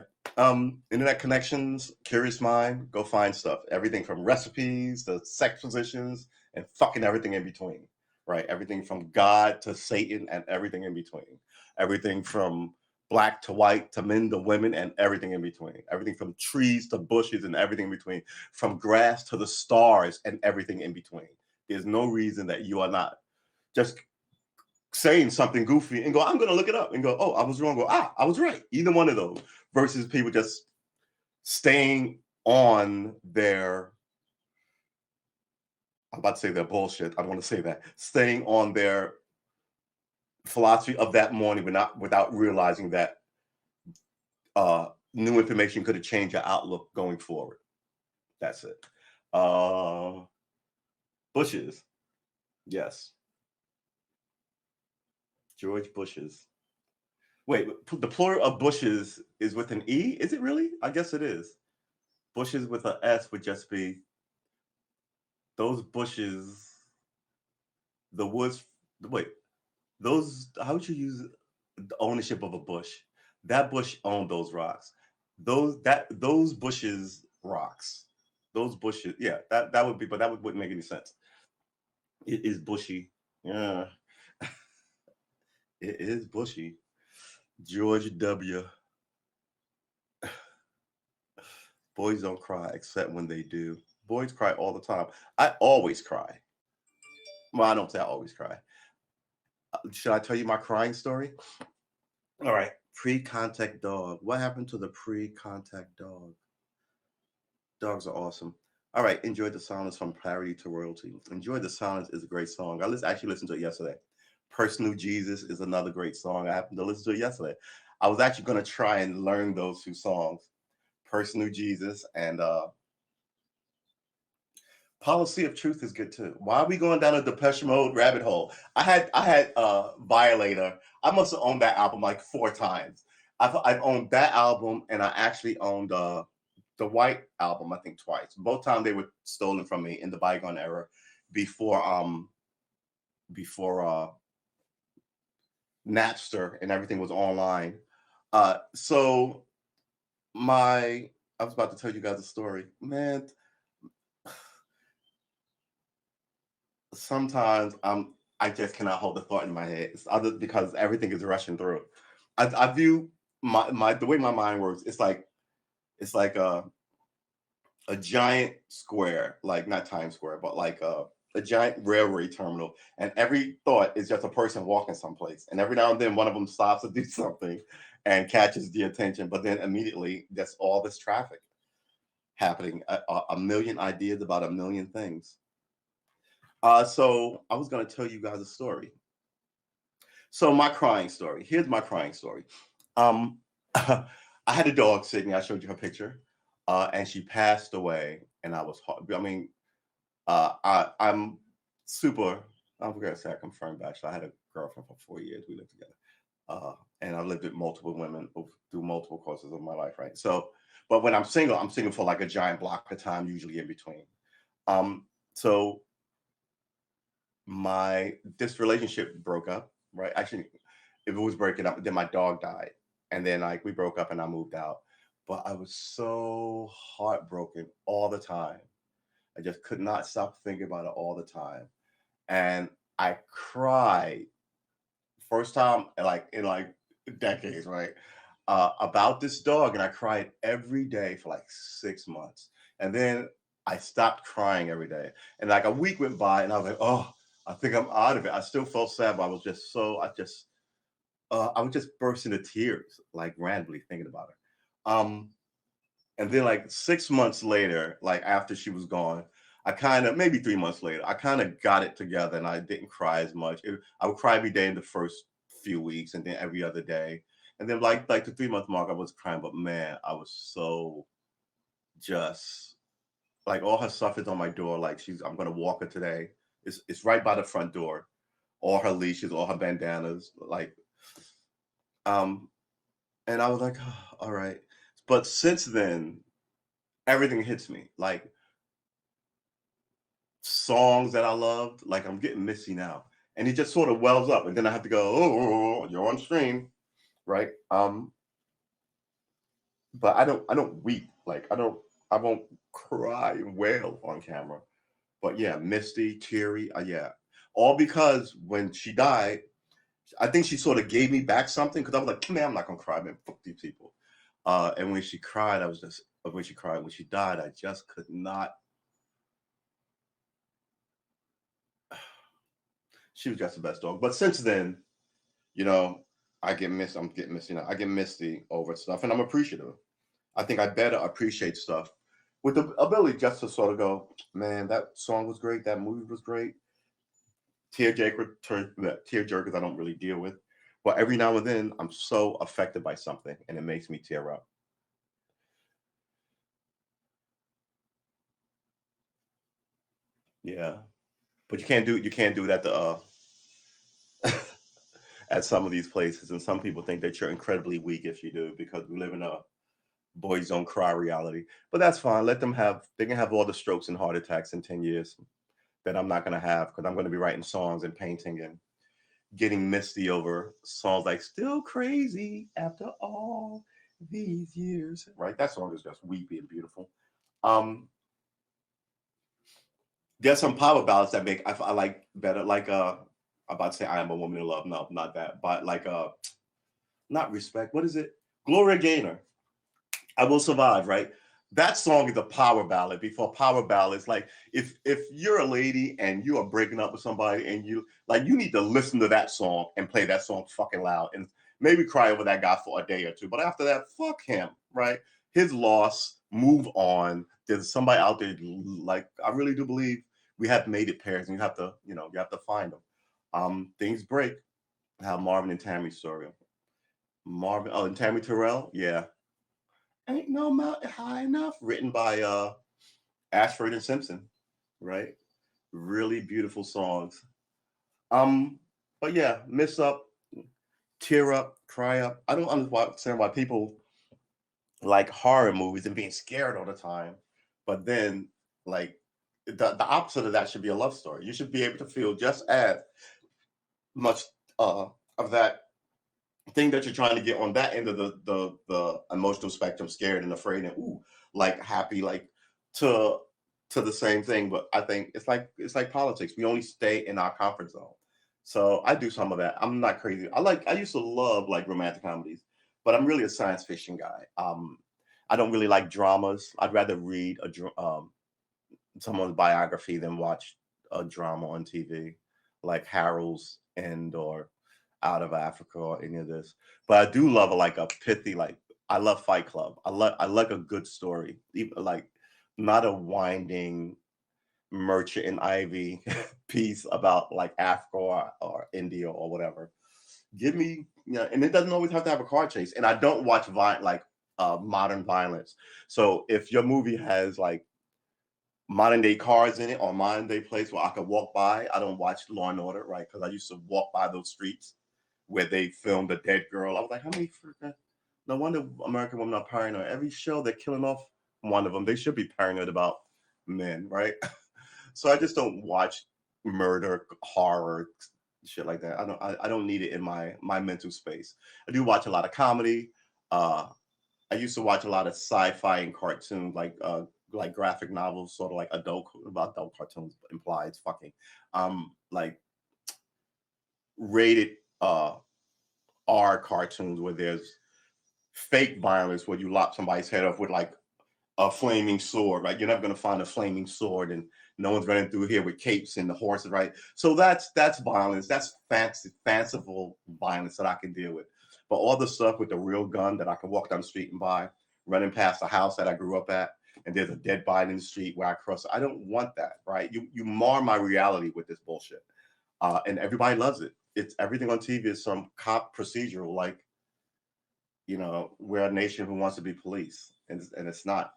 Internet connections, curious mind, go find stuff. Everything from recipes to sex positions and fucking everything in between. Right? Everything from God to Satan and everything in between. Everything from black to white to men to women and everything in between. Everything from trees to bushes and everything in between. From grass to the stars and everything in between. There's no reason that you are not just saying something goofy and go, I'm going to look it up and go, oh, I was wrong. Go, I was right. Either one of those versus people just staying on their, I'm about to say their bullshit. I don't want to say that. Staying on their philosophy of that morning, but not without realizing that new information could have changed your outlook going forward. That's it. Bushes. Yes. George Bushes. Wait, the plural of bushes is with an E? Is it really? I guess it is. Bushes with an S would just be those bushes, the woods. Wait, those, how would you use the ownership of a bush? That bush owned those rocks. Those bushes rocks. Those bushes, yeah, that would be, but wouldn't make any sense. It is bushy. Yeah, it is bushy. George W. Boys don't cry except when they do. Boys cry all the time. I always cry. Well, I don't say I always cry. Should I tell you my crying story? All right. Pre-contact dog. What happened to the pre-contact dog? Dogs are awesome. All right. Enjoy the Silence from Clarity to Royalty. Enjoy the Silence is a great song. Actually listened to it yesterday. Personal Jesus is another great song. I happened to listen to it yesterday. I was actually going to try and learn those two songs, Personal Jesus and Policy of Truth is good too. Why are we going down a Depeche Mode rabbit hole? I had Violator. I must have owned that album like 4 times. I've owned that album, and I actually owned the White album I think twice. Both times they were stolen from me in the bygone era, before before Napster and everything was online. So I was about to tell you guys a story, man. Sometimes I just cannot hold the thought in my head. It's other because everything is rushing through. I view my the way my mind works. It's like a giant square, like not Times Square, but like a giant railway terminal, and every thought is just a person walking someplace. And every now and then, one of them stops to do something and catches the attention. But then immediately, there's all this traffic happening. A million ideas about a million things. So I was going to tell you guys a story. So my crying story. Here's my crying story. Um, I had a dog, Sydney. I showed you her picture, and she passed away. And I was, I mean, I'm super. I'm gonna say I confirmed bachelor. I had a girlfriend for 4 years. We lived together, and I lived with multiple women through multiple courses of my life. Right. So, but when I'm single for like a giant block of time, usually in between. So my this relationship broke up, right? Actually, if it was breaking up, then my dog died, and then like we broke up and I moved out. But I was so heartbroken all the time. I just could not stop thinking about it all the time, and I cried first time like in like decades, right? About this dog, and I cried every day for like 6 months, and then I stopped crying every day, and like a week went by, and I was like, oh, I think I'm out of it. I still felt sad, but I was just I would just burst into tears, like randomly thinking about her. And then like 6 months later, like after she was gone, I kind of maybe 3 months later, I kind of got it together, and I didn't cry as much. I would cry every day in the first few weeks, and then every other day, and then like the 3 month mark, I was crying. But man, I was so just like all her stuff is on my door. Like I'm gonna walk her today. It's right by the front door. All her leashes, all her bandanas, like um, and I was like, "Oh, all right." But since then, everything hits me. Like songs that I loved, like I'm getting misty now. And it just sort of wells up. And then I have to go, oh, you're on stream, right? But I don't weep. Like I won't cry and wail on camera. But yeah, misty, teary, yeah. All because when she died, I think she sort of gave me back something because I was like, man, I'm not gonna cry, man. Fuck these people. And when she cried, when she died, I just could not. She was just the best dog. But since then, you know, I'm getting misty now. I get misty over stuff, and I'm appreciative. I think I better appreciate stuff with the ability just to sort of go, man, that song was great, that movie was great. Tear jerkers I don't really deal with. But every now and then I'm so affected by something and it makes me tear up. Yeah. But you can't do that to at some of these places. And some people think that you're incredibly weak if you do because we live in a boys don't cry reality. But that's fine. They can have all the strokes and heart attacks in 10 years that I'm not gonna have because I'm gonna be writing songs and painting and getting misty over songs like "Still Crazy After All These Years." Right, that song is just weepy and beautiful. Um, there's some power ballads that I like better. Like I'm about to say "I Am a Woman in Love." No, not that. But like not Respect. What is it? Gloria Gaynor. I Will Survive. Right. that song is a power ballad before power ballads. Like if you're a lady and you are breaking up with somebody and you need to listen to that song and play that song fucking loud and maybe cry over that guy for a day or two. But after that, fuck him, right? His loss, move on. There's somebody out there, like I really do believe we have made it pairs and you have to find them. Things break. How Marvin and Tammy story. Marvin, oh, and Tammy Terrell, yeah. Ain't no mountain high enough, written by Ashford and Simpson, right? Really beautiful songs. Um, but yeah, miss up, tear up, cry up. I don't understand why people like horror movies and being scared all the time, but then like the opposite of that should be a love story. You should be able to feel just as much of that thing that you're trying to get on that end of the emotional spectrum, scared and afraid and ooh, like happy, like to the same thing. But I think it's like politics. We only stay in our comfort zone. So I do some of that. I'm not crazy. I used to love like romantic comedies, but I'm really a science fiction guy. I don't really like dramas. I'd rather read someone's biography than watch a drama on TV, like Harold's End or Out of Africa or any of this. But I do love like a pithy, like I love Fight Club. I like a good story, even like not a winding Merchant and Ivy piece about like Africa or India or whatever. Give me, and it doesn't always have to have a car chase. And I don't watch modern violence. So if your movie has like modern day cars in it or modern day place where I could walk by. I don't watch Law and Order, right? Because I used to walk by those streets where they filmed a dead girl. I was like, how many freaking? No wonder American women are paranoid. Every show they're killing off one of them. They should be paranoid about men, right? So I just don't watch murder, horror, shit like that. I don't need it in my mental space. I do watch a lot of comedy. Uh, I used to watch a lot of sci-fi and cartoons, like graphic novels, sort of like adult cartoons implies fucking, like rated R cartoons where there's fake violence where you lop somebody's head off with like a flaming sword, right? You're never gonna find a flaming sword, and no one's running through here with capes and the horses, right? So that's violence. That's fanciful violence that I can deal with. But all the stuff with the real gun that I can walk down the street and buy, running past a house that I grew up at, and there's a dead body in the street where I cross. I don't want that, right? You mar my reality with this bullshit, and everybody loves it. It's everything on TV is some cop procedural, like we're a nation who wants to be police, and it's not.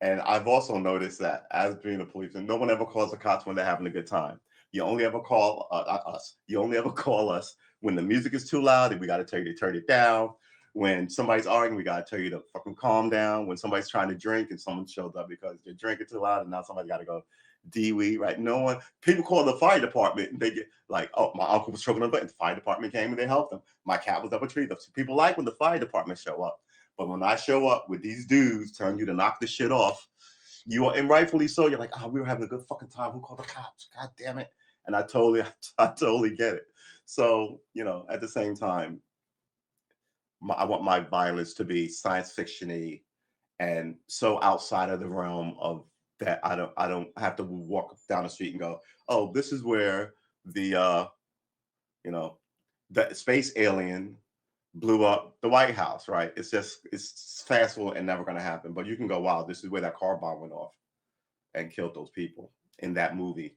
And I've also noticed that as being a policeman, no one ever calls the cops when they're having a good time. You only ever call us. You only ever call us when the music is too loud and we got to tell you to turn it down. When somebody's arguing, we got to tell you to fucking calm down. When somebody's trying to drink and someone shows up because they're drinking too loud and now somebody got to go DWE, right? No one, people call the fire department and they get like, oh, my uncle was choking on the button. The fire department came and they helped him. My cat was up a tree. People like when the fire department show up. But when I show up with these dudes telling you to knock the shit off, you are, and rightfully so, you're like, oh, we were having a good fucking time. Who called the cops? God damn it. And I totally get it. So, at the same time, I want my violence to be science fiction-y and so outside of the realm of that I don't have to walk down the street and go, oh, this is where the you know the space alien blew up the White House, right? It's fast forward and never gonna happen. But you can go, wow, this is where that car bomb went off and killed those people in that movie,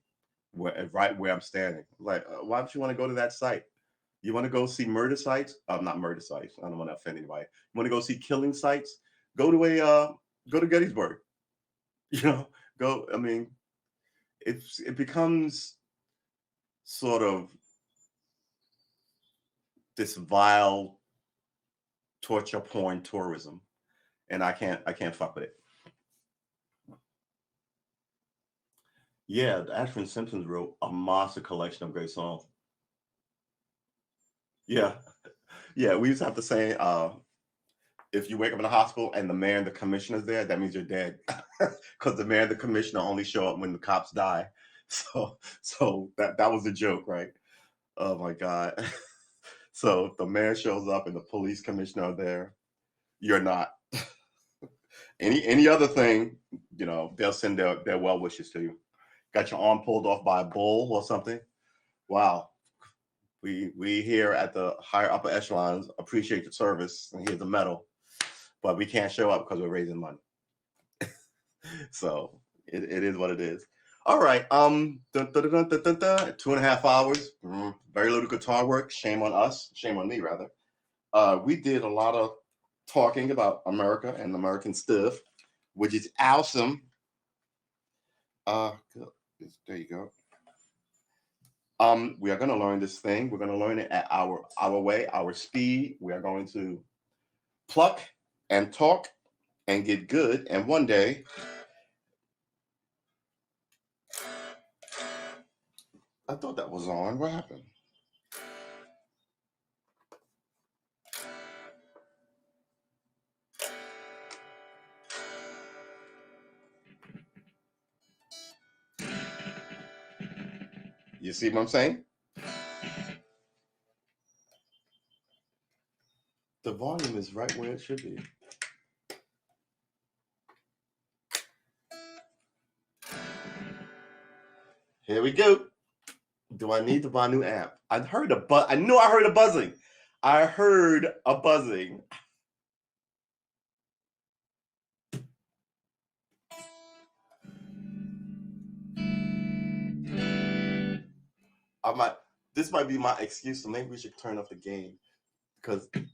right where I'm standing. Like, why would you want to go to that site? You want to go see murder sites? Not murder sites. I don't want to offend anybody. You want to go see killing sites? Go to Gettysburg. You know, go. I mean, it becomes sort of this vile torture porn tourism, and I can't fuck with it. Yeah, Ashford and Simpsons wrote a monster collection of great songs. Yeah, yeah. We used to have to say, if you wake up in the hospital and the mayor and the commissioner's there, that means you're dead, because the mayor and the commissioner only show up when the cops die. So that was the joke, right? Oh my god. So if the mayor shows up and the police commissioner are there, you're not. Any other thing, they'll send their well wishes to you. Got your arm pulled off by a bull or something? Wow. We here at the higher upper echelons appreciate the service, and here's the medal, but we can't show up because we're raising money. So it is what it is. All right. 2.5 hours. Very little guitar work. Shame on us. Shame on me, rather. We did a lot of talking about America and American stuff, which is awesome. There you go. We are going to learn this thing. We're going to learn it at our way, our speed. We are going to pluck and talk and get good. And one day, I thought that was on. What happened? You see what I'm saying? The volume is right where it should be. Here we go. Do I need to buy a new amp? I heard I knew I heard a buzzing. I heard a buzzing. This might be my excuse, so maybe we should turn off the gain, because turn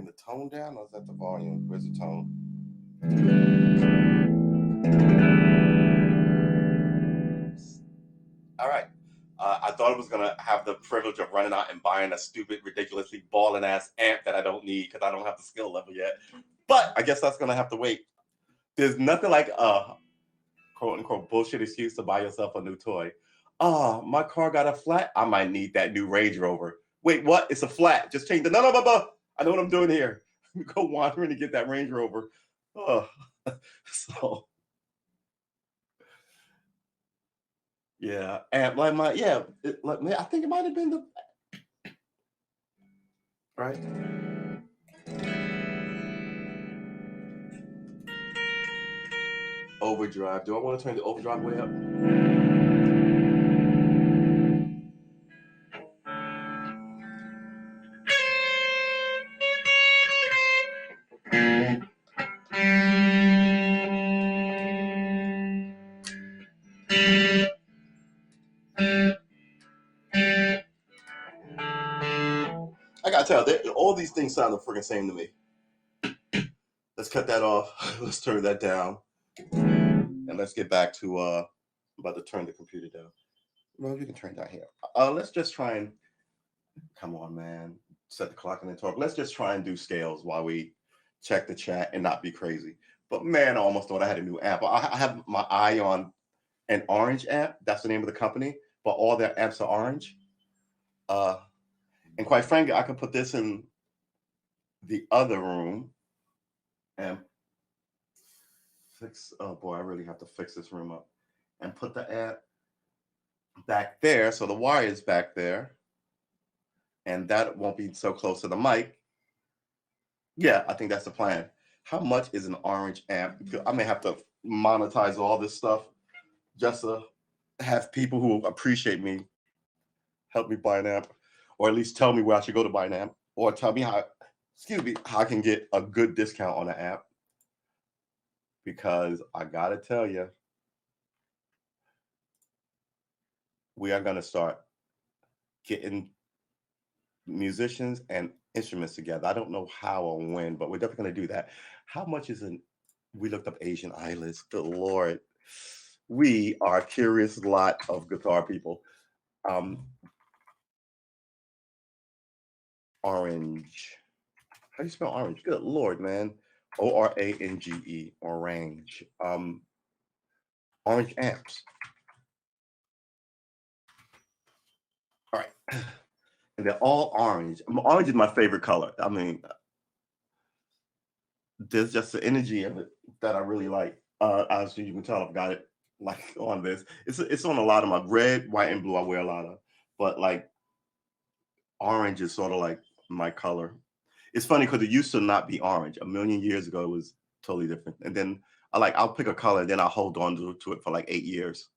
the tone down, or is that the volume? Where's the tone? All right. I thought I was gonna have the privilege of running out and buying a stupid, ridiculously balling ass amp that I don't need because I don't have the skill level yet. But I guess that's gonna have to wait. There's nothing like a quote unquote bullshit excuse to buy yourself a new toy. Oh, my car got a flat. I might need that new Range Rover. Wait, what? It's a flat. Just change the no. I know what I'm doing here. Go wandering to get that Range Rover. Oh, so yeah, and like I think it might have been the right. Overdrive. Do I want to turn the overdrive way up? I gotta tell, all these things sound the freaking same to me. Let's cut that off. Let's turn that down, and let's get back to I'm about to turn the computer down. Well, you can turn down here. Let's just try and come on, man. Set the clock and then talk. Let's just try and do scales while we check the chat and not be crazy. But man, I almost thought I had a new amp. I have my eye on an orange amp. That's the name of the company, but all their amps are orange. And quite frankly, I could put this in the other room and fix. Oh boy, I really have to fix this room up and put the amp back there, so the wire is back there, and that won't be so close to the mic. Yeah, I think that's the plan. How much is an orange amp? I may have to monetize all this stuff just to have people who appreciate me help me buy an amp, or at least tell me where I should go to buy an amp, or tell me how I can get a good discount on an amp. Because I gotta tell you, we are gonna start getting musicians and instruments together. I don't know how or when, but we're definitely gonna do that. How much is we looked up Asian eyelids. Good Lord. We are a curious lot of guitar people. Orange. How do you spell orange? Good Lord, man. Orange. Orange. Orange amps. All right. And they're all orange. Orange is my favorite color. I mean, there's just the energy of it that I really like. As you can tell, I've got it like on this. It's on a lot of my red, white, and blue. I wear a lot of, but like Orange is sort of like my color. It's funny because it used to not be orange. A million years ago, it was totally different. And then I'll pick a color and then I'll hold on to it for like 8 years.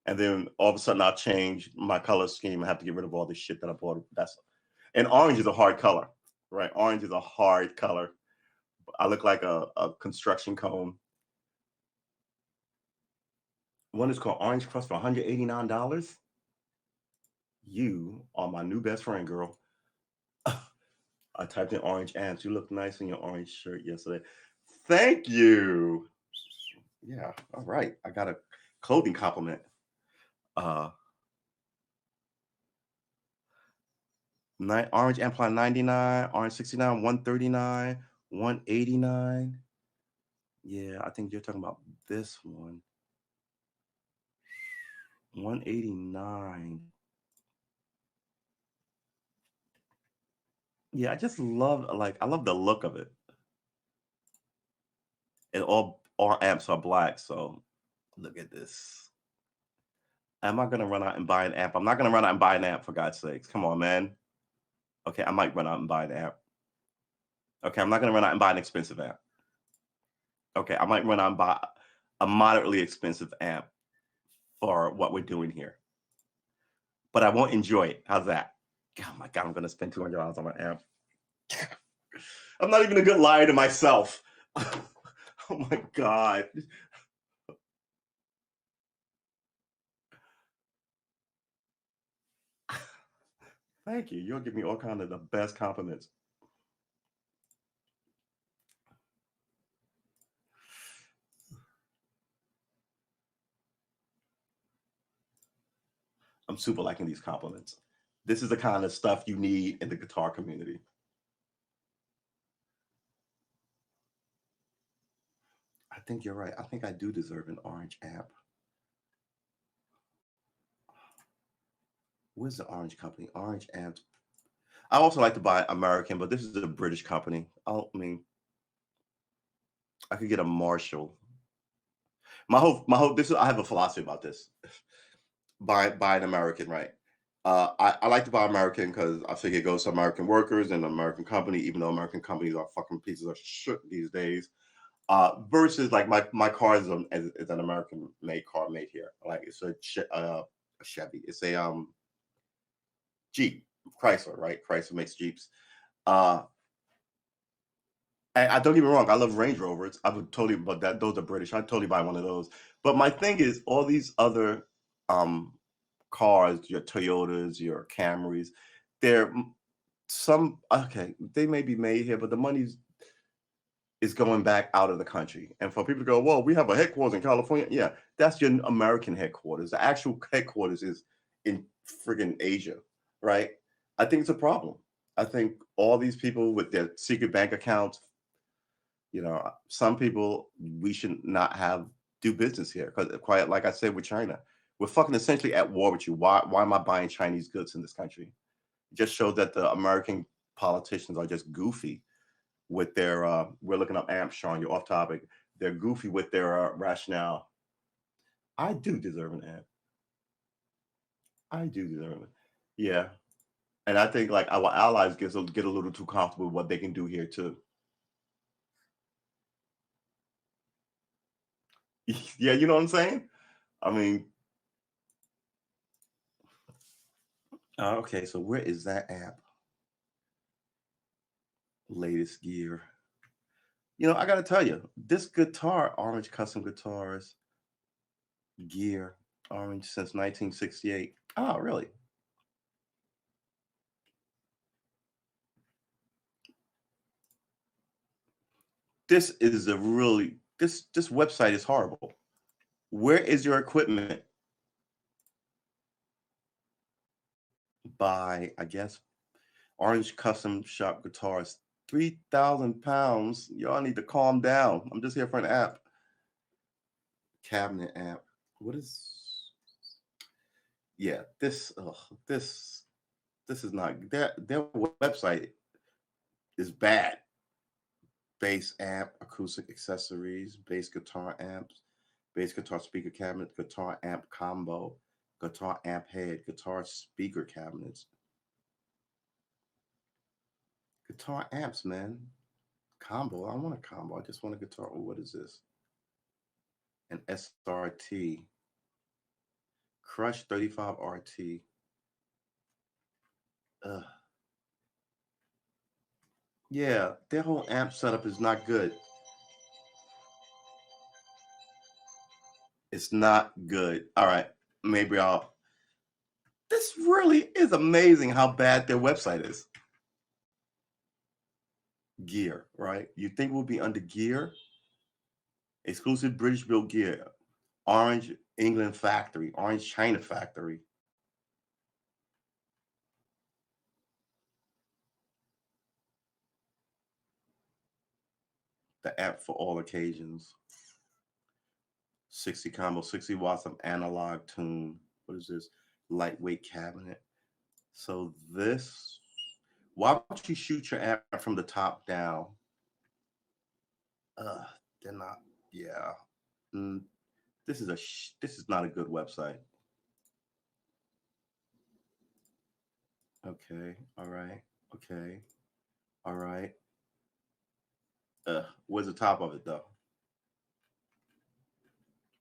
And then all of a sudden I'll change my color scheme. I have to get rid of all this shit that I bought. And orange is a hard color, right? Orange is a hard color. I look like a construction cone. One is called Orange Crust for $189. You are my new best friend, girl. I typed in orange ants. You look nice in your orange shirt yesterday. Thank you. Yeah, all right. I got a clothing compliment. Orange Amplify 99, orange 69, 139, 189. Yeah, I think you're talking about this one. 189. Yeah, I just love I love the look of it. And all amps are black, so look at this. Am I gonna run out and buy an amp? I'm not gonna run out and buy an amp for God's sakes. Come on, man. Okay, I might run out and buy an amp. Okay, I'm not gonna run out and buy an expensive amp. Okay, I might run out and buy a moderately expensive amp for what we're doing here. But I won't enjoy it. How's that? Oh my God, I'm gonna spend $200 on my amp. I'm not even a good liar to myself. Oh my God. Thank you. You'll give me all kind of the best compliments. I'm super liking these compliments. This is the kind of stuff you need in the guitar community. I think you're right. I think I do deserve an orange amp. Where's the orange company? Orange amps. I also like to buy American, but this is a British company. I mean, I could get a Marshall. I have a philosophy about this. Buy an American, right? I like to buy American because I figure it goes to American workers and American company, even though American companies are fucking pieces of shit these days. Versus like my car is an American made car made here. Like it's a Chevy. It's a Jeep, Chrysler, right? Chrysler makes Jeeps. And I don't get me wrong, I love Range Rovers. I would totally, but those are British. I'd totally buy one of those. But my thing is, all these other um cars, your Toyotas, your Camrys, they're okay, they may be made here, but the money's is going back out of the country. And for people to go, well, we have a headquarters in California. Yeah, that's your American headquarters. The actual headquarters is in friggin' Asia, right? I think it's a problem. I think all these people with their secret bank accounts, some people we should not have do business here because quite like I said with China, we're fucking essentially at war with you. Why am I buying Chinese goods in this country? It just shows that the American politicians are just goofy with their we're looking up amps, Sean, you're off topic. They're goofy with their rationale. I do deserve an amp. I do deserve it. Yeah. And I think like our allies get a little too comfortable with what they can do here too. Yeah, you know what I'm saying? I mean, okay, so where is that app? Latest gear. I gotta tell you, this guitar, Orange Custom Guitars gear, Orange since 1968. Oh, really? This is a really this website is horrible. Where is your equipment? By I guess Orange Custom Shop Guitars, 3,000 pounds. Y'all need to calm down. I'm just here for an app. Cabinet app. What is? Yeah, this is not their website is bad. Bass amp, acoustic accessories, bass guitar amps, bass guitar speaker cabinet, guitar amp combo, guitar amp head, guitar speaker cabinets. Guitar amps, man. Combo. I don't want a combo. I just want a guitar. Oh, what is this? An SRT. Crush 35 RT. Ugh. Yeah, their whole amp setup is not good. It's not good. All right, maybe I'll. This really is amazing how bad their website is. Gear, right? You think we'll be under gear? Exclusive British built gear. Orange England factory. Orange China factory. The amp for all occasions. 60 combo, 60 watts of analog tune. What is this? Lightweight cabinet. So this, why don't you shoot your amp from the top down? They're not, yeah. This is not a good website. Okay, all right, okay, all right. Where's the top of it though?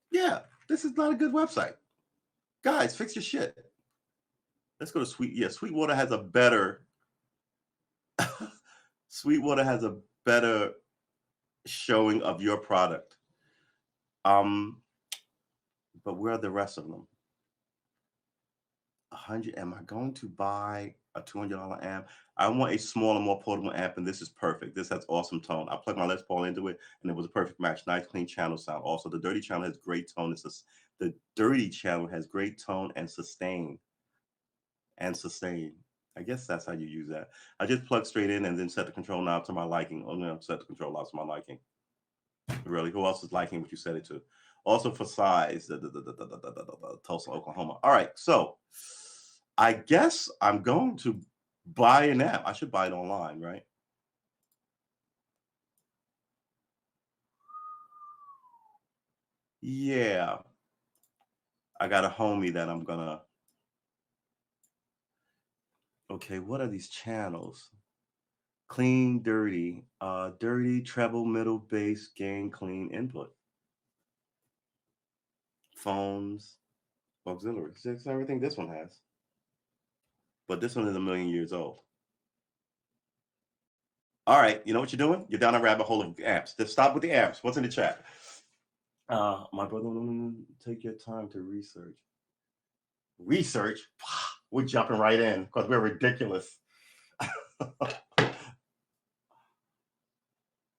Yeah, this is not a good website. Guys, fix your shit. Let's go to Sweetwater has a better Sweetwater has a better showing of your product. But where are the rest of them? 100. Am I going to buy a $200 amp? I want a smaller, more portable amp, and this is perfect. This has awesome tone. I plugged my Les Paul into it, and it was a perfect match. Nice, clean channel sound. Also, the Dirty channel has great tone. The Dirty channel has great tone and sustain. I guess that's how you use that. I just plug straight in and then set the control knob to my liking. Oh no, set the control knob to my liking. Really, who else is liking what you set it to? Also for size, Tulsa, Oklahoma. All right, so I guess I'm going to buy an app. I should buy it online, right? Yeah. I got a homie that I'm gonna. Okay, what are these channels? Clean, dirty, dirty, treble, middle, bass, gain, clean, input. Phones, auxiliaries. That's everything this one has. But this one is a million years old. All right, you know what you're doing? You're down a rabbit hole of amps. Just stop with the amps. What's in the chat? My brother, take your time to research. Research? We're jumping right in because we're ridiculous.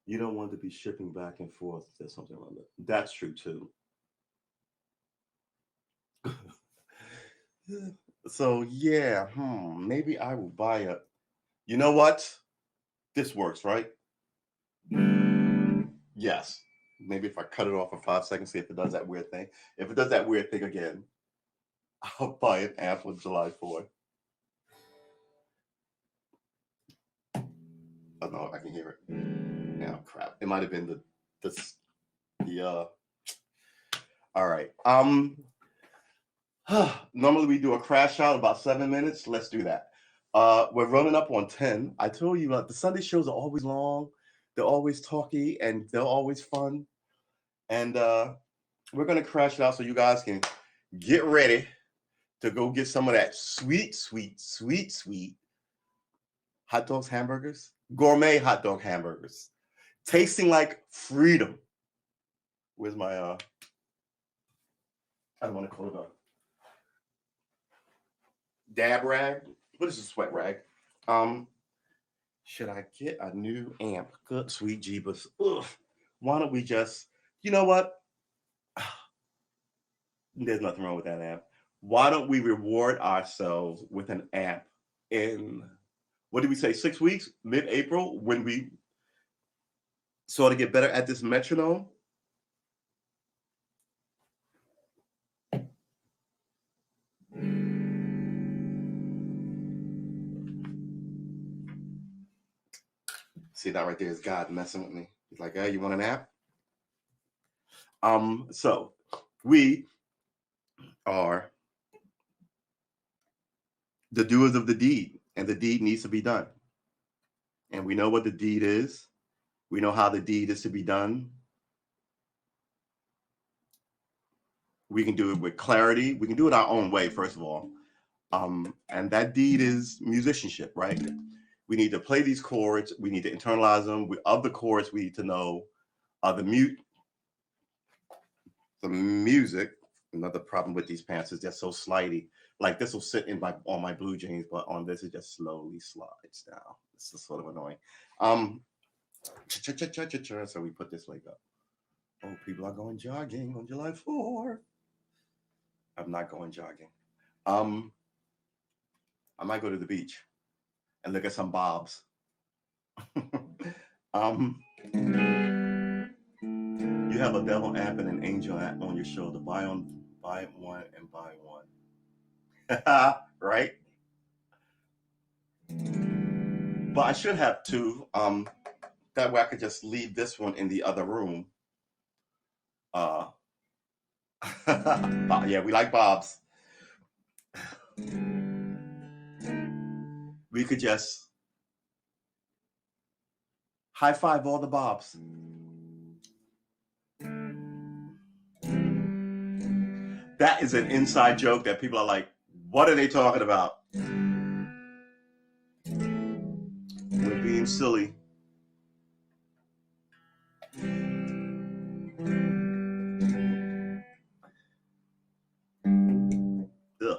You don't want to be shipping back and forth. There's something like that. That's true too. So yeah, maybe I will buy a. You know what? This works, right? Yes. Maybe if I cut it off for 5 seconds, see if it does that weird thing. If it does that weird thing again, I'll buy an amp on July 4th. Oh no, I can hear it. Now, crap. It might have been the all right. Normally we do a crash out about 7 minutes. Let's do that. We're running up on 10. I told you the Sunday shows are always long. They're always talky and they're always fun. And we're gonna crash it out so you guys can get ready to go get some of that sweet hot dogs, hamburgers, gourmet hot dog hamburgers, tasting like freedom. Where's my I don't want to call it a dab rag. What is a sweat rag? Should I get a new amp? Good sweet jeebus. Ugh. Why don't we just, you know what? There's nothing wrong with that amp. Why don't we reward ourselves with an amp in, what did we say, 6 weeks, mid-April, when we sort of get better at this metronome? See, that right there is God messing with me. He's like, hey, you want an app? So we are the doers of the deed, and the deed needs to be done. and we know what the deed is. We know how the deed is to be done. We can do it with clarity. We can do it our own way, first of all. And that deed is musicianship, right? We need to play these chords. We need to internalize them. Of the chords, we need to know the music. Another problem with these pants is they're so slidey. Like this will sit on my blue jeans, but on this it just slowly slides down. This is sort of annoying. So we put this leg up. Oh, people are going jogging on July 4th. I'm not going jogging. I might go to the beach and look at some bobs. You have a devil amp and an angel amp on your shoulder. Buy one and buy one. Right? But I should have two. That way I could just leave this one in the other room. Yeah, we like bobs. We could just high five all the bobs. That is an inside joke that people are like, what are they talking about? We're being silly. Ugh.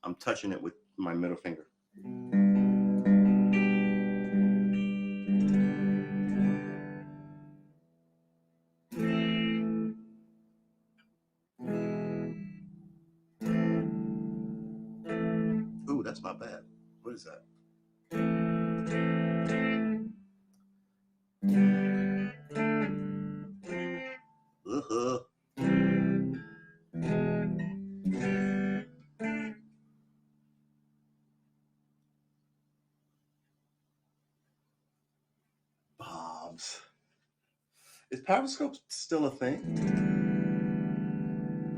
I'm touching it with my middle finger. Ooh, that's not bad. What is that? Bobs. Is Periscope still a thing?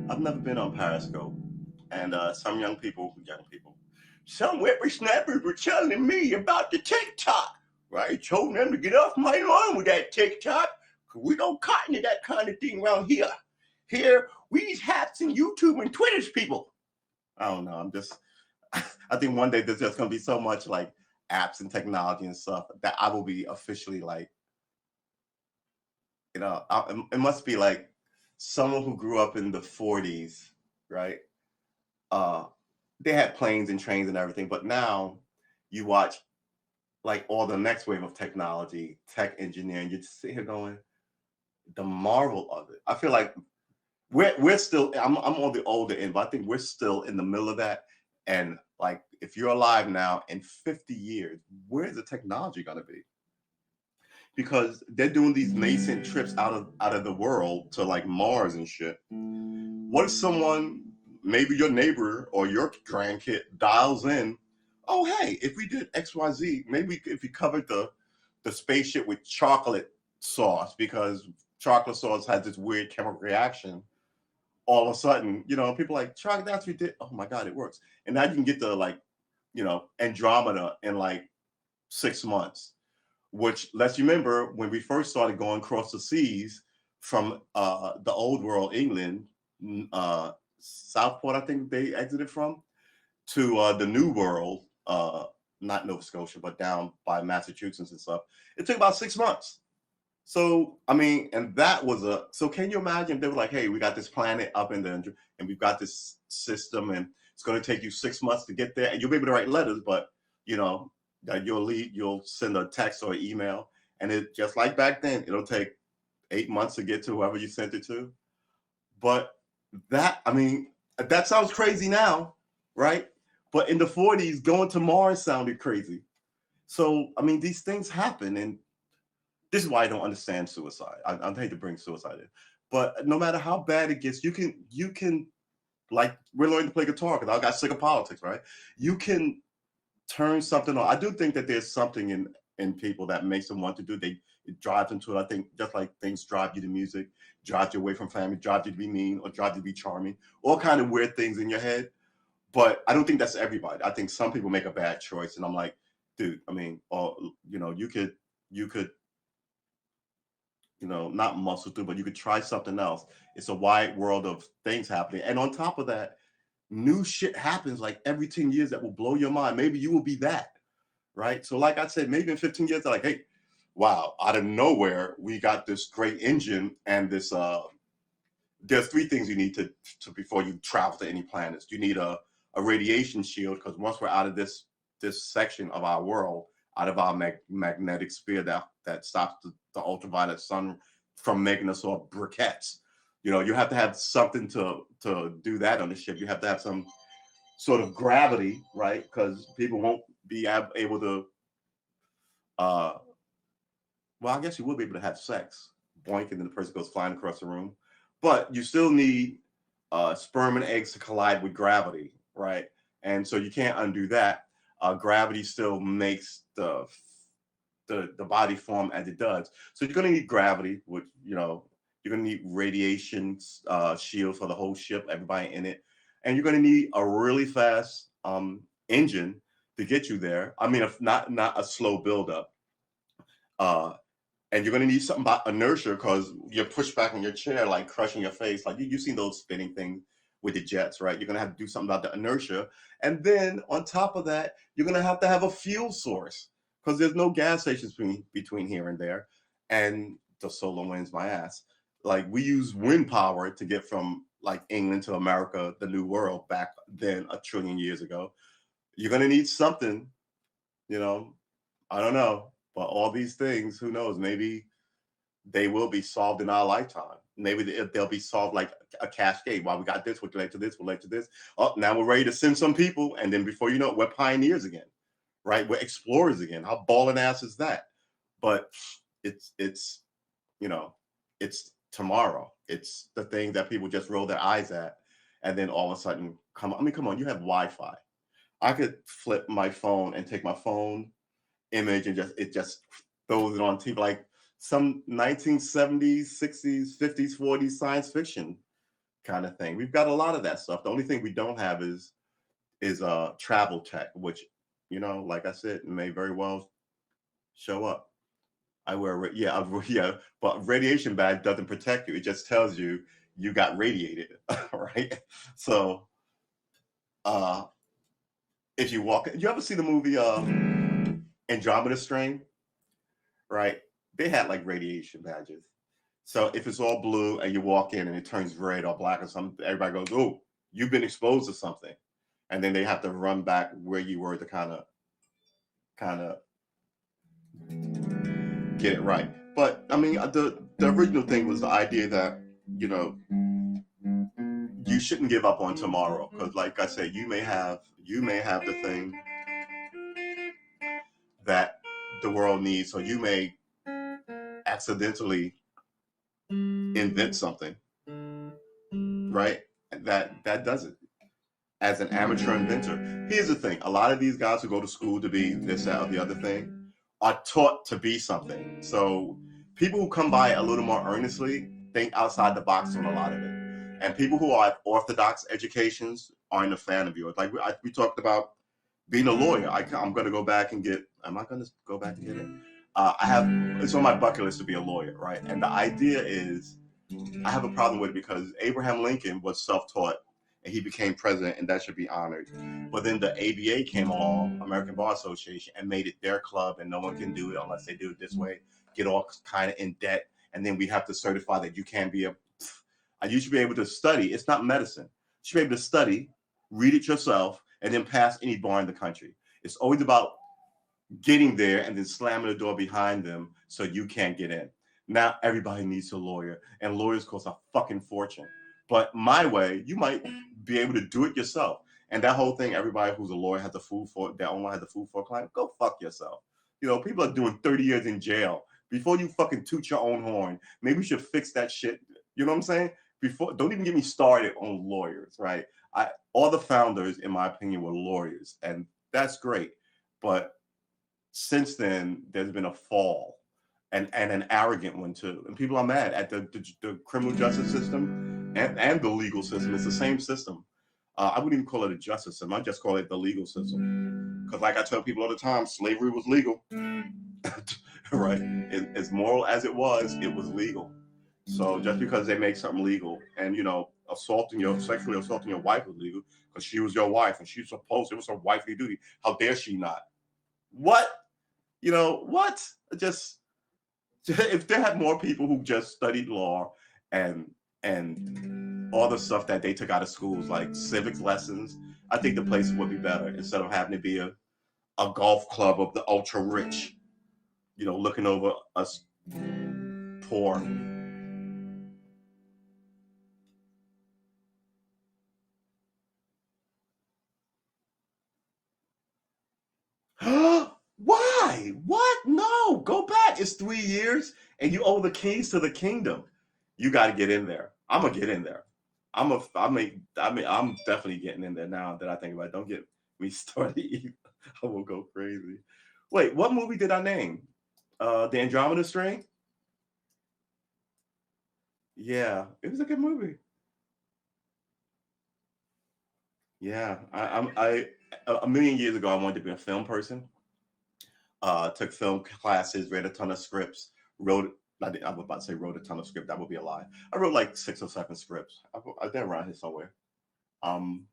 I've never been on Periscope. And some some whippersnappers were telling me about the TikTok. Right? Told them to get off my lawn with that TikTok. Cause we don't cotton to that kind of thing around here. Here, we use hats and YouTube and Twitter's people. I don't know. I think one day there's just going to be so much like apps and technology and stuff that I will be officially like, it must be like someone who grew up in the 40s, right? They had planes and trains and everything, but now you watch like all the next wave of technology, tech engineering, you just sit here going, the marvel of it. I feel like we're still, I'm on the older end, but I think we're still in the middle of that. And like, if you're alive now in 50 years, where's the technology going to be? Because they're doing these nascent trips out of the world to like Mars and shit. What if someone, maybe your neighbor or your grandkid, dials in, oh, hey, if we did XYZ, maybe if we covered the spaceship with chocolate sauce, because chocolate sauce has this weird chemical reaction, all of a sudden, people like, chocolate, that's what we did. Oh my God, it works. And now you can get the like, Andromeda in like 6 months, which let's remember when we first started going across the seas from the old world, England, Southport, I think they exited from, to the new world, not Nova Scotia, but down by Massachusetts and stuff. It took about 6 months. So, I mean, and that was so can you imagine if they were like, hey, we got this planet up in there and we've got this system and it's going to take you 6 months to get there and you'll be able to write letters, but that you'll send a text or email, and it just like back then, it'll take 8 months to get to whoever you sent it to. But that sounds crazy now, right? But in the 40s, going to Mars sounded crazy. So, I mean, these things happen, and this is why I don't understand suicide. I hate to bring suicide in, but no matter how bad it gets, you can like, we're learning to play guitar because I got sick of politics, right? You can turn something on. I do think that there's something in people that makes them want to do. It drives them to it. I think just like things drive you to music, drives you away from family, drives you to be mean, or drives you to be charming, all kind of weird things in your head. but I don't think that's everybody. I think some people make a bad choice, and I'm like, dude, I mean, you know, you could, you know, not muscle through, but you could try something else. It's a wide world of things happening, and on top of that, new shit happens like every 10 years that will blow your mind. Maybe you will be that, right? So, like I said, maybe in 15 years, they're like, hey, wow, out of nowhere, we got this great engine and this. There's three things you need to before you travel to any planets. You need a radiation shield, because once we're out of this section of our world, out of our magnetic sphere that stops the ultraviolet sun from making us all briquettes. You know, you have to have something to do that on the ship. You have to have some sort of gravity, right? Because people won't be able to. Well, I guess you will be able to have sex, boink, and then the person goes flying across the room. But you still need sperm and eggs to collide with gravity, right? And so you can't undo that. Gravity still makes the body form as it does. So you're going to need gravity, which, you know, you're going to need radiation shield for the whole ship, everybody in it, and you're going to need a really fast engine to get you there. I mean, if not a slow buildup. And you're going to need something about inertia, because you're pushed back in your chair, like crushing your face. Like you've seen those spinning things with the jets, right? You're going to have to do something about the inertia. And then on top of that, you're going to have a fuel source, because there's no gas stations between here and there. And the solar wind's my ass. Like we use wind power to get from like England to America, the New World, back then 1 trillion years ago. You're going to need something, you know, I don't know. But all these things, who knows? Maybe they will be solved in our lifetime. Maybe they'll be solved like a cascade. While we got this, we'll relate to this, we'll relate to this. Oh, now we're ready to send some people. And then before you know it, we're pioneers again, right? We're explorers again. How balling ass is that? But it's you know, it's tomorrow. It's the thing that people just roll their eyes at. And then all of a sudden, come on, you have Wi-Fi. I could flip my phone and take my phone image and just throws it on TV like some 1970s, 60s, 50s, 40s science fiction kind of thing. We've got a lot of that stuff. The only thing we don't have is travel tech, which, you know, like I said, may very well show up. I wear yeah, but radiation badge doesn't protect you. It just tells you you got radiated, right? So if you walk, you ever see the movie Andromeda Strain, right? They had like radiation badges. So if it's all blue and you walk in and it turns red or black or something, everybody goes, "Oh, you've been exposed to something," and then they have to run back where you were to kind of get it right. But I mean, the original thing was the idea that, you know, you shouldn't give up on tomorrow, because, like I said, you may have the thing that the world needs, or you may accidentally invent something, right? That does it. As an amateur inventor, here's the thing: a lot of these guys who go to school to be this, that, or the other thing are taught to be something. So people who come by a little more earnestly think outside the box on a lot of it, and people who are orthodox educations aren't a fan of yours. Like we talked about being a lawyer. I'm going to go back and get. Am I going to go back and get it? It's on my bucket list to be a lawyer, right? And the idea is, I have a problem with it because Abraham Lincoln was self-taught and he became president, and that should be honored. But then the ABA came along, American Bar Association, and made it their club, and no one can do it unless they do it this way, get all kind of in debt, and then we have to certify that you can be you should be able to study. It's not medicine. You should be able to study, read it yourself, and then pass any bar in the country. It's always about getting there and then slamming the door behind them so you can't get in. Now everybody needs a lawyer, and lawyers cost a fucking fortune. But my way, you might be able to do it yourself. And that whole thing, everybody who's a lawyer has the food for their own, has the food for a client. Go fuck yourself. You know, people are doing 30 years in jail. Before you fucking toot your own horn, maybe we should fix that shit. You know what I'm saying? Don't even get me started on lawyers, right? All the founders, in my opinion, were lawyers, and that's great. But since then, there's been a fall, and an arrogant one too. And people are mad at the criminal justice system and the legal system. It's the same system. I wouldn't even call it a justice system. I just call it the legal system. Because, like I tell people all the time, slavery was legal, right? As moral as it was legal. So just because they make something legal, and sexually assaulting your wife was legal because she was your wife and she's supposed, it was her wifely duty. How dare she not? What? What? Just if there had more people who just studied law and all the stuff that they took out of schools, like civics lessons, I think the place would be better instead of having to be a golf club of the ultra rich, looking over us poor. Why? What? No, go back. It's 3 years and you owe the keys to the kingdom. You got to get in there. I'm gonna get in there. I'm definitely getting in there now that I think about it. Don't get me started. I will go crazy. Wait, what movie did I name? The Andromeda Strain? Yeah, it was a good movie. Yeah, I a million years ago I wanted to be a film person. Took film classes, read a ton of scripts, wrote. I was about to say wrote a ton of script. That would be a lie. I wrote like 6 or 7 scripts. They're around here somewhere. Um,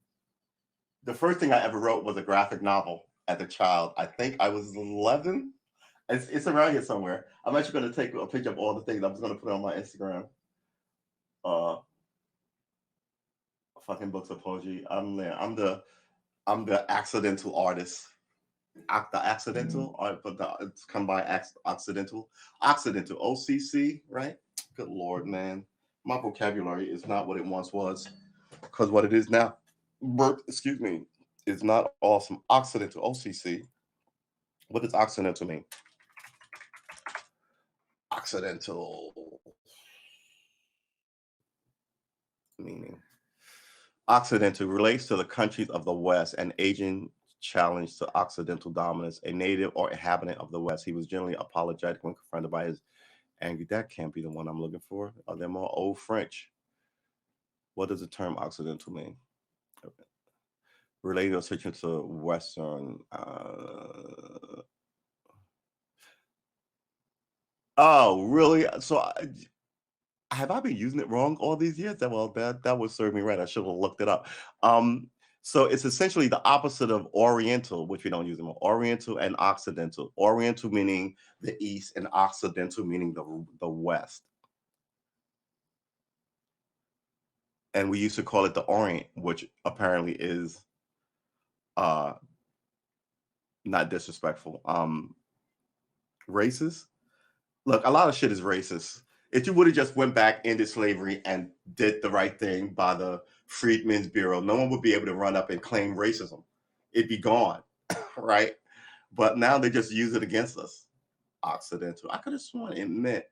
the first thing I ever wrote was a graphic novel as a child. I think I was 11. It's around here somewhere. I'm actually going to take a picture of all the things. I'm just going to put it on my Instagram. Uh, Fucking books of poetry. I'm there. I'm the accidental artist. The accidental, but it's come by accidental. Occidental, OCC, right? Good Lord, man. My vocabulary is not what it once was, because what it is now, excuse me, is not awesome. Occidental, OCC. What does occidental mean? Occidental meaning. Occidental relates to the countries of the West and aging challenge to Occidental dominance. A native or inhabitant of the West, he was generally apologetic when confronted by his angry. That can't be the one I'm looking for. Are there more old French? What does the term Occidental mean? Related or switching to Western. Oh, really? So have I been using it wrong all these years? That would serve me right. I should have looked it up. Um, so it's essentially the opposite of Oriental, which we don't use anymore. Oriental and Occidental. Oriental meaning the East, and Occidental meaning the West. And we used to call it the Orient, which apparently is not disrespectful. Racist. Look, a lot of shit is racist. If you would have just went back into slavery and did the right thing by the Freedmen's Bureau, no one would be able to run up and claim racism. It'd be gone, right? But now they just use it against us. Occidental. I could have sworn it meant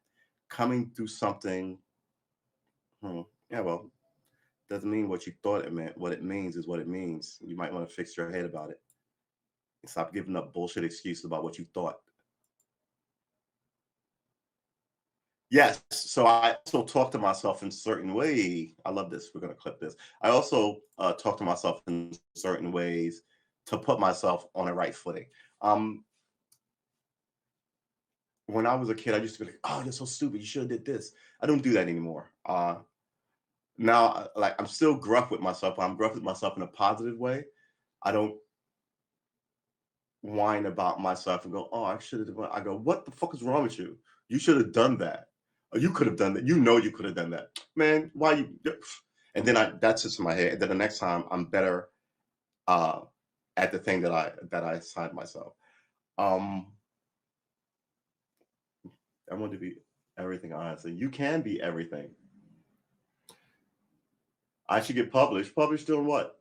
coming through something. Yeah, well, doesn't mean what you thought it meant. What it means is what it means. You might want to fix your head about it. And stop giving up bullshit excuses about what you thought. Yes. So I also talk to myself in certain way. I love this. We're going to clip this. I also talk to myself in certain ways to put myself on a right footing. When I was a kid, I used to be like, "Oh, you're so stupid. You should have did this." I don't do that anymore. Now, like, I'm still gruff with myself, but I'm gruff with myself in a positive way. I don't whine about myself and go, "Oh, I should have." I go, "What the fuck is wrong with you? You should have done that. Or you could have done that. You could have done that, man. Why you?" And then that's just in my head. And then the next time, I'm better at the thing that I assigned myself. I want to be everything, honestly. You can be everything. I should get published. Published doing what?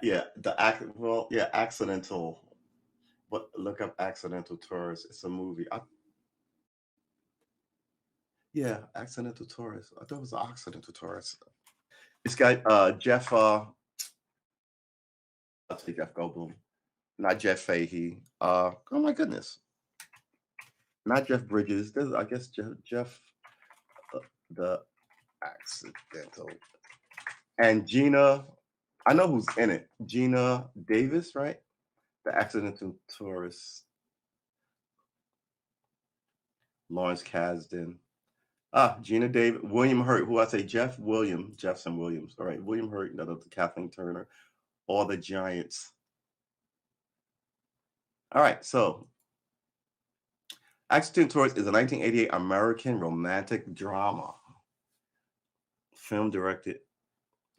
Yeah, accidental. But look up Accidental Tourist. It's a movie. Yeah, Accidental Tourist. I thought it was Occidental Tourist. It's got Jeff. I'll say Jeff Goldblum, not Jeff Fahey. Oh my goodness, not Jeff Bridges. There's, I guess, Jeff, the Accidental. And Gina, I know who's in it. Gina Davis, right? The Accidental Tourist. Lawrence Kasdan. Gina Davis, William Hurt, who I say Jefferson Williams. All right, William Hurt, another Kathleen Turner, all the Giants. All right, so Accidental Tourist is a 1988 American romantic drama. Film directed,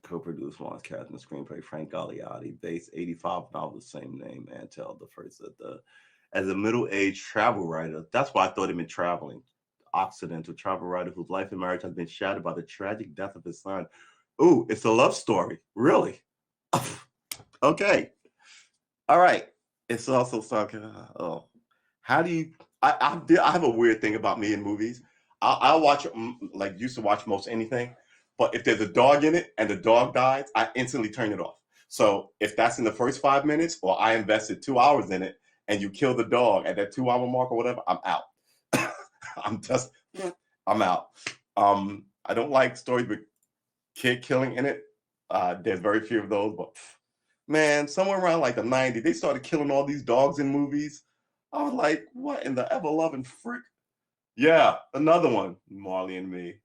co-produced, Lawrence Kasdan, screenplay, Frank Gagliotti, based 85 novel, the same name, Antel, the first of the, as a middle-aged travel writer. That's why I thought it meant traveling. Occidental travel writer whose life and marriage has been shattered by the tragic death of his son. Ooh, it's a love story. Really? Okay. All right. It's also talking. Oh, how do you? I have a weird thing about me in movies. I'll watch like used to watch most anything, but if there's a dog in it and the dog dies, I instantly turn it off. So if that's in the first 5 minutes, or I invested 2 hours in it, and you kill the dog at that 2 hour mark or whatever, I'm out. I'm out. I don't like stories with kid killing in it. There's very few of those, but man, somewhere around like the 90s, they started killing all these dogs in movies. I was like, what in the ever loving frick? Yeah, another one, Marley and Me.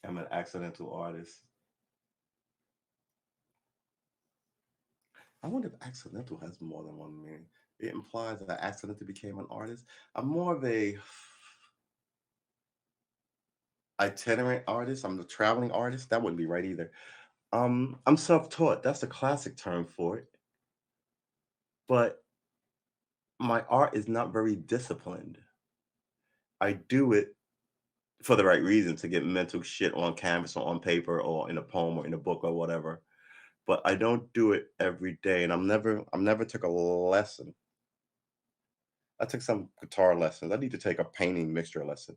I'm an accidental artist. I wonder if accidental has more than one meaning. It implies that I accidentally became an artist. I'm more of a itinerant artist. I'm the traveling artist. That wouldn't be right either. I'm self-taught. That's a classic term for it. But my art is not very disciplined. I do it for the right reason, to get mental shit on canvas or on paper or in a poem or in a book or whatever. But I don't do it every day, and I'm never took a lesson. I took some guitar lessons. I need to take a painting mixture lesson.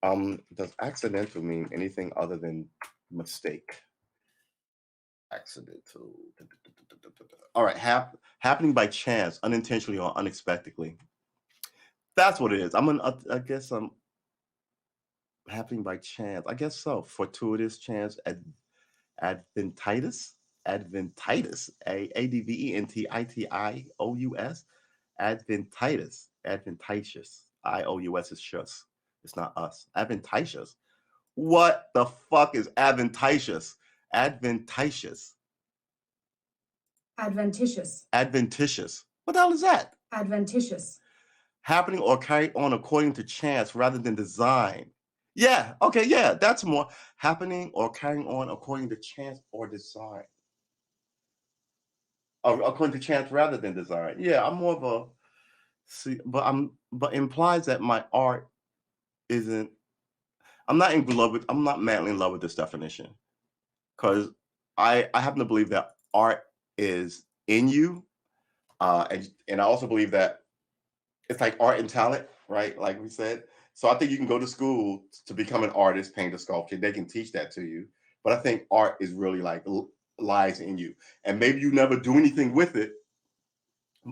Does accidental mean anything other than mistake? Accidental. All right, happening by chance, unintentionally or unexpectedly. That's what it is. I guess I'm happening by chance. I guess so. Fortuitous chance, adventitus, adventious, adventitious. Ious is shus. It's not us. Adventitious. What the fuck is adventitious? Adventitious. Adventitious. Adventitious. What the hell is that? Adventitious. Happening or carried on according to chance rather than design. Yeah, okay, yeah, that's more happening or carrying on according to chance or design. According to chance rather than design. Yeah, I'm more of a but implies that my art isn't. I'm not madly in love with this definition, because I happen to believe that art is in you, and I also believe that it's like art and talent, right? Like we said. So I think you can go to school to become an artist, paint a sculpture. They can teach that to you. But I think art is really like lies in you. And maybe you never do anything with it,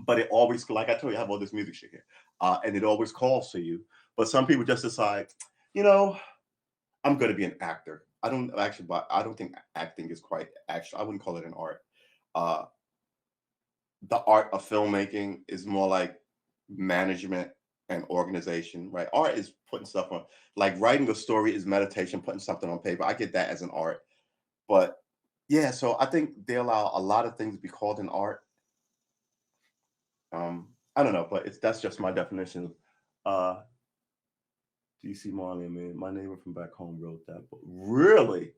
but it always, like I told you, I have all this music shit here. And it always calls to you. But some people just decide, you know, I'm going to be an actor. I don't think acting is quite actually, I wouldn't call it an art. The art of filmmaking is more like management and organization, right? Art is putting stuff on, like writing a story is meditation, putting something on paper. I get that as an art. But yeah, so I think they allow a lot of things to be called an art. I don't know, but that's just my definition. DC Marley, man, my neighbor from back home wrote that book. Really?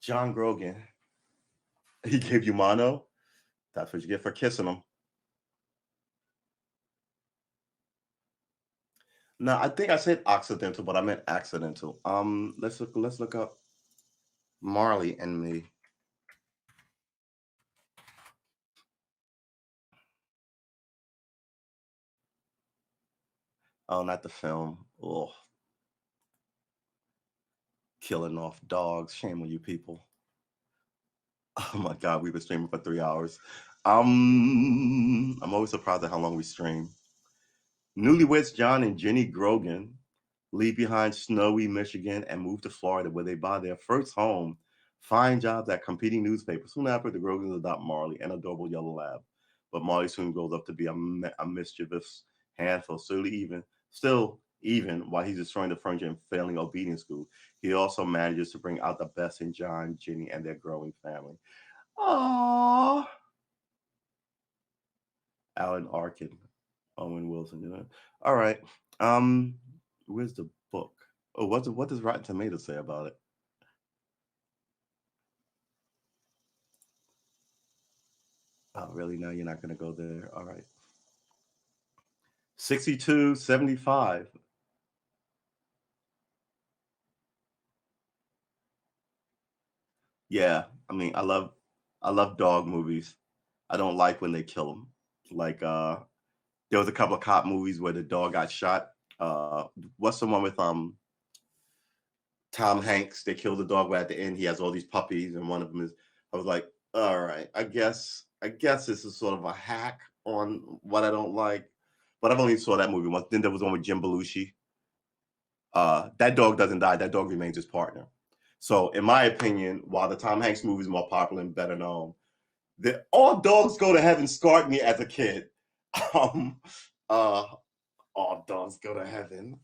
John Grogan. He gave you mono? That's what you get for kissing him. No, I think I said occidental, but I meant accidental. Let's look up Marley and Me. Oh, not the film. Oh, killing off dogs. Shame on you people. Oh my God, we've been streaming for 3 hours. I'm always surprised at how long we stream. Newlyweds John and Jenny Grogan leave behind snowy Michigan and move to Florida, where they buy their first home, find jobs at competing newspapers. Soon after, the Grogans adopt Marley, an adorable yellow lab. But Marley soon grows up to be a mischievous handful. Still, even while he's destroying the furniture and failing obedience school, he also manages to bring out the best in John, Jenny, and their growing family. Aww. Alan Arkin, Owen Wilson. All right. Where's the book? Oh, what does Rotten Tomatoes say about it? Oh, really? No, you're not going to go there. All right. 62-75. Yeah, I mean, I love dog movies. I don't like when they kill them. Like there was a couple of cop movies where the dog got shot. What's the one with Tom Hanks? They killed the dog, but at the end he has all these puppies, and one of them is. I was like, all right, I guess this is sort of a hack on what I don't like. But I've only saw that movie once. Then there was one with Jim Belushi. That dog doesn't die. That dog remains his partner. So, in my opinion, while the Tom Hanks movie is more popular and better known, All Dogs Go to Heaven scarred me as a kid. All Dogs Go to Heaven.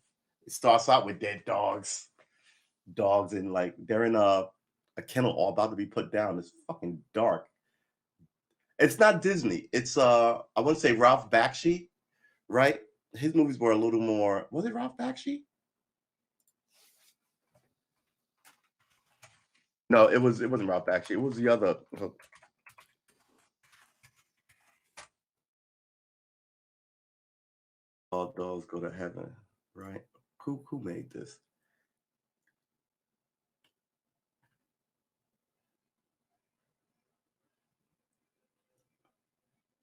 It starts out with dead dogs. Dogs in like they're in a kennel all about to be put down. It's fucking dark. It's not Disney. It's I want to say Ralph Bakshi, right? His movies were a little more. Was it Ralph Bakshi? No, it wasn't Ralph Bakshi. It was the other. All Dogs Go to Heaven, right? Who made this?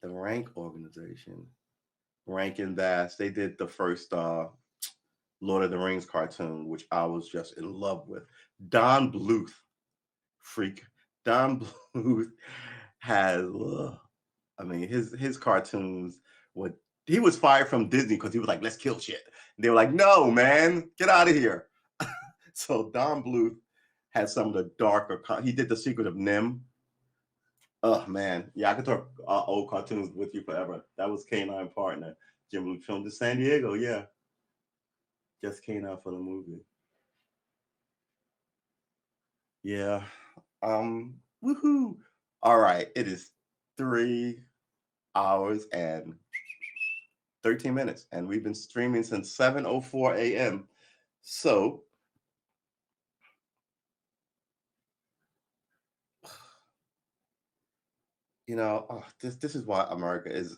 The Rank organization, Rank and Bass. They did the first Lord of the Rings cartoon, which I was just in love with. Don Bluth, freak. Don Bluth has, I mean, his cartoons would. He was fired from Disney because he was like, let's kill shit. And they were like, no, man, get out of here. So Don Bluth had some of the darker. He did The Secret of NIMH. Oh man, yeah, I could talk old cartoons with you forever. That was Canine Partner. Jim Luke filmed in San Diego. Yeah, just came out for the movie. Yeah. Woohoo! All right, it is 3 hours and 13 minutes, and we've been streaming since 7:04 a.m. So this is why America is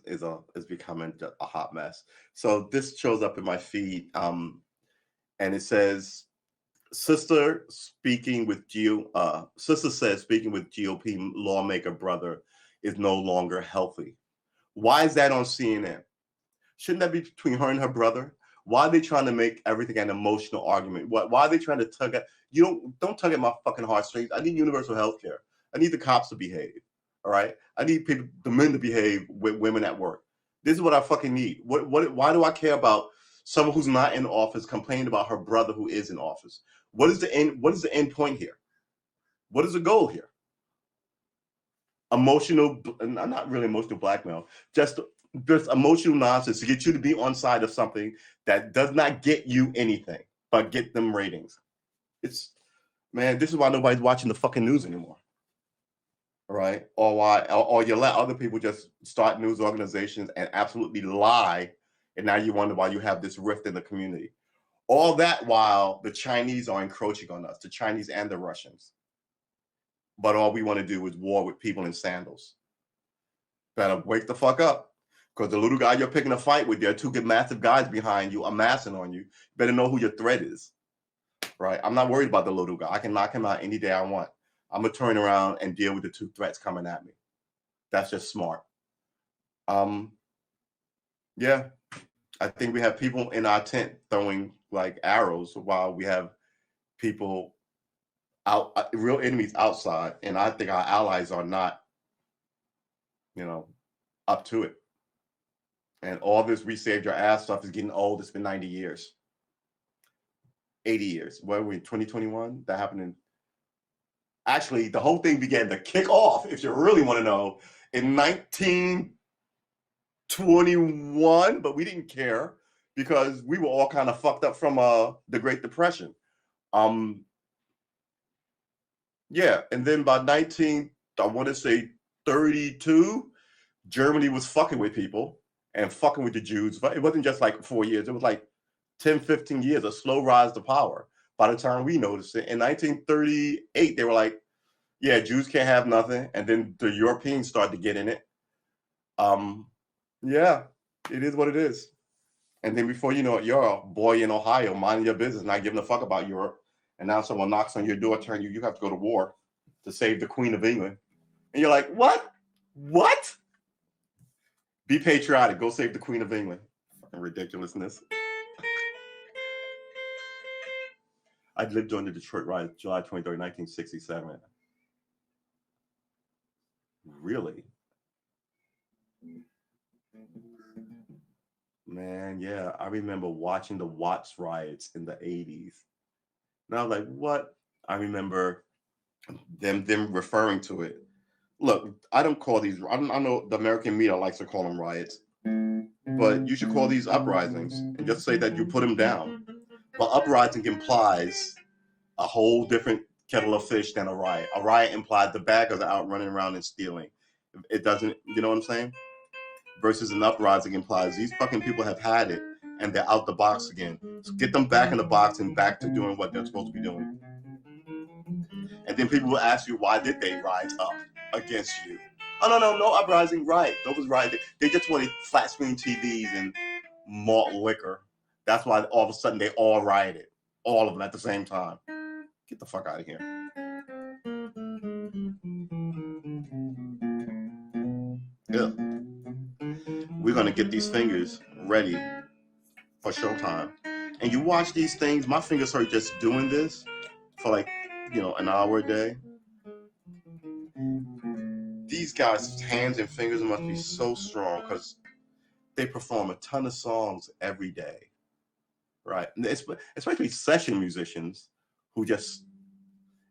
becoming a hot mess. So this shows up in my feed, and it says, "Sister speaking with Sister says speaking with GOP lawmaker brother is no longer healthy." Why is that on CNN? Shouldn't that be between her and her brother? Why are they trying to make everything an emotional argument? Why are they trying to tug at don't tug at my fucking heartstrings? I need universal health care. I need the cops to behave. All right. I need the men to behave with women at work. This is what I fucking need. Why do I care about someone who's not in office complaining about her brother who is in office? What is the end point here? What is the goal here? Emotional, not really emotional blackmail, just emotional nonsense to get you to be on side of something that does not get you anything but get them ratings. Man, this is why nobody's watching the fucking news anymore. Right? Or you let other people just start news organizations and absolutely lie, and now you wonder why you have this rift in the community. All that while the Chinese are encroaching on us, the Chinese and the Russians. But all we want to do is war with people in sandals. Better wake the fuck up. Because the little guy you're picking a fight with, there are two massive guys behind you amassing on you. You better know who your threat is. Right? I'm not worried about the little guy. I can knock him out any day I want. I'm going to turn around and deal with the two threats coming at me. That's just smart. Yeah. I think we have people in our tent throwing like arrows while we have people out, real enemies outside. And I think our allies are not, up to it. And all this we saved your ass stuff is getting old. It's been 90 years, 80 years. What are we in 2021? That happened in, actually, the whole thing began to kick off, if you really want to know, in 1921, but we didn't care because we were all kind of fucked up from the Great Depression. Yeah, and then by I want to say 32, Germany was fucking with people and fucking with the Jews. But it wasn't just like 4 years. It was like 10, 15 years, a slow rise to power. By the time we noticed it, in 1938, they were like, yeah, Jews can't have nothing. And then the Europeans started to get in it. Yeah, it is what it is. And then before you know it, you're a boy in Ohio, minding your business, not giving a fuck about Europe. And now someone knocks on your door, telling you have to go to war to save the Queen of England. And you're like, what? What? Be patriotic. Go save the Queen of England. Fucking ridiculousness. I lived during the Detroit riot, July 23rd, 1967. Really? Man, yeah. I remember watching the Watts riots in the 80s. And I was like, what? I remember them referring to it. Look, I don't call these, I know the American media likes to call them riots, but you should call these uprisings and just say that you put them down. But uprising implies a whole different kettle of fish than a riot. A riot implies the baggers are out running around and stealing. It doesn't, you know what I'm saying? Versus an uprising implies these fucking people have had it and they're out the box again. So get them back in the box and back to doing what they're supposed to be doing. And then people will ask you, why did they rise up against you? Oh, no uprising, right. Those riots, they just wanted flat screen TVs and malt liquor. That's why all of a sudden they all rioted. All of them at the same time. Get the fuck out of here. Yeah. We're going to get these fingers ready for showtime. And you watch these things, my fingers hurt just doing this for like, an hour a day. These guys' hands and fingers must be so strong because they perform a ton of songs every day, right? Especially session musicians who just,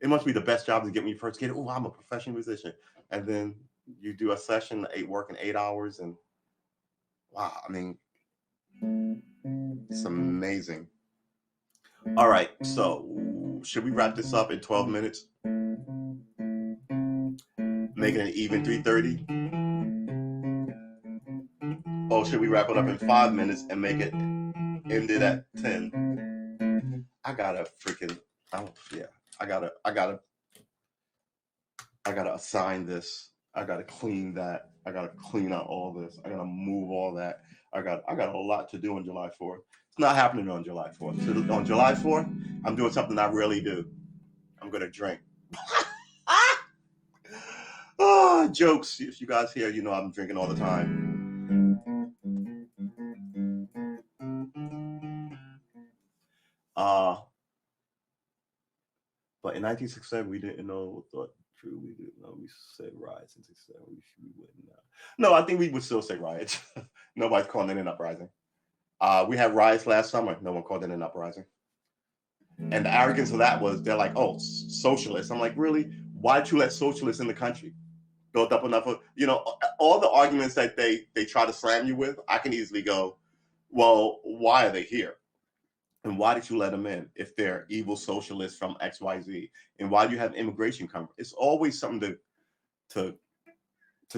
it must be the best job to get when you first get it. Oh, I'm a professional musician. And then you do a session, working 8 hours, and wow, I mean, it's amazing. All right, so should we wrap this up in 12 minutes? Make it an even 3:30? Or should we wrap it up in 5 minutes and make it ended at 10? I gotta assign this. I gotta clean that. I gotta clean out all this. I gotta move all that. I got a lot to do on July 4th. It's not happening on July 4th. So on July 4th, I'm doing something I rarely do. I'm gonna drink. Oh, jokes. If you guys hear, I'm drinking all the time. But in 1967, we didn't know what true. We didn't know. We said riots in 67. We wouldn't know. No, I think we would still say riots. Nobody's calling it an uprising. We had riots last summer. No one called it an uprising. And the arrogance of that was they're like, oh, socialists. I'm like, really? Why did you let socialists in the country? Built up enough of, all the arguments that they try to slam you with, I can easily go, well, why are they here? And why did you let them in if they're evil socialists from XYZ? And why do you have immigration come? It's always something to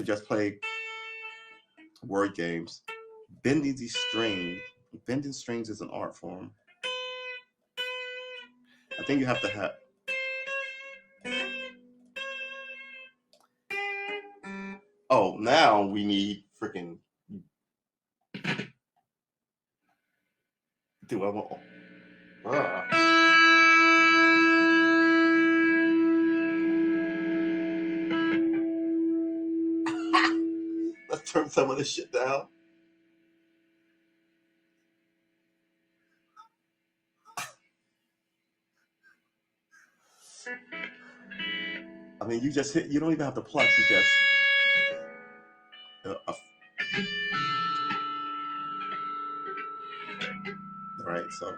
just play word games. Bending strings is an art form. I think you have to have. Oh, now we need freaking. Do I want? Let's turn some of this shit down. I mean, you just hit. You don't even have to plug. You just. right? So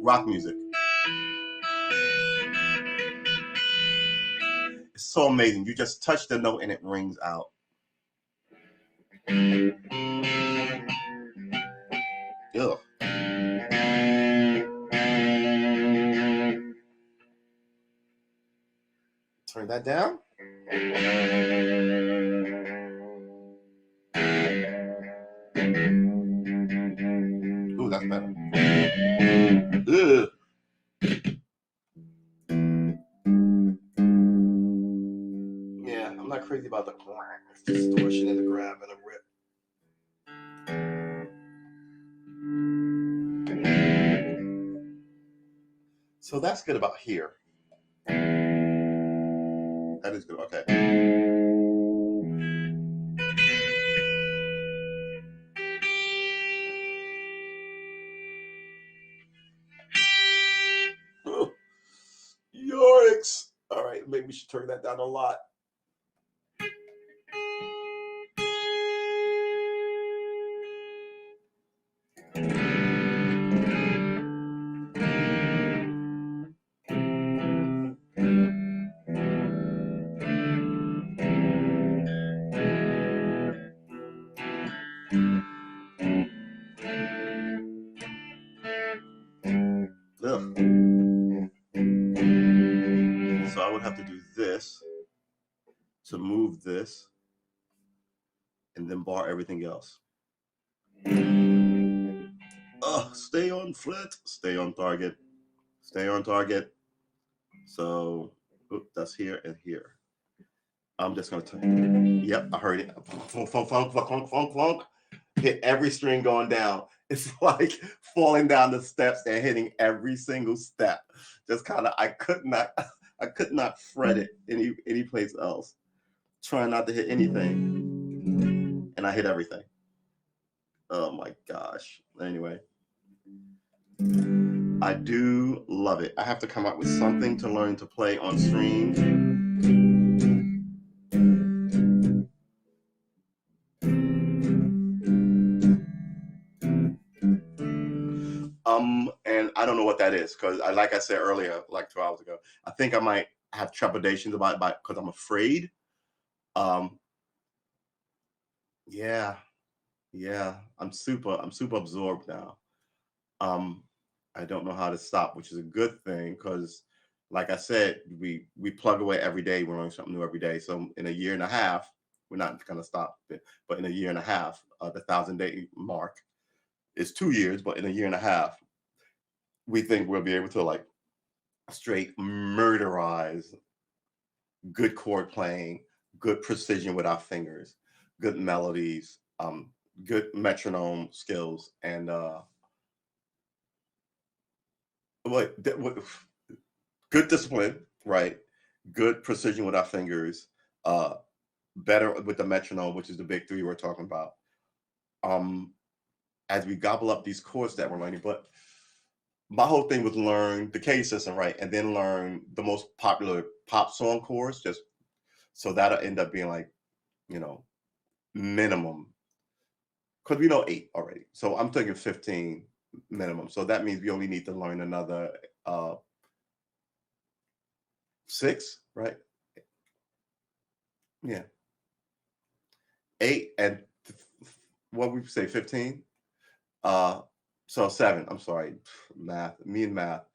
rock music. It's so amazing. You just touch the note and it rings out. Ugh. Turn that down. Ooh, that's better. Ugh. Yeah, I'm not crazy about the distortion and the grab and the rip. So that's good about here. That is good. Okay. Oh, yikes. All right, maybe we should turn that down a lot. Ugh. So I would have to do this to move this and then bar everything else. Stay on flit, stay on target, stay on target. So that's here and here. I'm just gonna yep, I heard it. Funk, funk, funk, funk, funk, funk. Hit every string going down. It's like falling down the steps and hitting every single step. Just kind of, I could not fret it any place else. Trying not to hit anything, and I hit everything. Oh my gosh. Anyway, I do love it. I have to come up with something to learn to play on stream. And I don't know what that is because like I said earlier, like 2 hours ago, I think I might have trepidations about because I'm afraid. Yeah, I'm super absorbed now. I don't know how to stop, which is a good thing because, like I said, we plug away every day. We're learning something new every day. So in a year and a half, we're not going to stop. But in a year and a half, the 1,000-day mark is 2 years. But in a year and a half, we think we'll be able to like straight murderize good chord playing, good precision with our fingers, good melodies, good metronome skills, and good discipline, right? Good precision with our fingers, better with the metronome, which is the big three we're talking about. As we gobble up these chords that we're learning, but my whole thing was learn the K system, right? And then learn the most popular pop song chords, just so that'll end up being like, minimum. Because we know 8 already. So I'm thinking 15 minimum. So that means we only need to learn another 6, right? Yeah. 8 and what we say, 15? So 7, I'm sorry, math, me and math.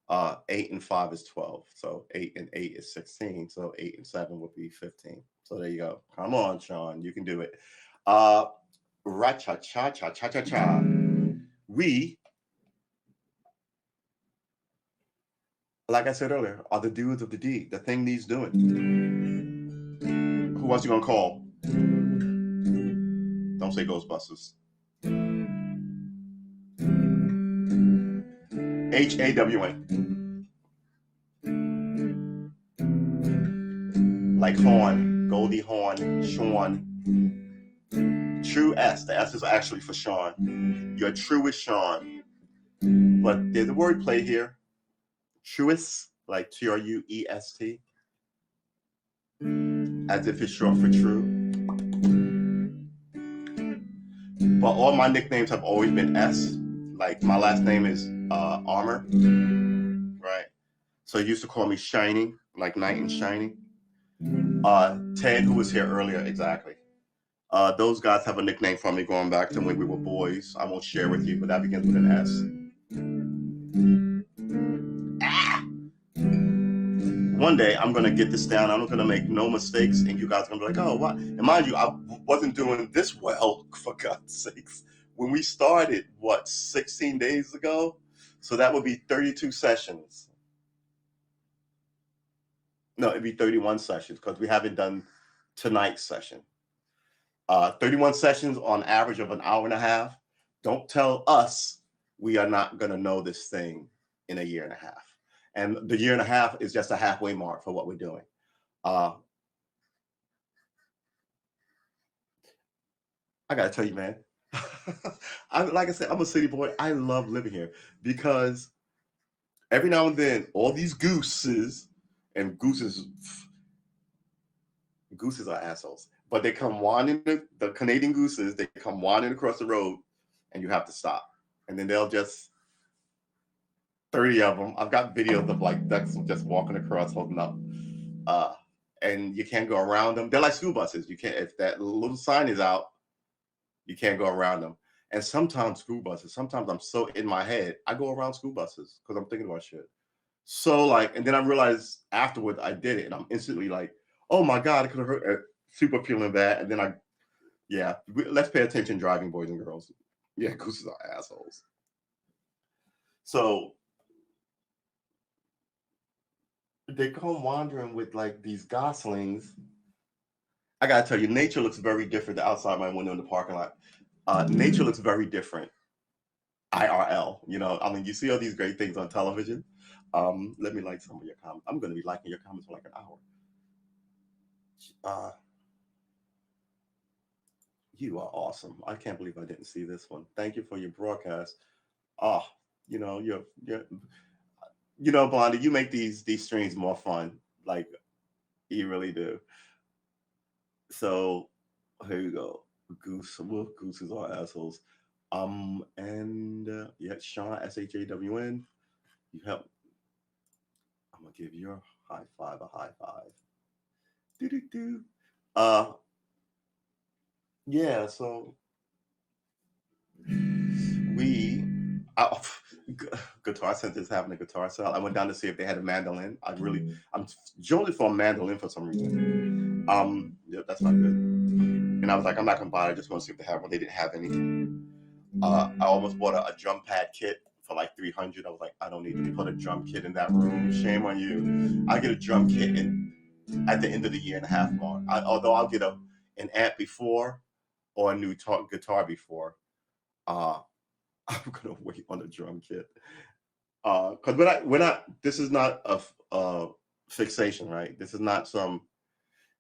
8 and 5 is 12. So 8 and 8 is 16. So 8 and 7 would be 15. So there you go. Come on, Sean, you can do it. Ra-cha-cha-cha-cha-cha-cha. We, like I said earlier, are the dudes of the deed. The thing needs doing. Who else you gonna call? Don't say Ghostbusters. HAWN. Like Horn, Goldie Hawn, Sean. True S. The S is actually for Sean. You're truest Sean. But there's a word play here. Truest, like TRUEST. As if it's short for true. but all my nicknames have always been S. Like my last name is Armor, right? So you used to call me Shining, like Knight in Shining. Ted, who was here earlier, exactly. Those guys have a nickname for me going back to when we were boys. I won't share with you, but that begins with an S. One day I'm gonna get this down. I'm not gonna make no mistakes, and you guys are gonna be like, "Oh, what?" And mind you, I wasn't doing this well, for God's sakes. When we started, 16 days ago? So that would be 32 sessions. No, it'd be 31 sessions because we haven't done tonight's session. 31 sessions on average of an hour and a half. Don't tell us we are not gonna know this thing in a year and a half. And the year and a half is just a halfway mark for what we're doing. I gotta tell you, man. Like I said, I'm a city boy. I love living here because every now and then, all these gooses are assholes, but they come wandering. The Canadian gooses, they come wandering across the road, and you have to stop. And then they'll just 30 of them. I've got videos of like ducks just walking across, holding up, and you can't go around them. They're like school buses. You can't, if that little sign is out, you can't go around them. And sometimes school buses, sometimes I'm so in my head, I go around school buses because I'm thinking about shit. So like, and then I realized afterwards I did it, and I'm instantly like, oh my God, I could have hurt, super feeling bad. And then let's pay attention, driving boys and girls. Yeah, gooses are assholes. So they come wandering with like these goslings. I gotta tell you, nature looks very different outside my window in the parking lot. Nature looks very different IRL. You know, I mean, you see all these great things on television. Let me like some of your comments. I'm going to be liking your comments for like an hour. You are awesome. I can't believe I didn't see this one. Thank you for your broadcast. You know, Blondie, you make these streams more fun. Like, you really do. So here you go. Gooses are assholes. And yeah, Sean, SHAWN, you help. I'm gonna give your high five a high five. Do. Yeah, so Guitar Center is having a guitar sale. I went down to see if they had a mandolin. I'm generally for a mandolin for some reason. Yeah, that's not good. And I was like, I'm not gonna buy it. I just want to see if they have one. They didn't have any. I almost bought a drum pad kit for like $300. I was like, I don't need to put a drum kit in that room. Shame on you. I get a drum kit at the end of the year and a half mark. Although I'll get an amp before or a new guitar before. I'm gonna wait on the drum kit. Because this is not a fixation, right? This is not some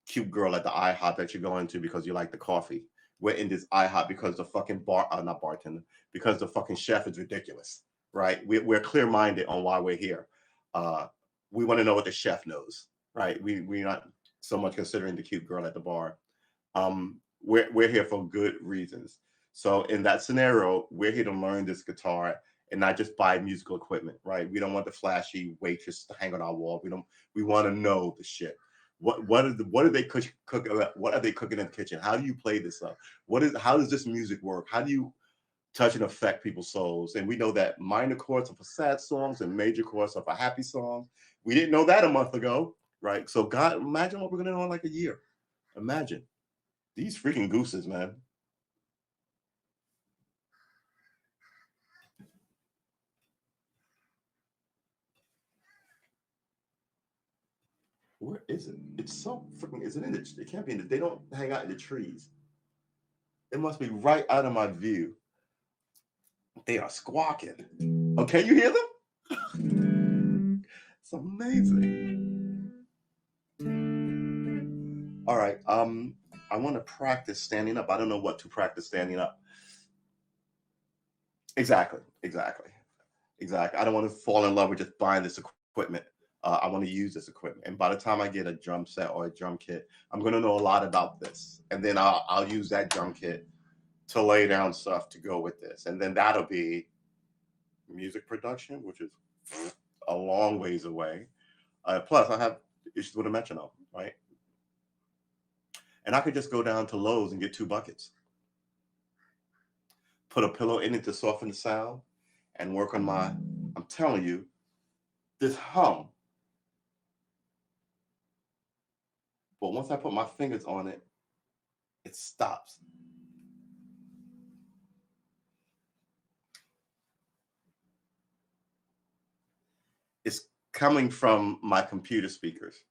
cute girl at the IHOP that you go into because you like the coffee. We're in this IHOP because the fucking not bartender, because the fucking chef is ridiculous, right? We're clear-minded on why we're here. We want to know what the chef knows, right? We're not so much considering the cute girl at the bar. We're here for good reasons. So in that scenario, we're here to learn this guitar and not just buy musical equipment, right? We don't want the flashy waitress to hang on our wall. We want to know the shit. What are they cook? What are they cooking in the kitchen? How do you play this up? How does this music work? How do you touch and affect people's souls? And we know that minor chords are for sad songs and major chords are for happy songs. We didn't know that a month ago, right? So God, imagine what we're gonna know in like a year. Imagine these freaking gooses, man. Where is it? It's so freaking. Is it in it? It can't be in it. They don't hang out in the trees. It must be right out of my view. They are squawking. Oh, can you hear them? It's amazing. All right. I want to practice standing up. I don't know what to practice standing up. Exactly. I don't want to fall in love with just buying this equipment. I want to use this equipment, and by the time I get a drum set or a drum kit, I'm going to know a lot about this, and then I'll use that drum kit to lay down stuff to go with this. And then that'll be music production, which is a long ways away. Plus, I have issues with a metronome, right? And I could just go down to Lowe's and get 2 buckets, put a pillow in it to soften the sound, and work on my, I'm telling you, this hum. But once I put my fingers on it, it stops. It's coming from my computer speakers.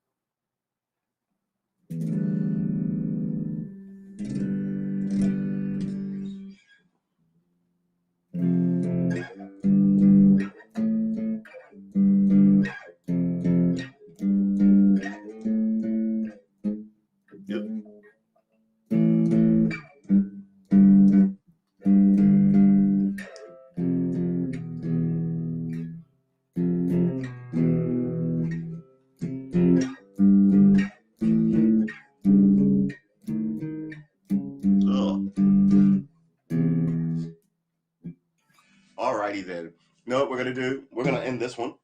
Alrighty then. You know what we're gonna do? We're gonna end this one.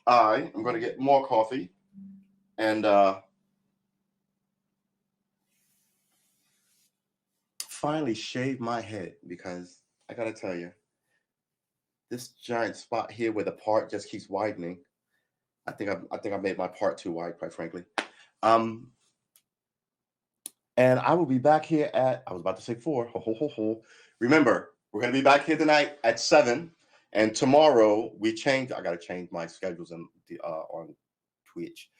I am gonna get more coffee and finally shave my head, because I gotta tell you, this giant spot here where the part just keeps widening. I think I made my part too wide, quite frankly. And I will be back here at, I was about to say 4. Ho, ho, ho, ho. Remember, we're going to be back here tonight at 7. And tomorrow we change. I got to change my schedules on Twitch.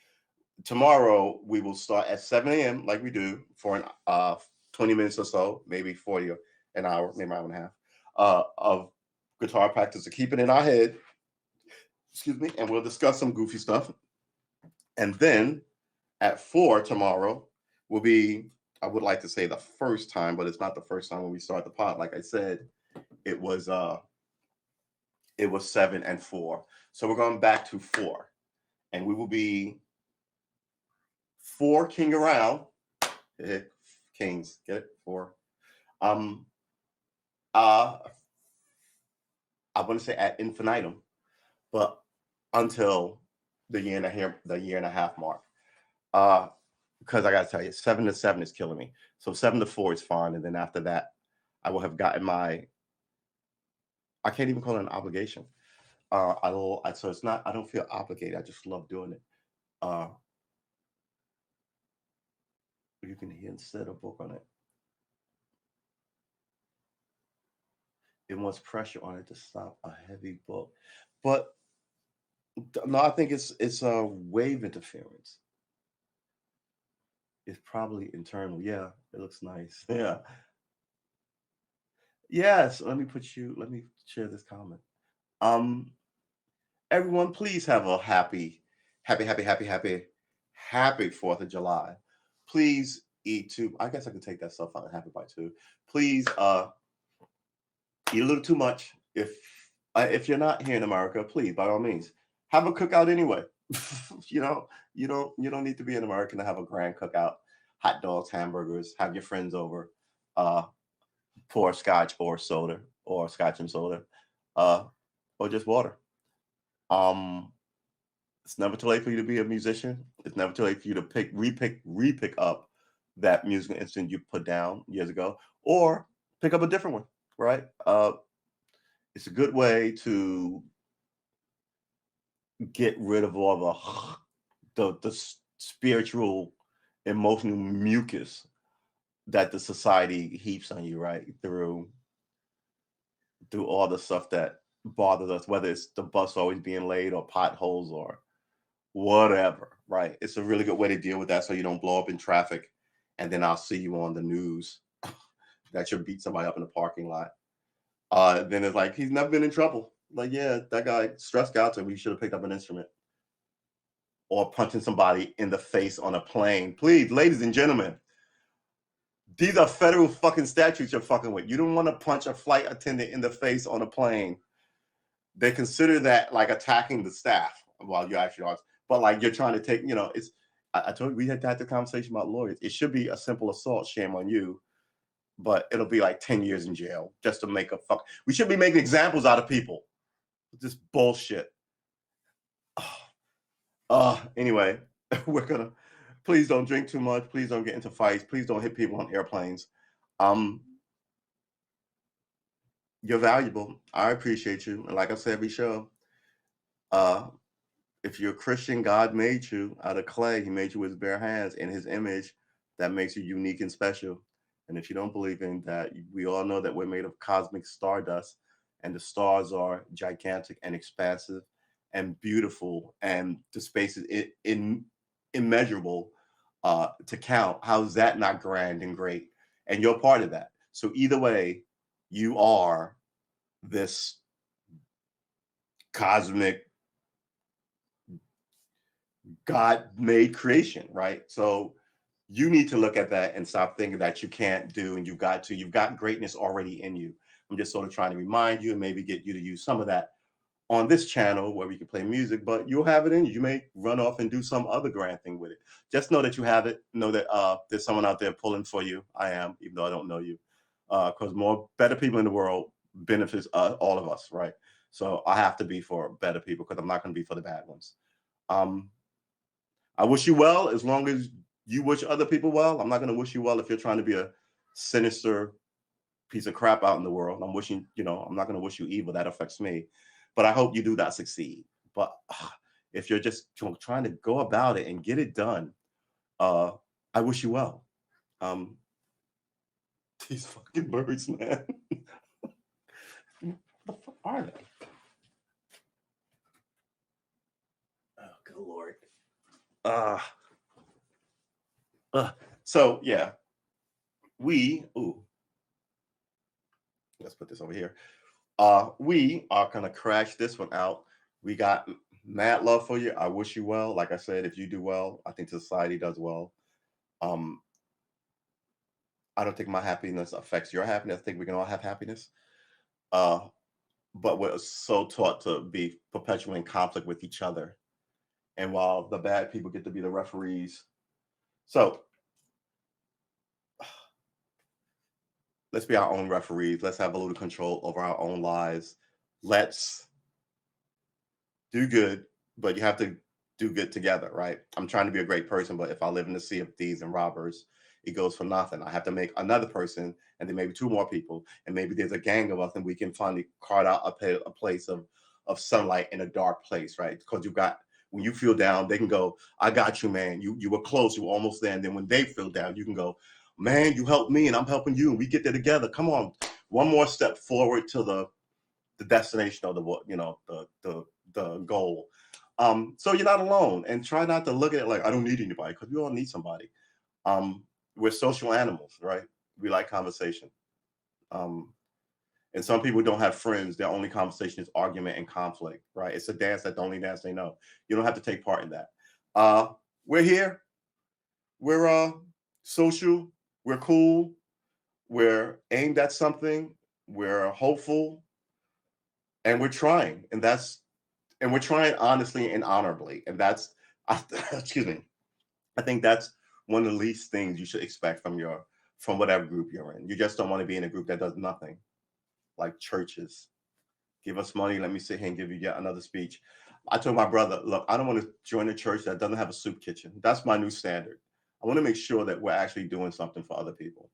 Tomorrow we will start at 7 a.m. like we do for an 20 minutes or so, maybe 40 or an hour, maybe an hour and a half of guitar practice to keep it in our head. Excuse me. And we'll discuss some goofy stuff. And then at 4 tomorrow will be, I would like to say the first time, but it's not the first time when we start the pod. Like I said, it was 7 and 4. So we're going back to 4. And we will be 4 king around. Kings, get it? 4. I want to say at infinitum, but until the year and a half mark. Because I got to tell you, 7 to 7 is killing me. So 7 to 4 is fine. And then after that, I will have gotten my, I can't even call it an obligation. So it's not, I don't feel obligated. I just love doing it. You can hear instead of book on it. It wants pressure on it to stop a heavy book. But no, I think it's a wave interference. It's probably internal. Yeah, it looks nice. Yeah. Yes, let me share this comment. Everyone, please have a happy 4th of July. Please eat 2. I guess I could take that stuff out and have it by 2. Please eat a little too much. If you're not here in America, please, by all means, have a cookout anyway. You don't need to be an American to have a grand cookout. Hot dogs, hamburgers, have your friends over, pour scotch or soda, or scotch and soda, or just water. It's never too late for you to be a musician. It's never too late for you to repick up that musical instrument you put down years ago, or pick up a different one, right? It's a good way to get rid of all the spiritual, emotional mucus that the society heaps on you, right? Through all the stuff that bothers us, whether it's the bus always being late or potholes or whatever, right? It's a really good way to deal with that so you don't blow up in traffic, and then I'll see you on the news that you beat somebody up in the parking lot. Then it's like, he's never been in trouble. Like, yeah, that guy stressed out, so we should have picked up an instrument. Or punching somebody in the face on a plane. Please, ladies and gentlemen, these are federal fucking statutes you're fucking with. You don't want to punch a flight attendant in the face on a plane. They consider that like attacking the staff while you actually are. But like you're trying to take, I told you we had the conversation about lawyers. It should be a simple assault, shame on you. but it'll be like 10 years in jail just to make a fuck. We should be making examples out of people. This bullshit. Anyway, we're gonna, please don't drink too much. Please don't get into fights. Please don't hit people on airplanes. You're valuable. I appreciate you. And like I said every show, if you're a Christian, God made you out of clay. He made you with his bare hands in his image. That makes you unique and special. And if you don't believe in that, we all know that we're made of cosmic stardust, and the stars are gigantic and expansive and beautiful, and the space is immeasurable to count. How's that not grand and great? And you're part of that. So either way, you are this cosmic God-made creation, right? So you need to look at that and stop thinking that you can't do and you've got greatness already in you. I'm just sort of trying to remind you and maybe get you to use some of that on this channel where we can play music, but you'll have it in you. You may run off and do some other grand thing with it. Just know that you have it. Know that there's someone out there pulling for you. I am, even though I don't know you, because better people in the world benefits all of us, right? So I have to be for better people because I'm not going to be for the bad ones. I wish you well as long as you wish other people well. I'm not going to wish you well if you're trying to be a sinister piece of crap out in the world. I'm wishing, I'm not going to wish you evil. That affects me. But I hope you do not succeed. But if you're just trying to go about it and get it done, I wish you well. These fucking birds, man. What the fuck are they? Oh, good Lord. So yeah, let's put this over here. We are gonna crash this one out. We got mad love for you. I wish you well. Like I said, if you do well, I think society does well. I don't think my happiness affects your happiness. I think we can all have happiness. But we're so taught to be perpetually in conflict with each other. And while the bad people get to be the referees. So let's be our own referees. Let's have a little control over our own lives. Let's do good, but you have to do good together, right? I'm trying to be a great person, but if I live in the sea of thieves and robbers, it goes for nothing. I have to make another person, and then maybe two more people, and maybe there's a gang of us, and we can finally carve out a place of sunlight in a dark place, right? Because when you feel down, they can go, I got you, man. You were close, you were almost there. And then when they feel down, you can go, man, you helped me and I'm helping you, and we get there together. Come on, one more step forward to the destination of the goal. So you're not alone, and try not to look at it like I don't need anybody, because we all need somebody. We're social animals, right? We like conversation. And some people don't have friends. Their only conversation is argument and conflict, right? It's a dance that's the only dance they know. You don't have to take part in that. We're here. We're social. We're cool. We're aimed at something. We're hopeful. And we're trying. And we're trying honestly and honorably. And that's, excuse me, I think that's one of the least things you should expect from whatever group you're in. You just don't want to be in a group that does nothing. Like churches. Give us money, let me sit here and give you yet another speech. I told my brother, look, I don't want to join a church that doesn't have a soup kitchen. That's my new standard. I want to make sure that we're actually doing something for other people.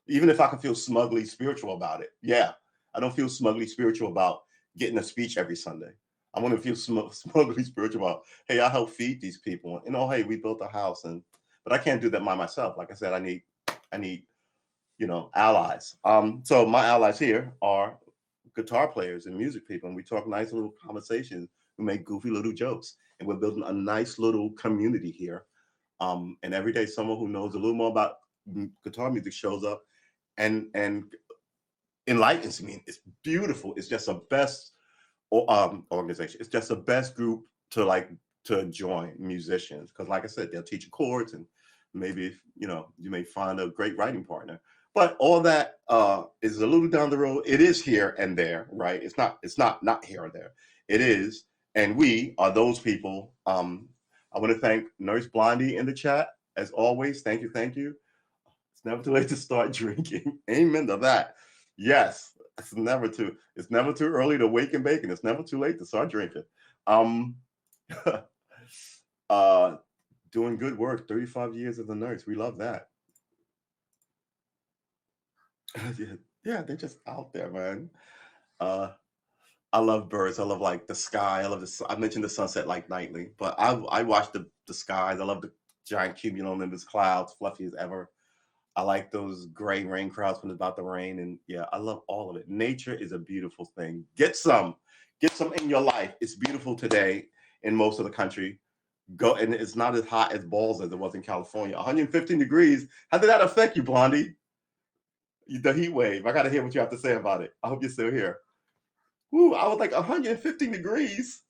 Even if I can feel smugly spiritual about it. Yeah, I don't feel smugly spiritual about getting a speech every Sunday. I want to feel smugly spiritual about, hey, I help feed these people. And hey, we built a house, but I can't do that by myself. Like I said, I need allies. So my allies here are guitar players and music people, and we talk nice little conversations. We make goofy little jokes, and we're building a nice little community here. And every day, someone who knows a little more about guitar music shows up and enlightens me. It's beautiful. It's just the best organization. It's just the best group to join, musicians, because like I said, they'll teach you chords, and maybe you may find a great writing partner. But all that is a little down the road. It is here and there, right? It's not here or there. It is, and we are those people. I want to thank Nurse Blondie in the chat, as always. Thank you. It's never too late to start drinking. Amen to that. Yes, it's never too early to wake and bake, and it's never too late to start drinking. Um, uh, doing good work. 35 years as a nurse. We love that. Yeah, they're just out there, man. Uh, I love birds. I love like the sky. I love the. I mentioned the sunset like nightly, but I watch the skies. I love the giant cumulonimbus clouds, fluffy as ever. I like those gray rain clouds when it's about to rain, and yeah, I love all of it. Nature is a beautiful thing. Get some in your life. It's beautiful today in most of the country. Go, and it's not as hot as balls as it was in California. 115 degrees. How did that affect you, Blondie? The heat wave. I got to hear what you have to say about it. I hope you're still here. Ooh, I was like 115 degrees.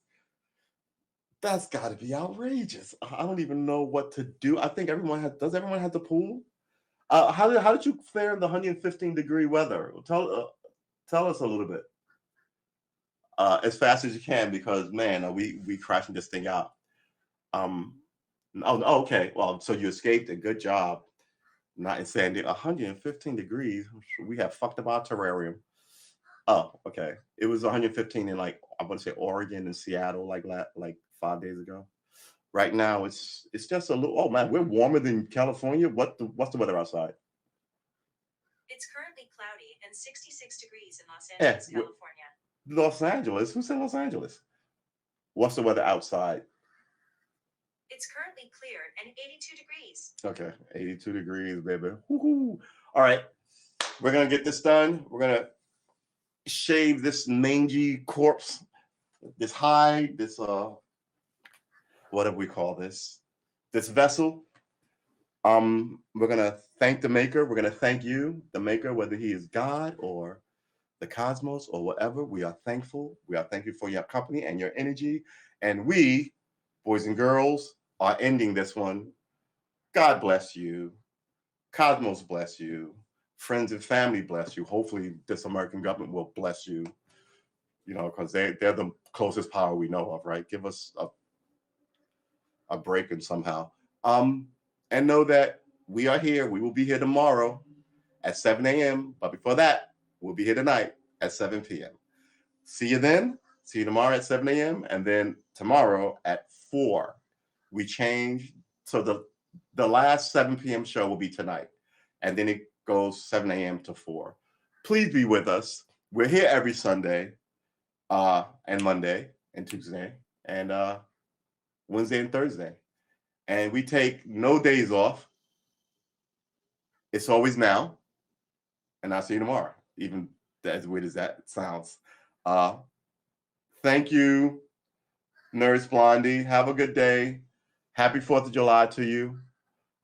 That's got to be outrageous. I don't even know what to do. I think everyone has. Does everyone have the pool? How did you fare in the 115-degree weather? Tell us a little bit, as fast as you can, because man, we crashing this thing out. Okay. Well, so you escaped it. Good job. Not in San Diego. 115 degrees. We have fucked up our terrarium. Oh, okay. It was 115 in like I want to say Oregon and Seattle like 5 days ago. Right now it's just a little. Oh man, we're warmer than California. What's the weather outside? It's currently cloudy and 66 degrees in Los Yeah, Angeles, California. Los Angeles. Who said Los Angeles? What's the weather outside? It's currently clear and 82 degrees. Okay, 82 degrees, baby. Woo-hoo. All right, we're gonna get this done. We're gonna shave this mangy corpse, this hide, this whatever we call this vessel. We're gonna thank the maker. We're gonna thank you, the maker, whether he is God or the cosmos or whatever. We are thankful. We are thankful for your company and your energy. And we, boys and girls, are ending this one. God bless you. Cosmos bless you. Friends and family bless you. Hopefully this American government will bless you, because they're the closest power we know of, right? Give us a break and somehow. And know that we are here. We will be here tomorrow at 7 a.m. But before that, we'll be here tonight at 7 p.m. See you then. See you tomorrow at 7 a.m. And then tomorrow at 4. We change. So the last 7 p.m. show will be tonight. And then it goes 7 a.m. to 4. Please be with us. We're here every Sunday and Monday and Tuesday and Wednesday and Thursday. And we take no days off. It's always now. And I'll see you tomorrow, even as weird as that sounds. Thank you, Nurse Blondie. Have a good day. Happy 4th of July to you.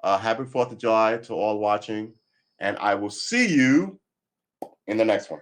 Happy 4th of July to all watching. And I will see you in the next one.